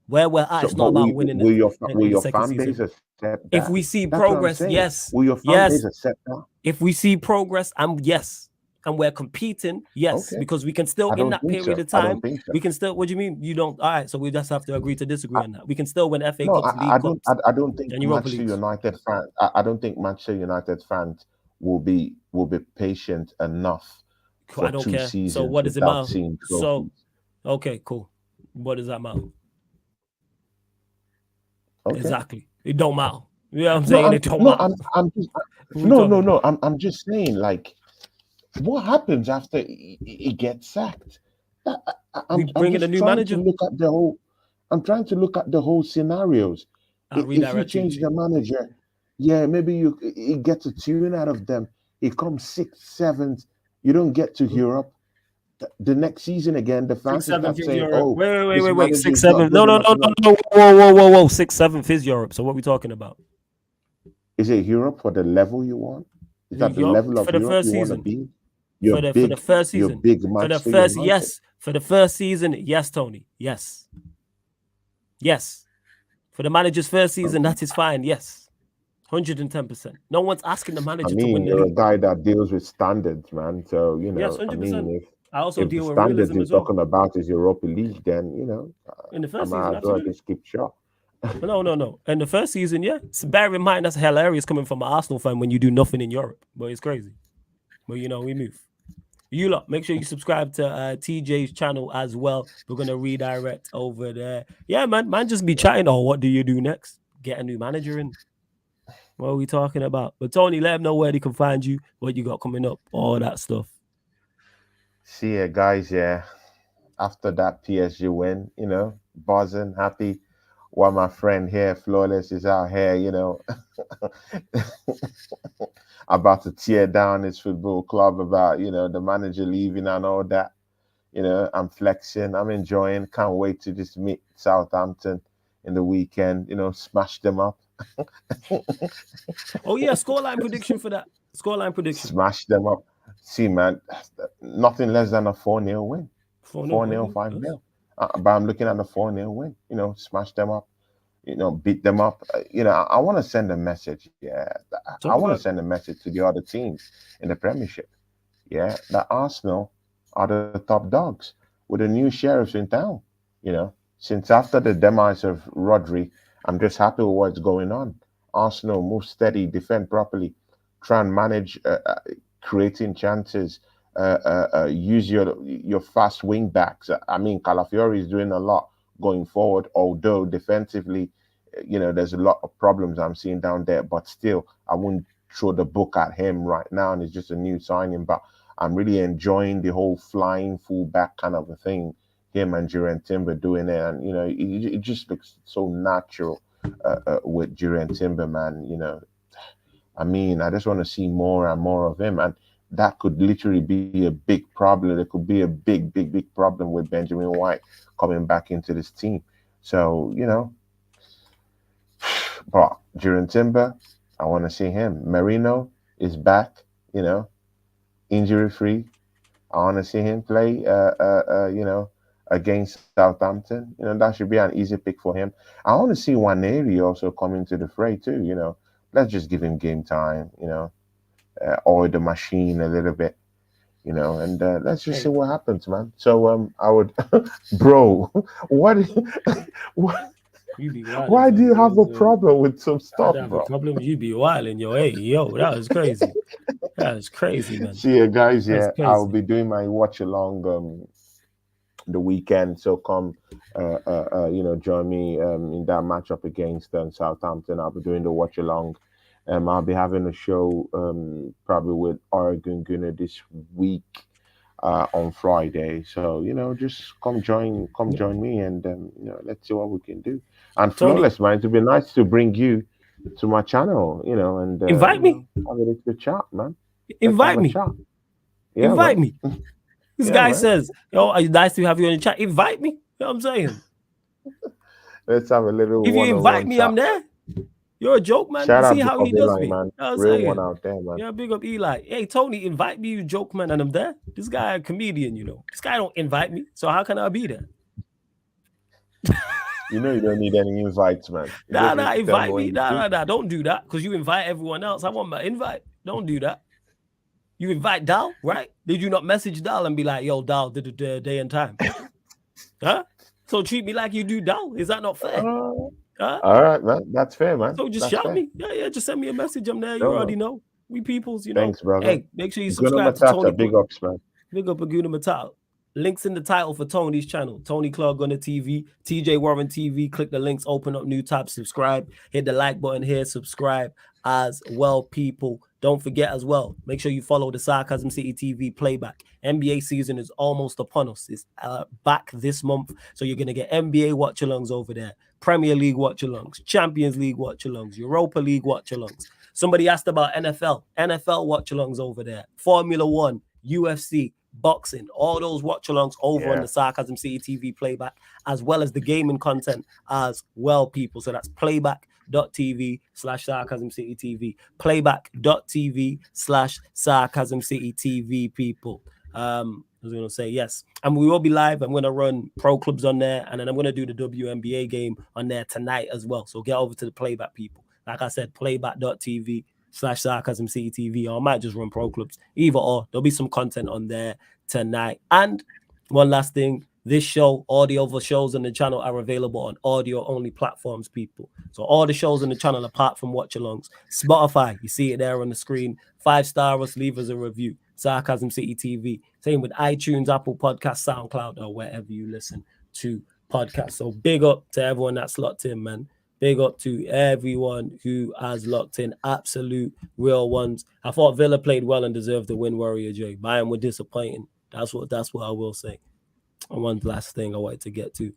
Where we're at, it's not about winning.
Will your fan base accept that?
If we see progress, yes.
Will your fan base accept that?
If we see progress, yes. And we're competing, yes, because we can still in that period of time. We can still. What do you mean? You don't? All right, so we just have to agree to disagree on that. We can still win FA Cups, League Cups.
I don't think Manchester United fans. I don't think Manchester United fans will be patient enough for 2 seasons.
So what does it matter? So, okay, cool. What does that matter? Okay. Exactly. It don't matter. You know what I'm saying? It don't matter.
I'm just saying, like. What happens after he gets sacked?
We bringing a new manager.
I'm trying to look at the whole scenarios. If you change the manager, yeah, maybe you get a tune out of them. It comes 6th, 7th. You don't get to Europe. The next season again, the fans start saying,
"Oh, wait, 6th, 7th. No. Whoa. 6th, 7th is Europe. So what are we talking about?
Is it Europe for the level you want? Is that the level of Europe you want to be?
For the first season. For the first season, yes, Tony. Yes. For the manager's first season, that is fine. Yes. 110%. No one's asking the manager to win the
you're
league.
A guy that deals with standards, man. So,
yes, 100%.
I also deal with realism as well. If the standards you're talking about is Europa League, then,
in the first
I might as well just keep short.
No. In the first season, yeah. So bear in mind, that's hilarious coming from an Arsenal fan when you do nothing in Europe. But it's crazy. But, we move. You lot, make sure you subscribe to TJ's channel as well. We're going to redirect over there. Yeah, man just be chatting. Oh, what do you do next? Get a new manager in. What are we talking about? But Tony, let them know where they can find you, what you got coming up, all that stuff.
See ya, guys. Yeah. After that PSG win, buzzing, happy. While my friend here, Flawless, is out here, about to tear down his football club about, the manager leaving and all that. I'm flexing, I'm enjoying. Can't wait to just meet Southampton in the weekend, smash them up.
Oh, yeah, scoreline prediction for that. Scoreline prediction.
Smash them up. See, man, nothing less than a 4-0 win. 4-0, 5-0. But I'm looking at the 4-0 win. Smash them up. Beat them up. I want to send a message. Yeah, I want to send a message to the other teams in the Premiership. Yeah, that Arsenal are the top dogs with the new sheriffs in town. Since after the demise of Rodri, I'm just happy with what's going on. Arsenal move steady, defend properly, try and manage creating chances. Use your fast wing backs. Calafiori is doing a lot going forward, although defensively, there's a lot of problems I'm seeing down there, but still, I wouldn't throw the book at him right now, and it's just a new signing, but I'm really enjoying the whole flying fullback kind of a thing, him and Jurgen Timber doing it, and, it just looks so natural with Jurgen Timber, man, I just want to see more and more of him, and that could literally be a big problem. There could be a big, big, big problem with Benjamin White coming back into this team. So, but Jurgen Timber, I want to see him. Merino is back, injury free. I want to see him play, against Southampton. That should be an easy pick for him. I want to see Waneri also come into the fray too. Let's just give him game time, oil the machine a little bit, and let's just see what happens, man. So I would, bro, what why do you have a problem with some stuff, bro?
A problem, you be wilding, that was crazy. That was crazy, man.
See you guys. Yeah, I'll be doing my watch along the weekend. So come, join me in that matchup against Southampton. I'll be doing the watch along. I'll be having a show probably with Oregon Gunner this week on Friday. So just come join me, and let's see what we can do. And Flawless, man, it'd be nice to bring you to my channel, and
invite me.
Have a good chat, man.
Invite me. Yeah, invite me. This guy says, it's nice to have you on the chat. Invite me. You know what I'm saying?
Let's have a little.
If you invite me, chat. I'm there. You're a joke, man.
Shout
see how he does me.
Man. Real one out there, man.
Yeah, big up Eli. Hey, Tony, invite me, you joke, man, and I'm there. This guy a comedian, This guy don't invite me, so how can I be there?
You don't need any invites, man.
Invite me. Don't do that, because you invite everyone else. I want my invite. Don't do that. You invite Dal, right? Did you not message Dal and be like, yo, Dal, the day and time? Huh? So treat me like you do Dal. Is that not fair?
All right, man. That's fair, man.
So just shout me. Yeah. Just send me a message. I'm there. You already know. We peoples,
Thanks, brother.
Hey, make sure you subscribe to Tony.
Big ups, man.
Big up Aguna Matata. links in the title for Tony's channel, Tony Clark Gunner TV, TJ Warren TV. Click the links, open up new tabs, subscribe, hit the like button here, subscribe as well, people. Don't forget as well, make sure you follow the Sarcasm City TV playback. NBA season is almost upon us. It's back this month, so you're going to get NBA watch-alongs over there, Premier League watch-alongs, Champions League watch-alongs, Europa League watch-alongs. Somebody asked about NFL watch-alongs over there, Formula One, UFC, boxing, all those watch-alongs over on the Sarcasm City TV playback, as well as the gaming content as well, people. So that's playback.tv/Sarcasm City TV, playback.tv/Sarcasm City TV, people. I was going to say yes, and we will be live. I'm going to run pro clubs on there, and then I'm going to do the WNBA game on there tonight as well. So get over to the playback, people. Like I said, playback.tv/Sarcasm City TV, or I might just run pro clubs, either or. There'll be some content on there tonight. And one last thing, this show, all the other shows on the channel are available on audio only platforms, people. So all the shows on the channel, apart from watch-alongs, Spotify, you see it there on the screen. 5-star us, leave us a review. Sarcasm City TV. Same with iTunes, Apple Podcasts, SoundCloud, or wherever you listen to podcasts. So big up to everyone that's locked in, man. Big up to everyone who has locked in. Absolute real ones. I thought Villa played well and deserved the win, Warrior J. Bayern were disappointing. That's what I will say. And one last thing I wanted to get to.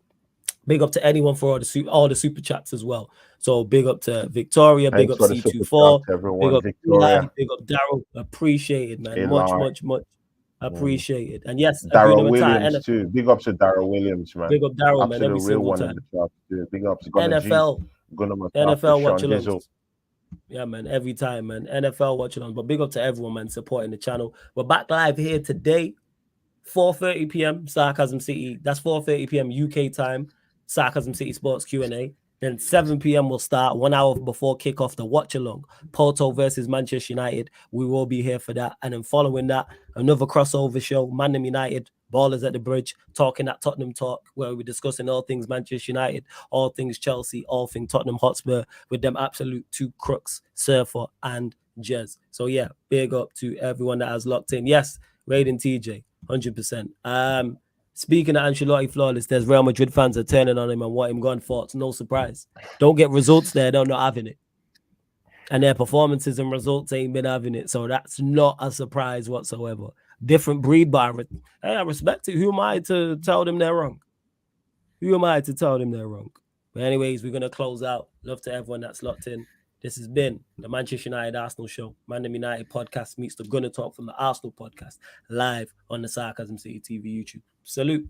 Big up to anyone for all the super chats as well. So big up to Victoria, big up C24, big up Victoria, big up Daryl. Appreciate it, man. Much appreciated. And yes,
Daryl Williams too. Big up to Daryl Williams, man.
Big up Daryl, man. Every single time.
Big up to
NFL watch-alongs. Yeah, man. Every time, man. NFL watch-alongs. But big up to everyone, man, supporting the channel. We're back live here today, 4:30 p.m. Sarcasm City. That's 4:30 p.m. UK time. Sarcasm City Sports Q&A. Then 7 p.m. will start 1 hour before kickoff, the watch-along. Porto versus Manchester United. We will be here for that. And then following that, another crossover show, Man United, Ballers at the Bridge, talking that Tottenham talk, where we're discussing all things Manchester United, all things Chelsea, all things Tottenham Hotspur, with them absolute two crooks, Surfer and Jez. So yeah, big up to everyone that has locked in. Yes, Raiden TJ, 100%. Speaking of Ancelotti flawless, there's Real Madrid fans are turning on him and want him gone. Thoughts, no surprise. Don't get results there, they're not having it. And their performances and results ain't been having it. So that's not a surprise whatsoever. Different breed, but I respect it. Who am I to tell them they're wrong? But anyways, we're going to close out. Love to everyone that's locked in. This has been the Manchester United Arsenal show. Man United podcast meets the Gunner Talk from the Arsenal podcast, live on the Sarcasm City TV YouTube. Salute.